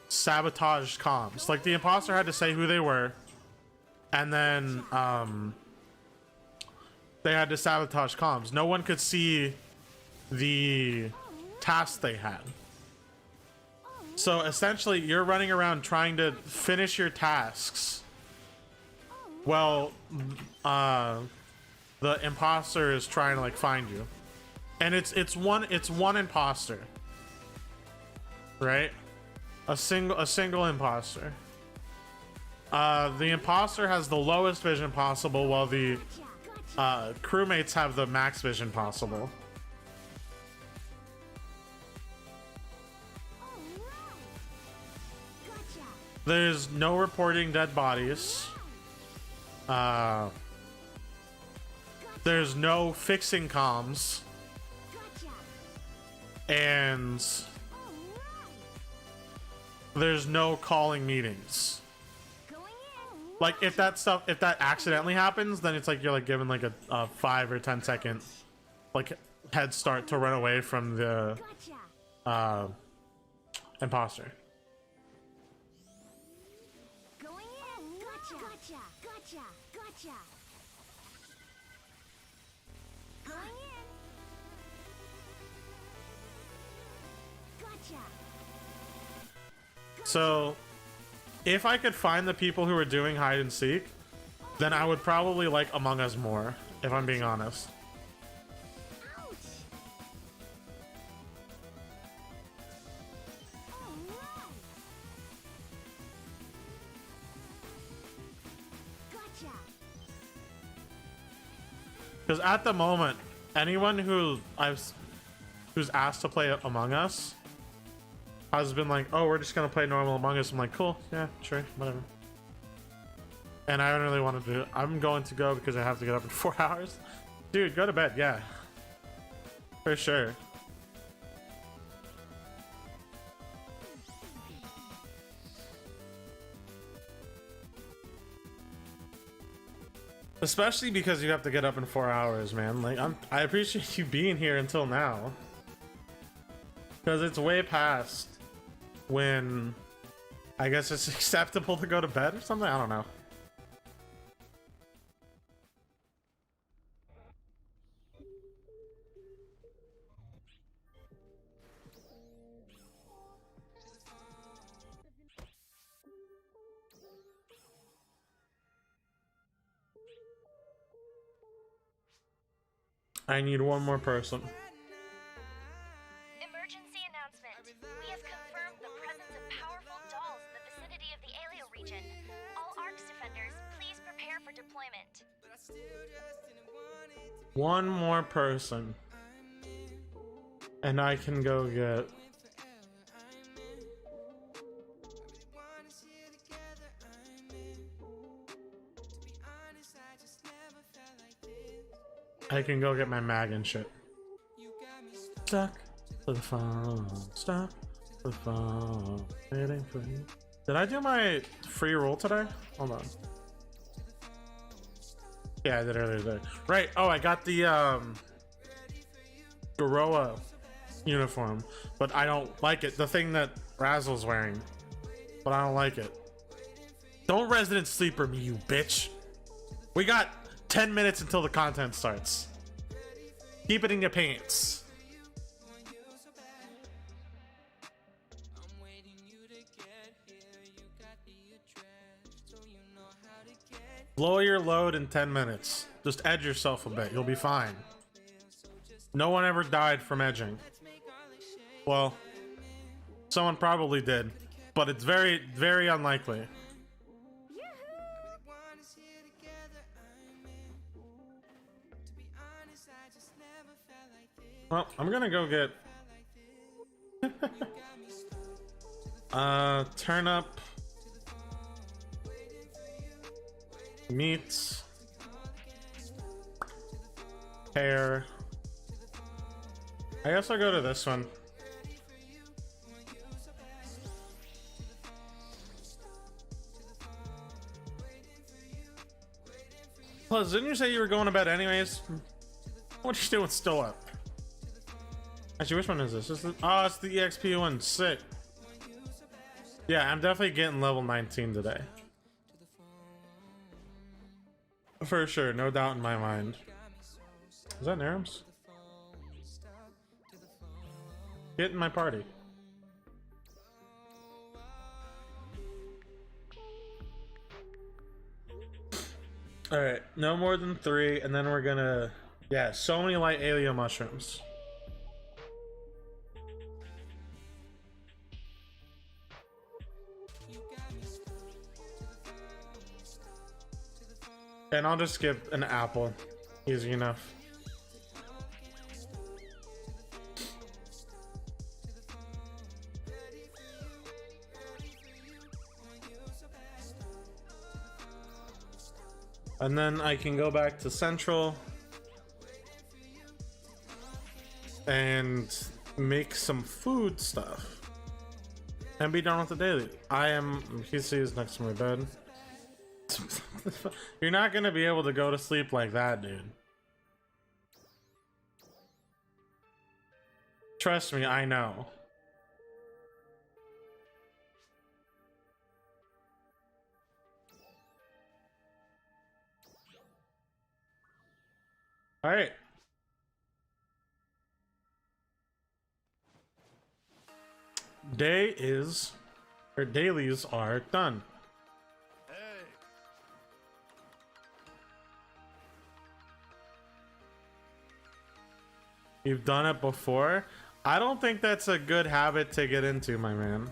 [SPEAKER 1] sabotaged comms. Like the imposter had to say who they were, and then they had to sabotage comms. No one could see the task they had. So essentially you're running around trying to finish your tasks. Well, the imposter is trying to like find you. And it's one imposter. Right? A single imposter. The imposter has the lowest vision possible, while the crewmates have the max vision possible.
[SPEAKER 2] Gotcha.
[SPEAKER 1] There's no reporting dead bodies. There's no fixing comms,
[SPEAKER 2] Gotcha.
[SPEAKER 1] and
[SPEAKER 2] Alright.
[SPEAKER 1] there's no calling meetings.
[SPEAKER 2] Going in.
[SPEAKER 1] Like if that accidentally happens, then it's like you're like given like a 5 or 10 second like head start to run away from the
[SPEAKER 2] Gotcha.
[SPEAKER 1] imposter.
[SPEAKER 2] Going in. Gotcha. Gotcha. Going in. Gotcha.
[SPEAKER 1] So if I could find the people who are doing hide and seek, then I would probably like Among Us more, if I'm being honest.
[SPEAKER 2] Ouch. Alright. Gotcha.
[SPEAKER 1] Because at the moment, anyone who's asked to play Among Us has been like, oh, we're just gonna play normal Among Us. I'm like, cool, yeah, sure, whatever. And I don't really want to do it. I'm going to go because I have to get up in 4 hours. Dude, go to bed, yeah. For sure. Especially because you have to get up in 4 hours, man. Like, I appreciate you being here until now. Because it's way past when I guess it's acceptable to go to bed or something. I don't know. I need one more person.
[SPEAKER 3] Emergency announcement. We have confirmed the presence of powerful dolls in the vicinity of the Alio region. All ARCS defenders, please prepare for deployment.
[SPEAKER 1] One more person. And I can go get... I can go get my mag and shit. Stuck to the phone. Stuck to the phone. Waiting for you. Did I do my free roll today? Hold on. Yeah, I did earlier today. Right. Oh, I got the Goroa uniform, but I don't like it. The thing that Razzle's wearing, but I don't like it. Don't resident sleeper me, you bitch. We got 10 minutes until the content starts. Keep it in your pants. Blow your load in 10 minutes. Just edge yourself a bit. You'll be fine. No one ever died from edging. Well, someone probably did, but it's very, very unlikely. Well, I'm gonna go get turnip, meat, pear. I guess I'll go to this one. Plus, didn't you say you were going to bed anyways? What are you doing still up? Actually, which one is this? Oh, it's the EXP one. Sick. Yeah, I'm definitely getting level 19 today. For sure, no doubt in my mind. Is that Narums? Get in my party. Alright, no more than 3, and then we're gonna... Yeah, so many light alien mushrooms. And I'll just skip an apple. Easy enough. And then I can go back to Central and make some food stuff and be done with the daily. PC is next to my bed. You're not gonna be able to go to sleep like that, dude. Trust me, I know. All right. Dailies are done. You've done it before? I don't think that's a good habit to get into, my man.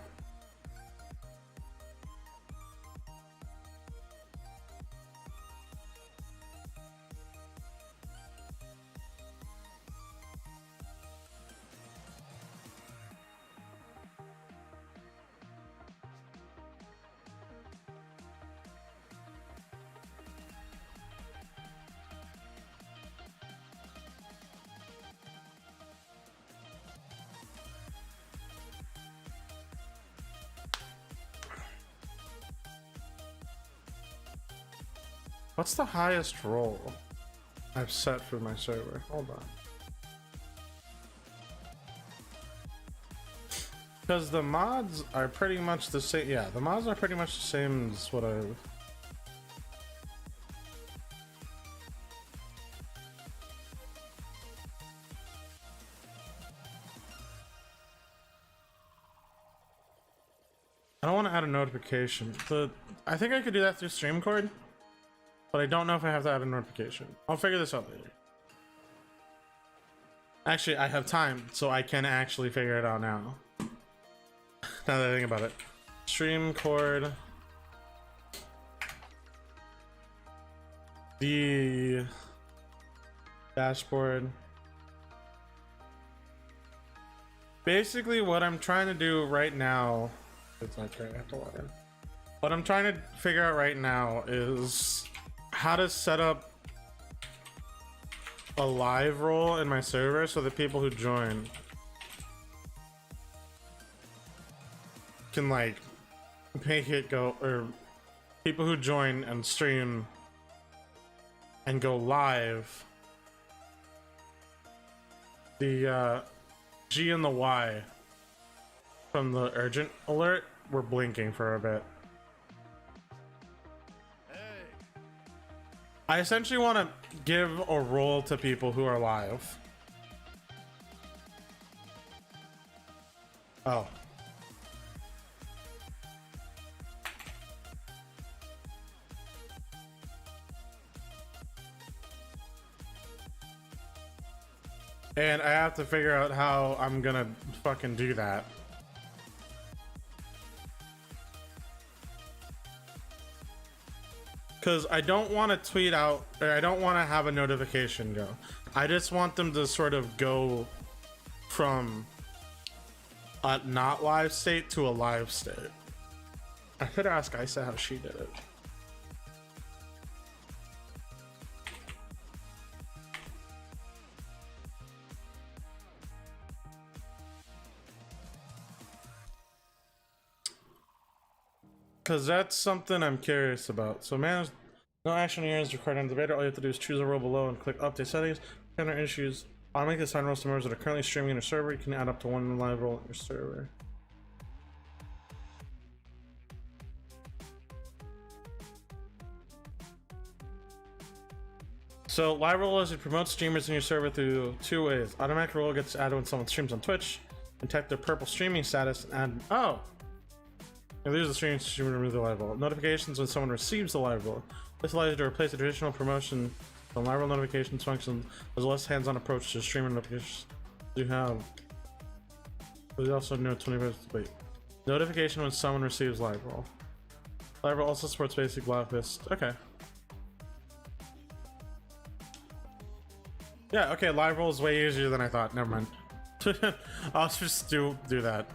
[SPEAKER 1] What's the highest roll I've set for my server? Hold on. Because the mods are pretty much the same. Yeah, the mods are pretty much the same as what I've... I don't want to add a notification, but I think I could do that through StreamCord. But I don't know if I have to add a notification. I'll figure this out later. Actually, I have time, so I can actually figure it out now. Now that I think about it. Stream cord. The dashboard. Basically, what I'm trying to do right now. It's not trying to have to log in. What I'm trying to figure out right now is how to set up a live role in my server so that people who join can like make it go, or people who join and stream and go live, the G and the Y from the urgent alert were blinking for a bit. I essentially want to give a role to people who are live. Oh. And I have to figure out how I'm gonna fucking do that. Because I don't want to tweet out, or I don't want to have a notification go. I just want them to sort of go from a not live state to a live state. I could ask Isa how she did it. Because that's something I'm curious about. So manage, no action here is required on the beta. All you have to do is choose a role below and click update settings. Counter issues. Automatically assign roles to members that are currently streaming in your server. You can add up to one live role in your server. So live role is to promote streamers in your server through two ways. Automatic role gets added when someone streams on Twitch. Detect their purple streaming status and add. Oh! If there's a stream, remove the live role. Notifications when someone receives the live role. This allows you to replace the traditional promotion on live role notifications function as a less hands-on approach to streaming notifications you have. There's also no 20 wait. Notification when someone receives live role. Live role also supports basic live list. Okay. Yeah, okay, live roll is way easier than I thought. Never mind. I'll just do that.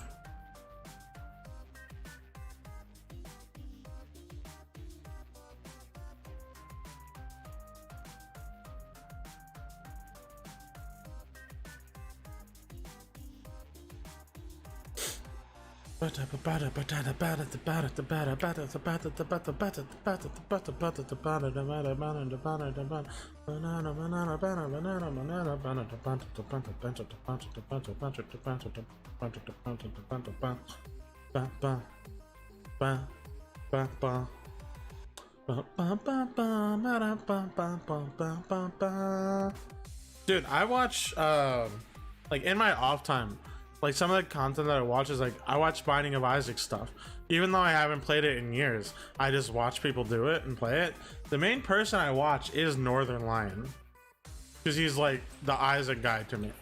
[SPEAKER 1] Dude, I watch like in my off time, like some of the content that I watch is like I watch Binding of Isaac stuff. Even though I haven't played it in years, I just watch people do it and play it. The main person I watch is Northern Lion, because he's like the Isaac guy to me.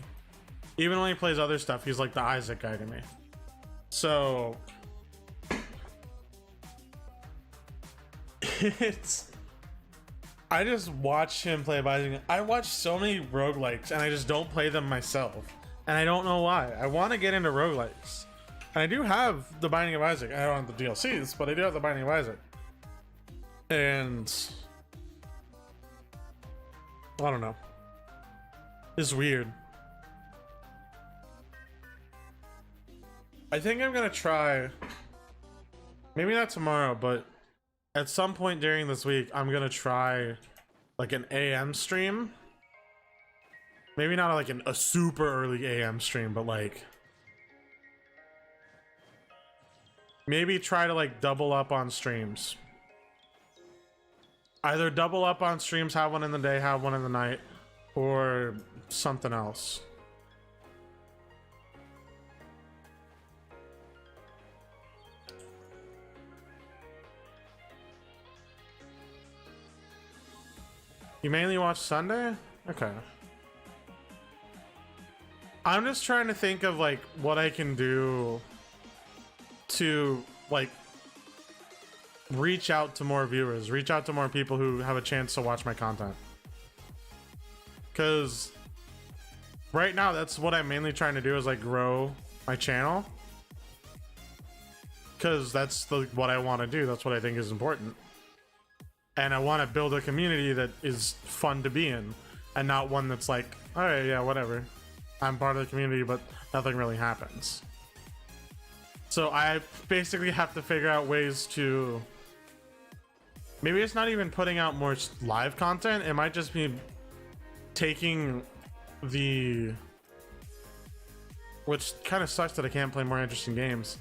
[SPEAKER 1] Even when he plays other stuff, he's like the Isaac guy to me. So I just watch him play Binding. I watch so many roguelikes and I just don't play them myself. And I don't know why. I want to get into roguelikes. And I do have the Binding of Isaac. I don't have the DLCs, but I do have the Binding of Isaac. And I don't know. It's weird. I think I'm gonna try, maybe not tomorrow, but at some point during this week, I'm gonna try like an AM stream. Maybe not like a super early AM stream, but like maybe try to like double up on streams. Either double up on streams, have one in the day, have one in the night, or something else. You mainly watch Sunday? Okay. I'm just trying to think of like what I can do to like reach out to more viewers, reach out to more people who have a chance to watch my content. Because right now, that's what I'm mainly trying to do, is like grow my channel. Because that's what I want to do. That's what I think is important. And I want to build a community that is fun to be in, and not one that's like, all right, yeah, whatever. I'm part of the community, but nothing really happens. So I basically have to figure out ways to... Maybe it's not even putting out more live content. It might just be taking the... Which kind of sucks that I can't play more interesting games.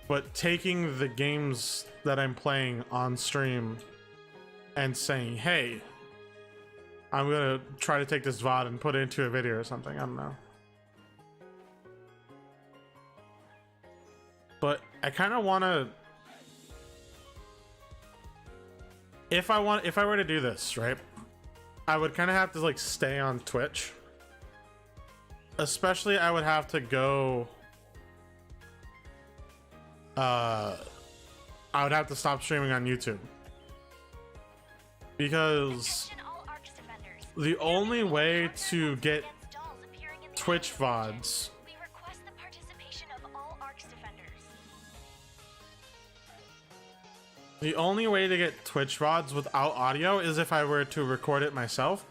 [SPEAKER 1] But taking the games that I'm playing on stream and saying, hey, I'm gonna try to take this VOD and put it into a video or something. I don't know. But I kind of want to... If I were to do this, right, I would kind of have to like stay on Twitch. Especially, I would have to go... I would have to stop streaming on YouTube. Because the only way to get Twitch VODs without audio is if I were to record it myself.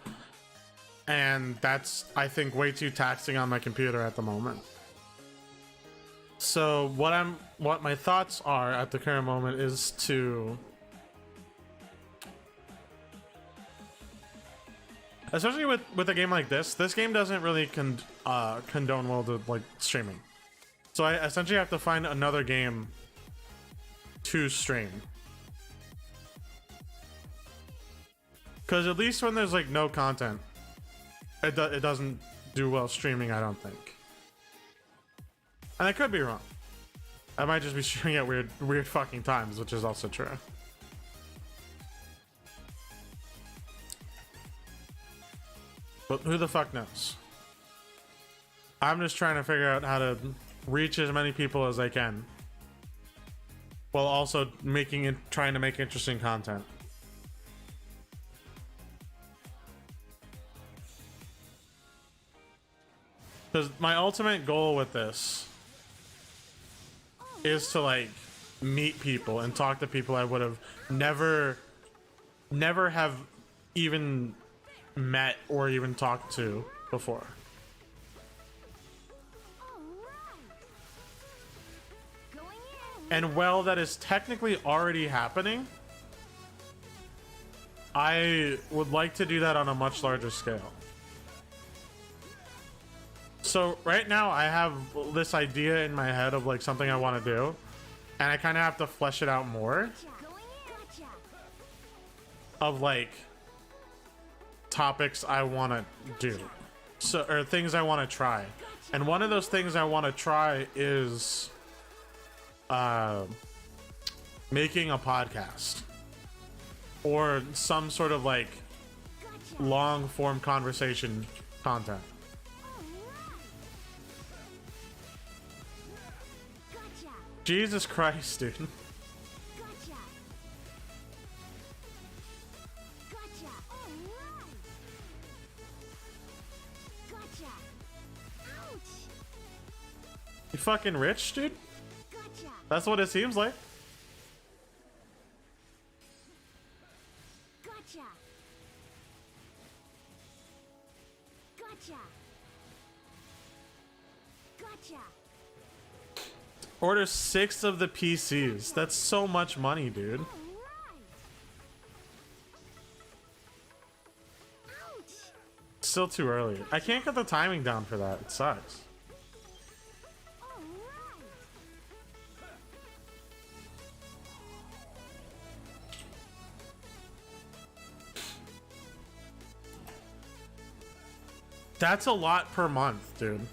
[SPEAKER 1] And that's, I think, way too taxing on my computer at the moment. So what my thoughts are at the current moment is to, especially with a game like this game doesn't really condone well to like streaming. So I essentially have to find another game to stream. Because at least when there's like no content, it doesn't do well streaming, I don't think. And I could be wrong. I might just be streaming at weird fucking times, which is also true. But who the fuck knows? I'm just trying to figure out how to reach as many people as I can, while also trying to make interesting content. Because my ultimate goal with this is to like meet people and talk to people I would have never have even met or even talked to before. And while that is technically already happening, I would like to do that on a much larger scale. So right now I have this idea in my head of like something I want to do, and I kind of have to flesh it out more. Of like topics I want to do, so, or things I want to try. And one of those things I want to try is making a podcast or some sort of like long form conversation content. Jesus Christ, dude. You fucking rich, dude? That's what it seems like. Order 6 of the PCs. That's so much money, dude. Still too early. I can't get the timing down for that. It sucks. That's a lot per month, dude.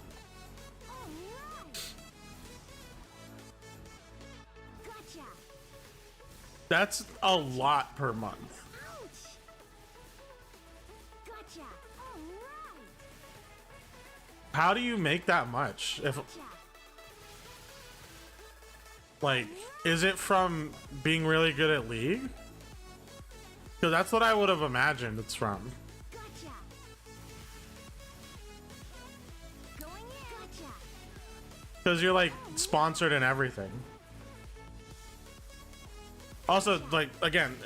[SPEAKER 1] That's a lot per month. how do you make that much? If like, is it from being really good at League? Because that's what I would have imagined it's from.
[SPEAKER 2] Gotcha. Going in. Gotcha.
[SPEAKER 1] Because you're like sponsored and everything. Also, like, again,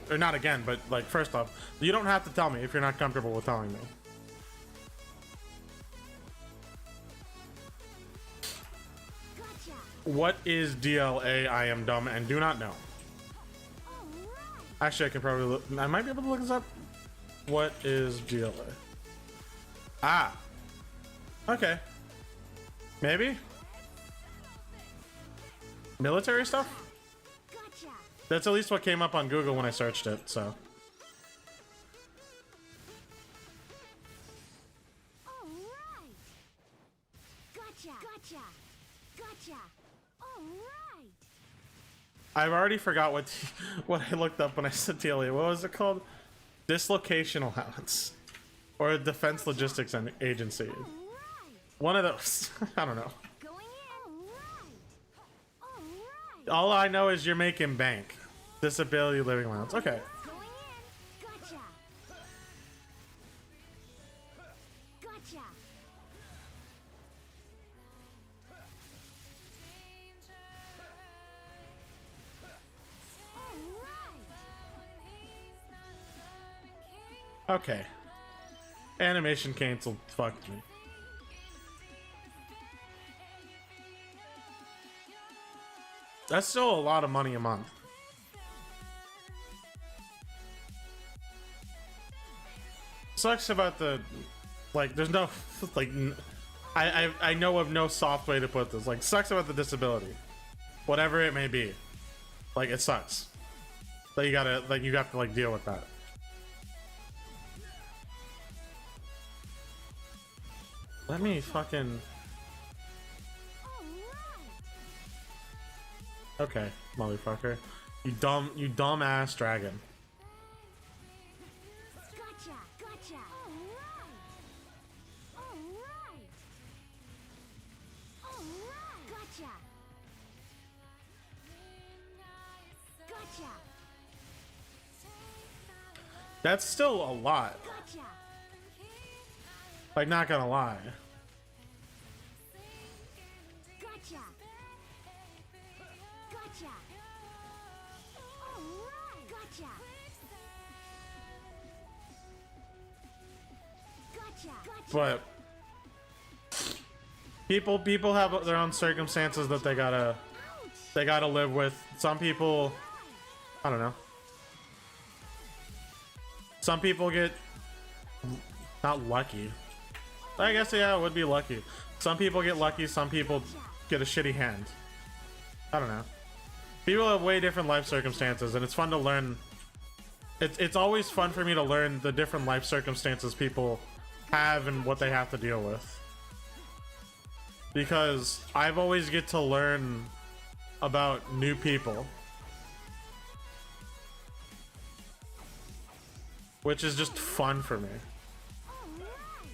[SPEAKER 1] or not again, but like, first off, you don't have to tell me if you're not comfortable with telling me.
[SPEAKER 2] Gotcha.
[SPEAKER 1] What is DLA? I am dumb and do not know.
[SPEAKER 2] All right.
[SPEAKER 1] Actually, I can probably look, I might be able to look this up. What is DLA? Ah. Okay. Maybe? Military stuff?
[SPEAKER 2] Gotcha.
[SPEAKER 1] That's at least what came up on Google when I searched it, so.
[SPEAKER 2] All right. Gotcha. Gotcha. Gotcha. All right.
[SPEAKER 1] I've already forgot what what I looked up when I said DLA. What was it called? Dislocation allowance. Or Defense Logistics Agency.
[SPEAKER 2] All right.
[SPEAKER 1] One of those. I don't know.
[SPEAKER 2] Going in. All right. All right.
[SPEAKER 1] All I know is you're making bank. Disability living allowance. Okay.
[SPEAKER 2] Going in. Gotcha. Gotcha. All right.
[SPEAKER 1] Okay. Animation canceled. Fucked me. That's still a lot of money a month. Sucks about the, like, there's no, like, I know of no soft way to put this. Like, sucks about the disability, whatever it may be. Like, it sucks that you gotta, like, you have to like deal with that. Let me fucking.
[SPEAKER 2] All right.
[SPEAKER 1] Okay, motherfucker. You dumb ass dragon.
[SPEAKER 2] Gotcha. Gotcha. All right. All right. All right. Gotcha. Gotcha.
[SPEAKER 1] That's still a lot.
[SPEAKER 2] Gotcha.
[SPEAKER 1] Like, not gonna lie.
[SPEAKER 2] Gotcha. Gotcha. All right. Gotcha. Gotcha. Gotcha.
[SPEAKER 1] But people have their own circumstances that they gotta live with. Some people, I don't know. Some people get not lucky. I guess, yeah, it would be lucky. Some people get lucky, some people get a shitty hand. I don't know. People have way different life circumstances, and it's fun to learn. It's always fun for me to learn the different life circumstances people have and what they have to deal with. Because I've always get to learn about new people. Which is just fun for me.
[SPEAKER 2] All right.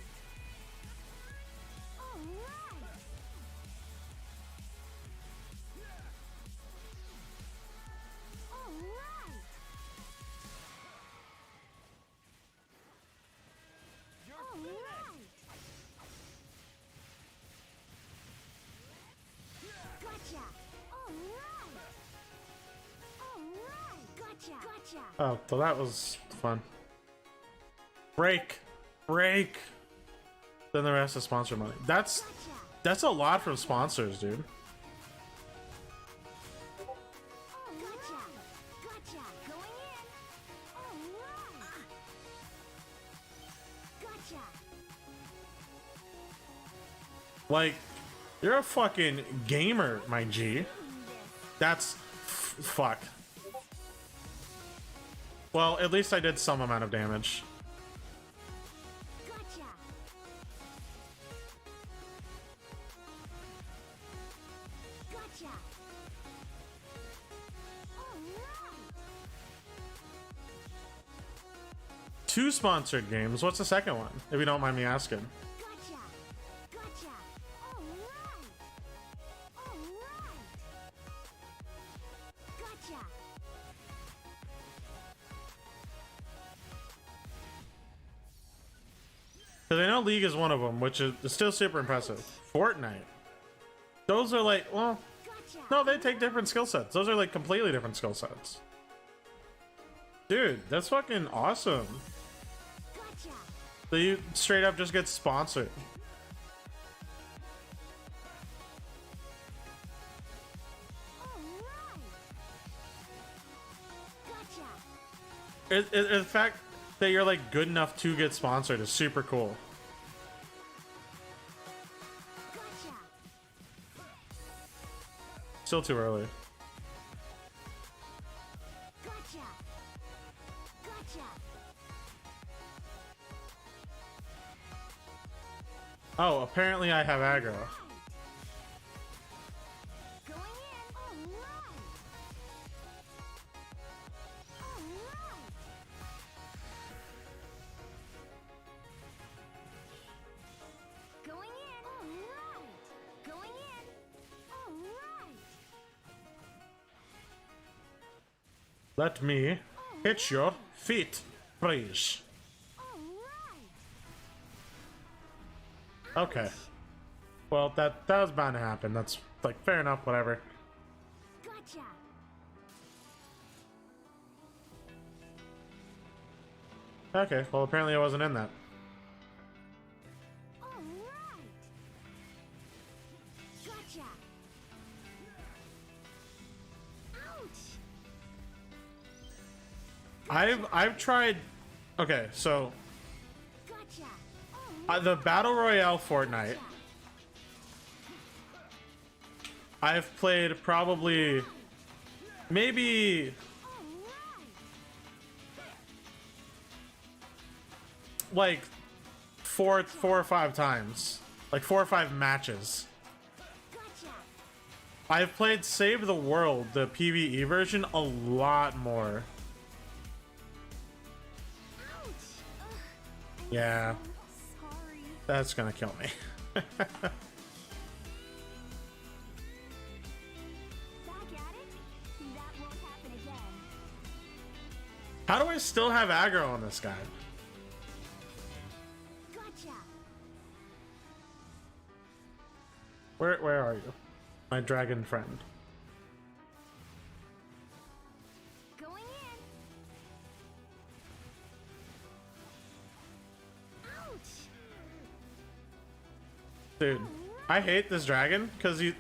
[SPEAKER 2] All right. All right. All right. Gotcha. All right. All right. Gotcha. Gotcha.
[SPEAKER 1] Oh, so that was fun. Break. Then the rest is sponsor money.
[SPEAKER 2] Gotcha.
[SPEAKER 1] That's a lot from sponsors, dude.
[SPEAKER 2] Gotcha. Gotcha. Going in. All right. Gotcha.
[SPEAKER 1] Like, you're a fucking gamer, my G. That's fuck. Well, at least I did some amount of damage.
[SPEAKER 2] Gotcha. Gotcha. All right.
[SPEAKER 1] 2 sponsored games. What's the second one? If you don't mind me asking.
[SPEAKER 2] Gotcha. Gotcha.
[SPEAKER 1] Because I know League is one of them, which is still super impressive. Fortnite. Those are like, well, no, they take different skill sets. Those are like completely different skill sets. Dude, that's fucking awesome. So you straight up just get sponsored. The fact that you're like good enough to get sponsored is super cool. Still too early. Oh, apparently I have aggro. Let me hit your feet, please. Okay. Well, that was bound to happen. That's like fair enough. Whatever.
[SPEAKER 2] Gotcha.
[SPEAKER 1] Okay. Well, apparently I wasn't in that.
[SPEAKER 2] All right. Gotcha. Ouch.
[SPEAKER 1] I've tried. Okay, so
[SPEAKER 2] Gotcha.
[SPEAKER 1] the Battle Royale Fortnite. I've played probably maybe like four or five times, like 4 or 5 matches.
[SPEAKER 2] Gotcha.
[SPEAKER 1] I've played Save the World, the PvE version, a lot more.
[SPEAKER 2] Ouch. Ugh.
[SPEAKER 1] Yeah,
[SPEAKER 2] Sorry.
[SPEAKER 1] that's gonna kill me.
[SPEAKER 2] Back at it? That won't happen again.
[SPEAKER 1] How do I still have aggro on this guy?
[SPEAKER 2] Gotcha.
[SPEAKER 1] Where are you, my dragon friend?
[SPEAKER 2] Going in. Ouch.
[SPEAKER 1] Dude, I hate this dragon because
[SPEAKER 2] Gotcha.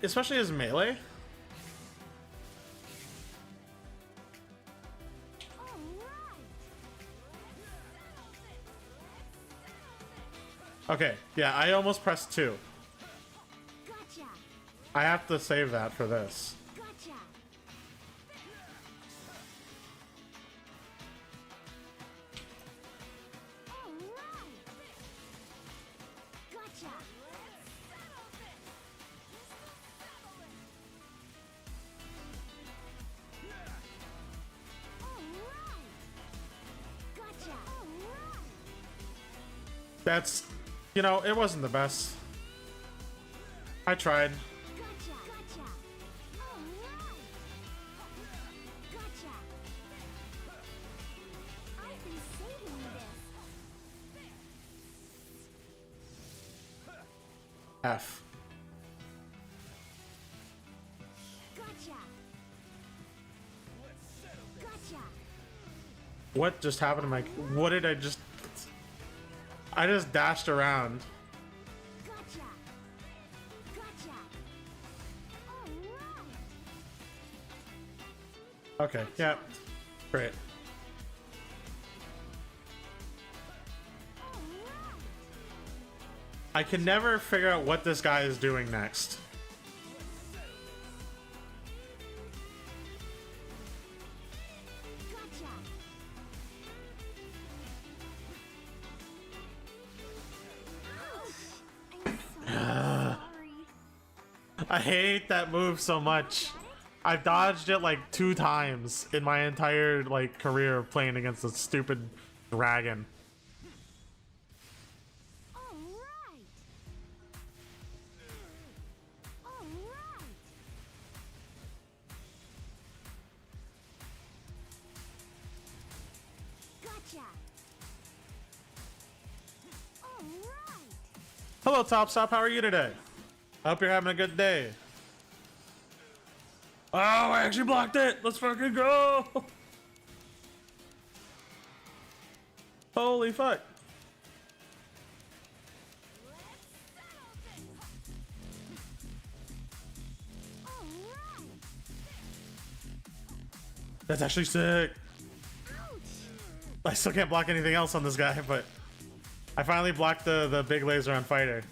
[SPEAKER 1] especially as melee.
[SPEAKER 2] All right.
[SPEAKER 1] Okay, yeah, I almost pressed 2.
[SPEAKER 2] Gotcha.
[SPEAKER 1] I have to save that for this.
[SPEAKER 2] Gotcha. All right. Gotcha. All right. Gotcha. All right.
[SPEAKER 1] That's, you know, it wasn't the best. I tried.
[SPEAKER 2] Gotcha. Gotcha. All right. Gotcha. I've been saving you this.
[SPEAKER 1] F.
[SPEAKER 2] Gotcha. Gotcha.
[SPEAKER 1] What just happened to my... What did I just... I just dashed around.
[SPEAKER 2] Gotcha. Gotcha. All right.
[SPEAKER 1] Okay, yeah. Great.
[SPEAKER 2] All right.
[SPEAKER 1] I can never figure out what this guy is doing next.
[SPEAKER 2] Gotcha. Ouch. I'm so sorry.
[SPEAKER 1] I hate that move so much. I've dodged it like 2 times in my entire like career of playing against this stupid dragon.
[SPEAKER 2] All right. All right. Gotcha.
[SPEAKER 1] Hello, Top Stop. How are you today? I hope you're having a good day. Oh, I actually blocked it. Let's fucking go. Holy fuck. That's actually sick. I still can't block anything else on this guy, but I finally blocked the big laser on fighter.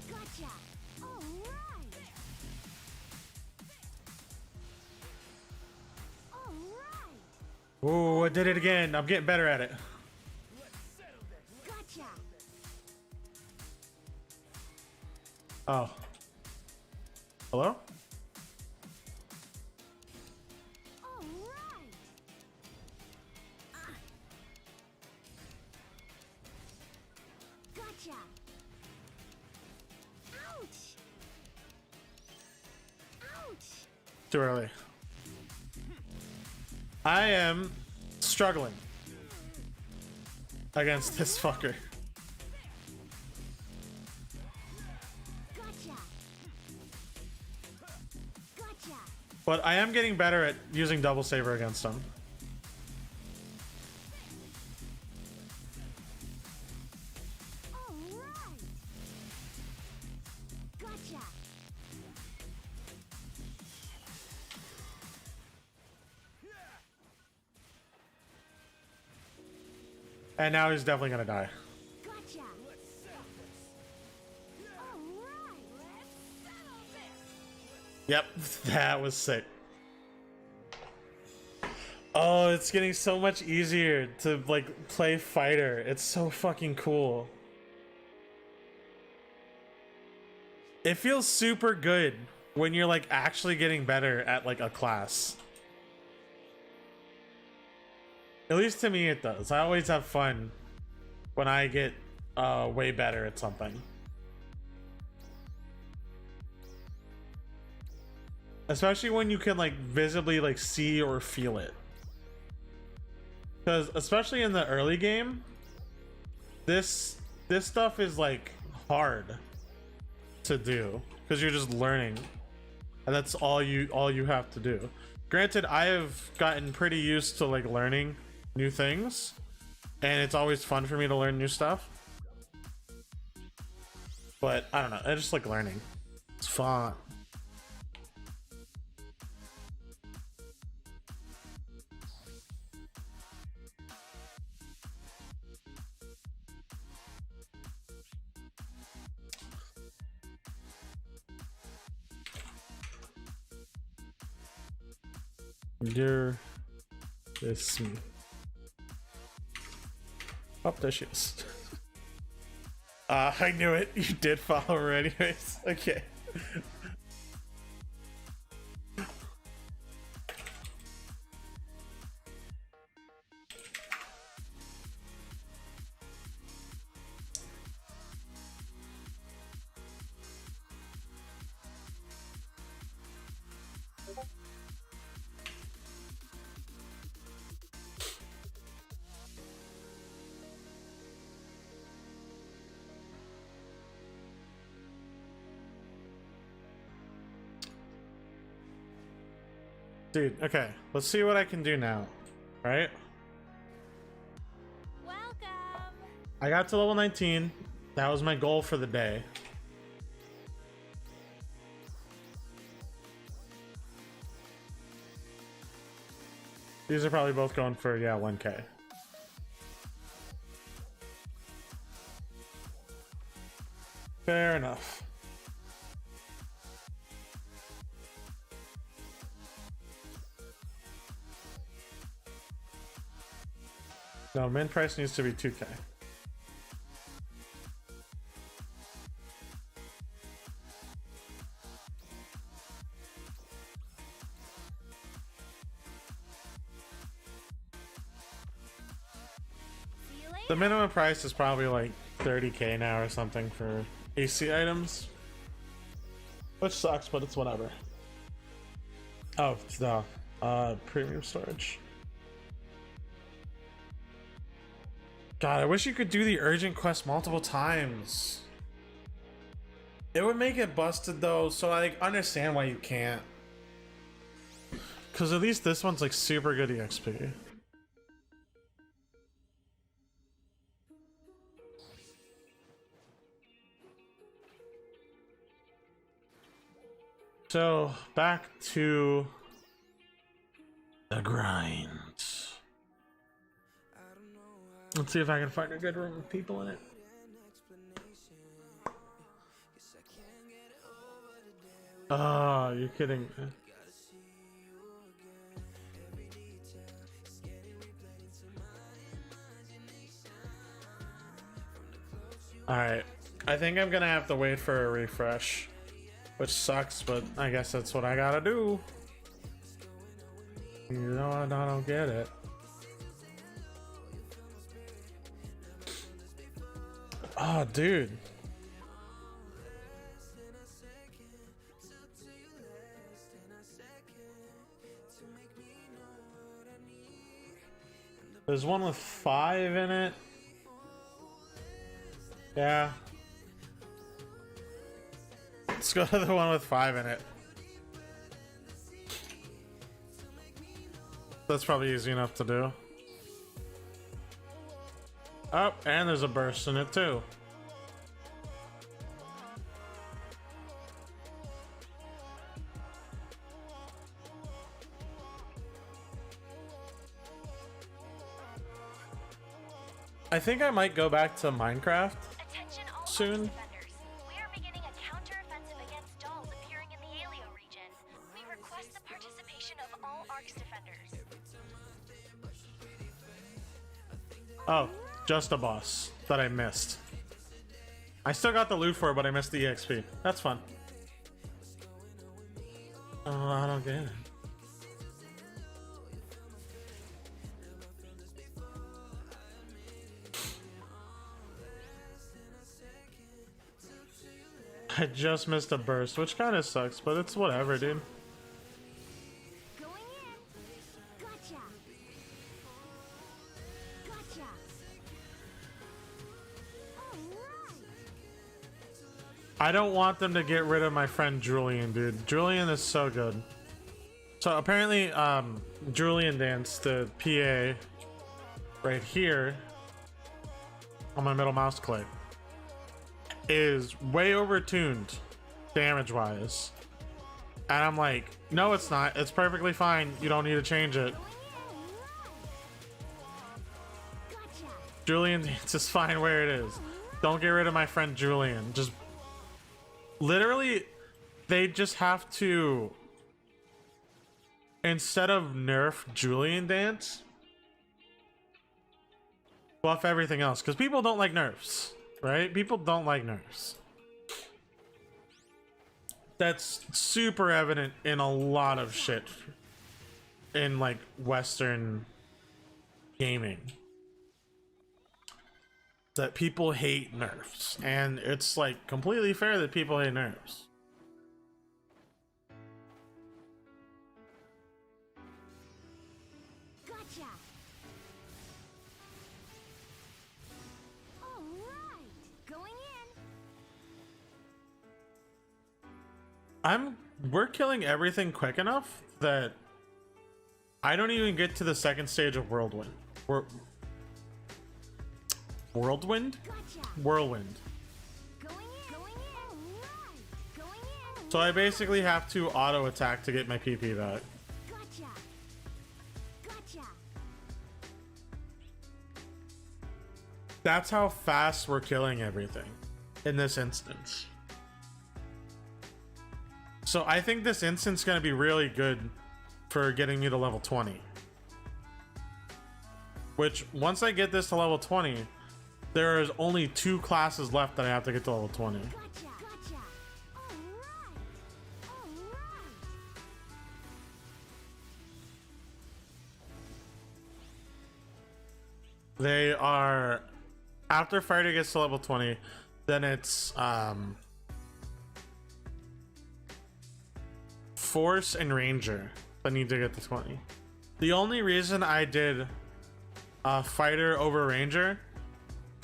[SPEAKER 2] Gotcha. All right. All right.
[SPEAKER 1] Ooh, I did it again. I'm getting better at it.
[SPEAKER 2] Gotcha.
[SPEAKER 1] Oh. Hello?
[SPEAKER 2] All right. Gotcha. Ouch. Ouch.
[SPEAKER 1] Too early. I am struggling against this fucker.
[SPEAKER 2] Gotcha. Gotcha.
[SPEAKER 1] But I am getting better at using double saber against him.
[SPEAKER 2] All right. Gotcha.
[SPEAKER 1] And now he's definitely gonna die.
[SPEAKER 2] Gotcha. All right.
[SPEAKER 1] Yep, that was sick. Oh, it's getting so much easier to like play fighter. It's so fucking cool. It feels super good when you're like actually getting better at like a class. At least to me it does. I always have fun when I get way better at something. Especially when you can like visibly like see or feel it. Because especially in the early game, this stuff is like hard to do because you're just learning, and that's all you have to do. Granted, I have gotten pretty used to like learning new things, and it's always fun for me to learn new stuff. But I don't know, I just like learning. It's fun. You're this me. Oh, there she is. I knew it. You did follow her anyways. Okay. Dude, okay, let's see what I can do now. Right?
[SPEAKER 3] Welcome.
[SPEAKER 1] I got to level 19. That was my goal for the day. These are probably both going for, yeah, 1K. Fair enough. No, min price needs to be 2K.
[SPEAKER 3] See you later.
[SPEAKER 1] The minimum price is probably like 30K now or something for AC items. Which sucks, but it's whatever. Oh, the premium storage. God, I wish you could do the urgent quest multiple times. It would make it busted though, so I like understand why you can't. Cause at least this one's like super good EXP. So back to the grind. Let's see if I can find a good room with people in it. Oh, you're kidding me. Alright, I think I'm gonna have to wait for a refresh, which sucks, but I guess that's what I gotta do. You know, I don't get it. Oh, dude. There's one with 5 in it. Yeah. Let's go to the one with 5 in it. That's probably easy enough to do. Oh, and there's a burst in it too. I think I might go back to Minecraft soon.
[SPEAKER 3] We are beginning a counter-offensive against dolls appearing in the Alio region. We request the participation of all ARX defenders.
[SPEAKER 1] Oh, just a boss that I missed. I still got the loot for it, but I missed the EXP. That's fun. Oh, I don't get it. I just missed a burst, which kind of sucks, but it's whatever, dude.
[SPEAKER 2] Going in. Gotcha. Gotcha. All right.
[SPEAKER 1] I don't want them to get rid of my friend Julian, dude. Julian is so good. So apparently, Julian Dance, the PA right here on my middle mouse click, is way overtuned damage wise, and I'm like, no, it's not. It's perfectly fine. You don't need to change it.
[SPEAKER 2] Gotcha.
[SPEAKER 1] Julian Dance is fine where it is. Don't get rid of my friend Julian. Just literally, they just have to, instead of nerf Julian Dance, buff everything else, because people don't like nerfs. Right? People don't like nerfs. That's super evident in a lot of shit in like Western gaming. That people hate nerfs. And it's like completely fair that people hate nerfs.
[SPEAKER 2] Gotcha. All right. Going in.
[SPEAKER 1] We're killing everything quick enough that I don't even get to the second stage of Whirlwind. Whirlwind?
[SPEAKER 2] Gotcha.
[SPEAKER 1] Whirlwind.
[SPEAKER 2] Going in. Going in. All right. Going in.
[SPEAKER 1] So I basically have to auto attack to get my PP back.
[SPEAKER 2] Gotcha. Gotcha.
[SPEAKER 1] That's how fast we're killing everything in this instance. So I think this instance is going to be really good for getting me to level 20. Which, once I get this to level 20, there is only 2 classes left that I have to get to level 20.
[SPEAKER 2] Gotcha. Gotcha. All right. All right.
[SPEAKER 1] They are, after fighter gets to level 20, then it's Force and Ranger. I need to get to 20. The only reason I did fighter over ranger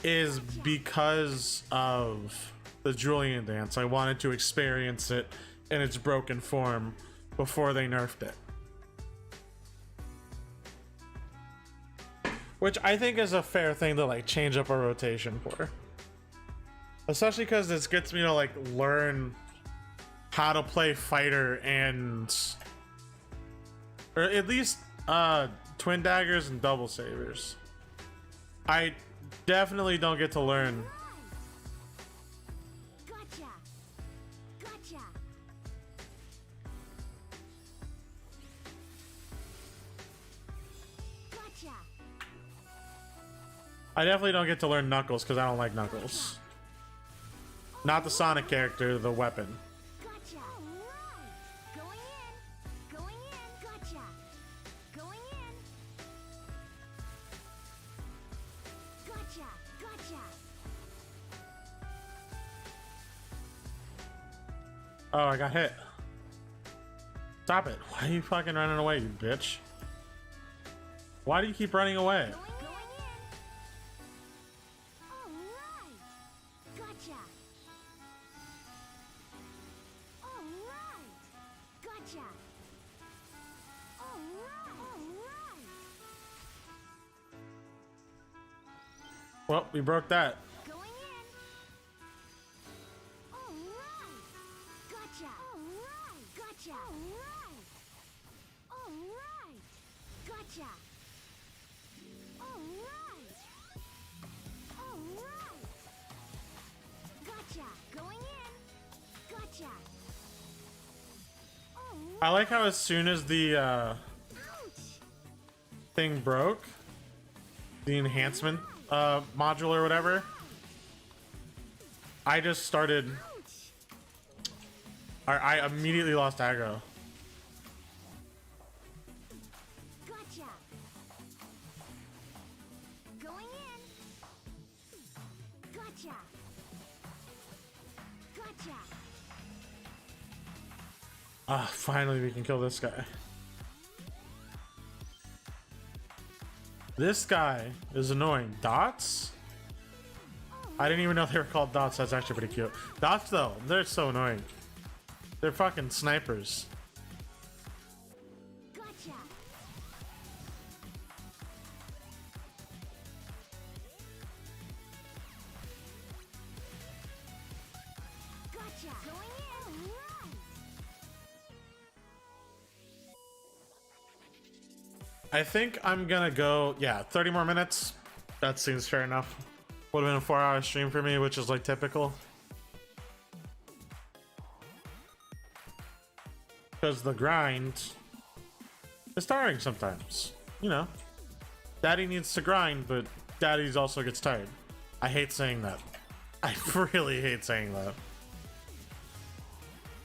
[SPEAKER 1] is because of the Julian dance. I wanted to experience it in its broken form before they nerfed it. Which I think is a fair thing to like change up a rotation for. Especially because this gets me to like learn how to play fighter and, or at least twin daggers and double sabers. I definitely don't get to learn.
[SPEAKER 2] Gotcha. Gotcha. Gotcha.
[SPEAKER 1] I definitely don't get to learn Knuckles because I don't like Knuckles. Not the Sonic character, the weapon.
[SPEAKER 2] Gotcha. Alright. Going in. Going in. Gotcha. Going in. Gotcha. Gotcha.
[SPEAKER 1] Oh, I got hit. Stop it. Why are you fucking running away, you bitch? Why do you keep running away?
[SPEAKER 2] Going in. Alright. Gotcha. Alright. Gotcha. Alright. Alright.
[SPEAKER 1] Well, we broke that.
[SPEAKER 2] Going in. Alright. Gotcha. Alright. Gotcha. Alright. Alright. Gotcha. Alright. Alright. Gotcha. Going in. Gotcha. Alright.
[SPEAKER 1] I like how as soon as the
[SPEAKER 2] Ouch.
[SPEAKER 1] thing broke, the enhancement module or whatever, I just started,
[SPEAKER 2] Ouch.
[SPEAKER 1] I immediately lost aggro.
[SPEAKER 2] Gotcha. Going in. Gotcha. Gotcha.
[SPEAKER 1] Ah, finally we can kill this guy. This guy is annoying. Dots? I didn't even know they were called dots. That's actually pretty cute. Dots though, they're so annoying. They're fucking snipers.
[SPEAKER 2] Gotcha. Gotcha. Going in. Alright.
[SPEAKER 1] I think I'm gonna go, yeah, 30 more minutes. That seems fair enough. Would have been a 4-hour stream for me, which is like typical. Because the grind is tiring sometimes. You know, daddy needs to grind, but daddy's also gets tired. I hate saying that. I really hate saying that.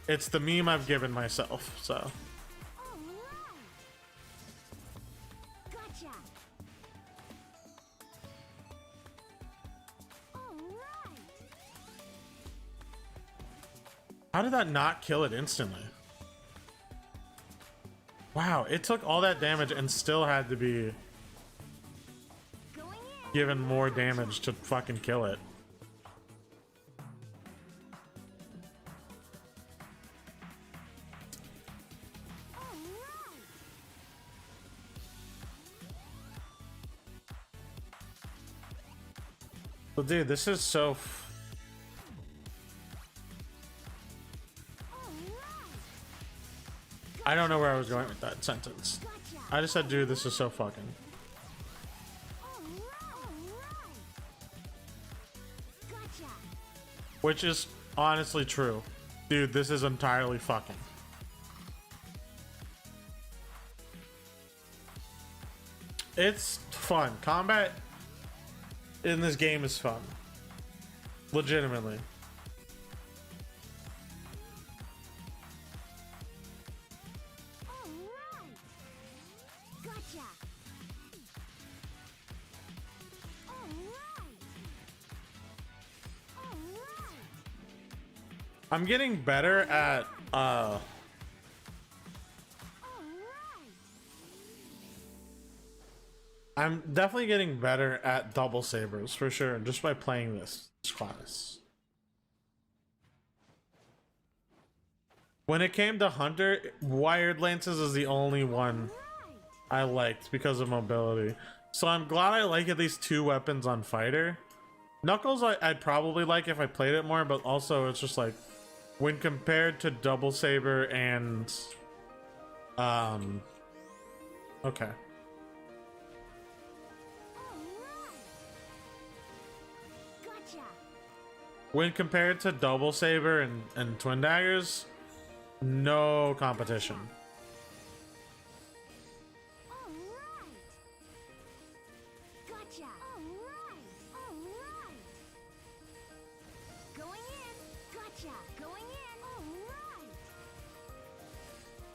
[SPEAKER 1] It's the meme I've given myself, so.
[SPEAKER 2] Alright. Gotcha. Alright.
[SPEAKER 1] How did that not kill it instantly? Wow, it took all that damage and still had to be
[SPEAKER 2] Going in.
[SPEAKER 1] given more damage to fucking kill it.
[SPEAKER 2] Alright.
[SPEAKER 1] Well, dude, this is so.
[SPEAKER 2] Alright.
[SPEAKER 1] I don't know where I was going with that sentence.
[SPEAKER 2] Gotcha.
[SPEAKER 1] I just said, dude, this is so fucking.
[SPEAKER 2] Alright. Gotcha.
[SPEAKER 1] Which is honestly true. Dude, this is entirely fucking. It's fun. Combat in this game is fun. Legitimately.
[SPEAKER 2] Alright. Gotcha. Alright. Alright.
[SPEAKER 1] I'm getting better at
[SPEAKER 2] Alright.
[SPEAKER 1] I'm definitely getting better at double sabers for sure, just by playing this class. When it came to Hunter, wired lances is the only one I liked because of mobility. So I'm glad I like at least 2 weapons on fighter. Knuckles I'd probably like if I played it more, but also it's just like when compared to double saber and okay.
[SPEAKER 2] Gotcha.
[SPEAKER 1] When compared to double saber and twin daggers, no competition.
[SPEAKER 2] All right. Gotcha. All right. All right. Going in. Gotcha. Going in. All right.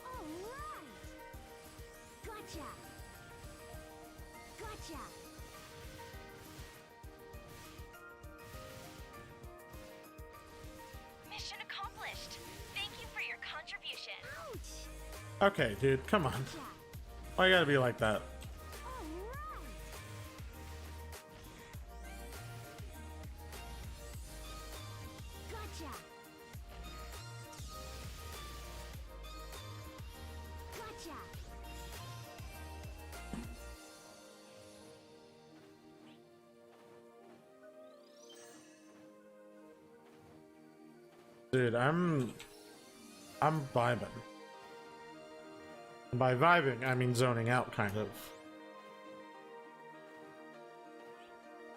[SPEAKER 2] All right. Gotcha. Gotcha.
[SPEAKER 3] Mission accomplished. Thank you for your contribution.
[SPEAKER 2] Ouch.
[SPEAKER 1] Okay, dude, come on.
[SPEAKER 2] Gotcha.
[SPEAKER 1] Why you gotta be like that?
[SPEAKER 2] All right. Gotcha. Gotcha.
[SPEAKER 1] Dude, I'm vibing. By vibing, I mean zoning out, kind of.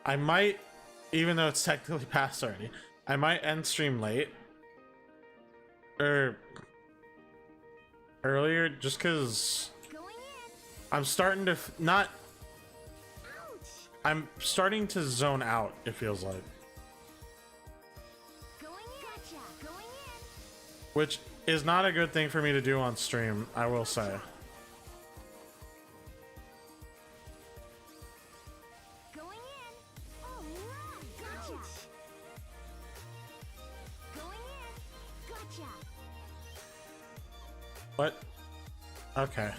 [SPEAKER 1] I might, even though it's technically past already, I might end stream late. Or earlier, just because
[SPEAKER 2] Going in.
[SPEAKER 1] I'm starting to not.
[SPEAKER 2] Ouch.
[SPEAKER 1] I'm starting to zone out, it feels like.
[SPEAKER 2] Going in. Gotcha. Going in.
[SPEAKER 1] Which is not a good thing for me to do on stream, I will say.
[SPEAKER 2] Going in. All right. Gotcha. Going in. Gotcha.
[SPEAKER 1] What? Okay.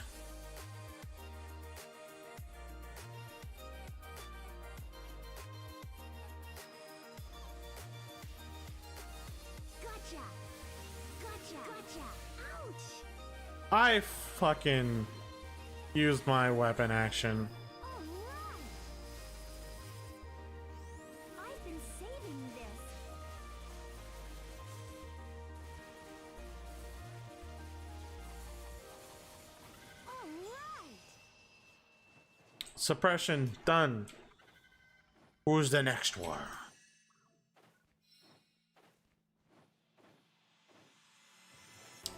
[SPEAKER 2] Gotcha. Gotcha. Gotcha. Ouch.
[SPEAKER 1] I fucking used my weapon action.
[SPEAKER 2] All right. I've been saving this. All right.
[SPEAKER 1] Suppression done. Who's the next one?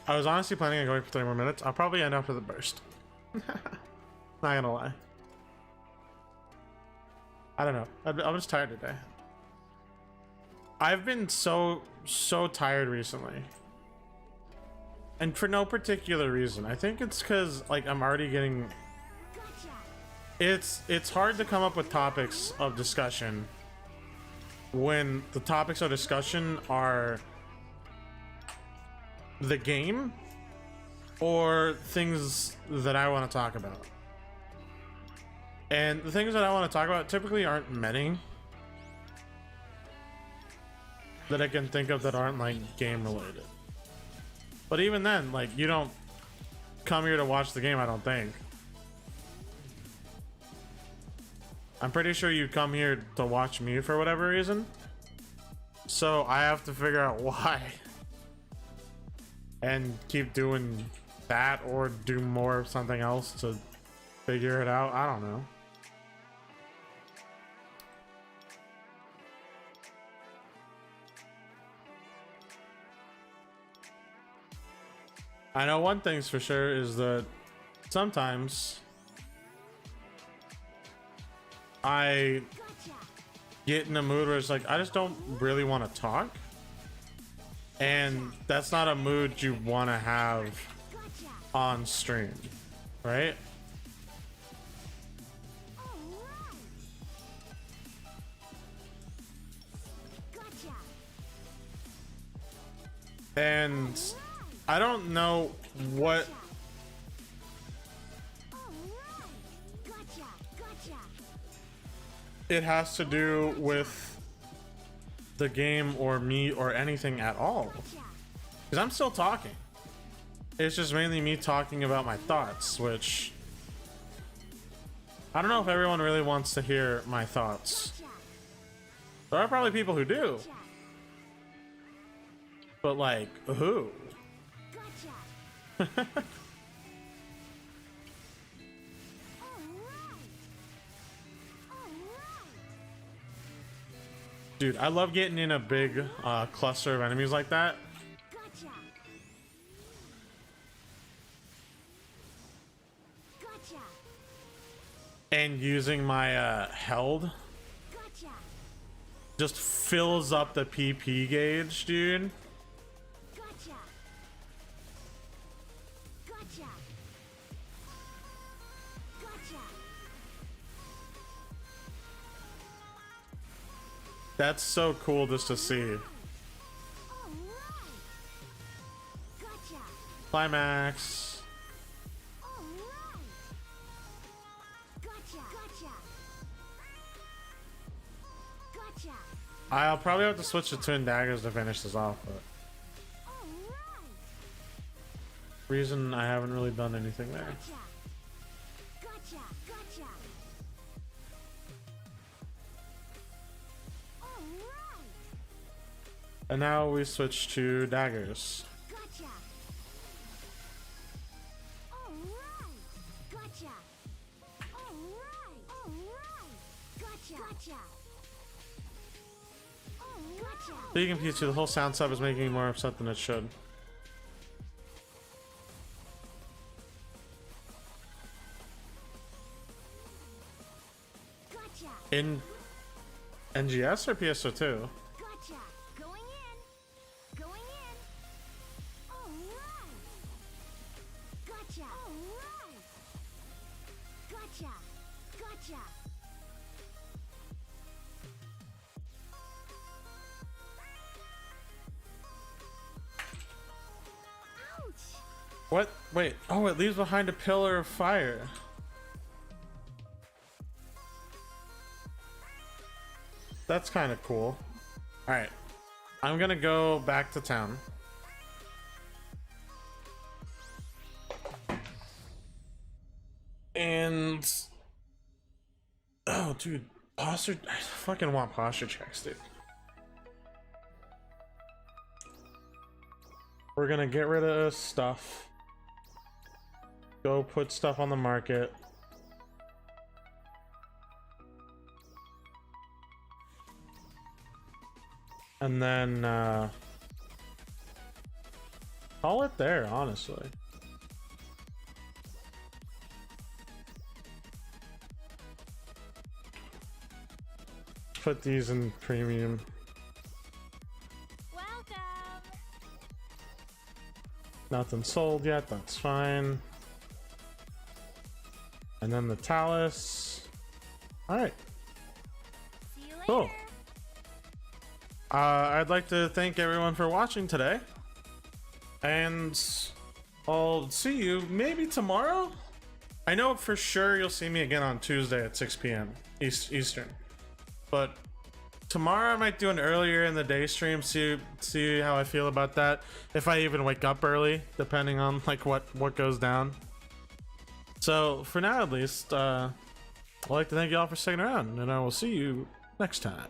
[SPEAKER 1] I was honestly planning on going for 30 more minutes. I'll probably end after the burst. Not gonna lie. I don't know. I'm just tired today. I've been so tired recently. And for no particular reason. I think it's because like I'm already getting
[SPEAKER 2] Gotcha.
[SPEAKER 1] it's hard to come up with topics of discussion when the topics of discussion are the game or things that I want to talk about. And the things that I want to talk about typically aren't many that I can think of that aren't like game related. But even then, like, you don't come here to watch the game, I don't think. I'm pretty sure you come here to watch me for whatever reason. So I have to figure out why. And keep doing that or do more of something else to figure it out. I don't know. I know one thing's for sure is that sometimes I
[SPEAKER 2] Gotcha.
[SPEAKER 1] get in a mood where it's like I just don't really want to talk, and that's not a mood you want to have
[SPEAKER 2] Gotcha.
[SPEAKER 1] on stream, right?
[SPEAKER 2] All right. Gotcha.
[SPEAKER 1] And I don't know what
[SPEAKER 2] All right. Gotcha. Gotcha.
[SPEAKER 1] it has to do with the game or me or anything at all. Because I'm still talking. It's just mainly me talking about my thoughts, which I don't know if everyone really wants to hear my thoughts. There are probably people who do. But like, who? Dude, I love getting in a big cluster of enemies like that. And using my held just fills up the PP gauge, dude. That's so cool just to see. Climax. I'll probably have to switch to twin daggers to finish this off, but reason I haven't really done anything there. And now we switch to daggers. Speaking of Pikachu, the whole sound sub is making me more upset than it should. In NGS or PSO2? What? Wait. Oh, it leaves behind a pillar of fire. That's kind of cool. Alright. I'm gonna go back to town. And... oh, dude. Posture... I fucking want posture checks, dude. We're gonna get rid of stuff. Go put stuff on the market. And then call it there, honestly. Put these in premium.
[SPEAKER 3] Welcome.
[SPEAKER 1] Nothing sold yet, that's fine. And then the Talus. Alright.
[SPEAKER 3] See you later.
[SPEAKER 1] Cool. I'd like to thank everyone for watching today. And I'll see you maybe tomorrow? I know for sure you'll see me again on Tuesday at 6 p.m. Eastern. But tomorrow I might do an earlier in the day stream, see how I feel about that. If I even wake up early, depending on like what goes down. So for now at least, I'd like to thank you all for sticking around, and I will see you next time.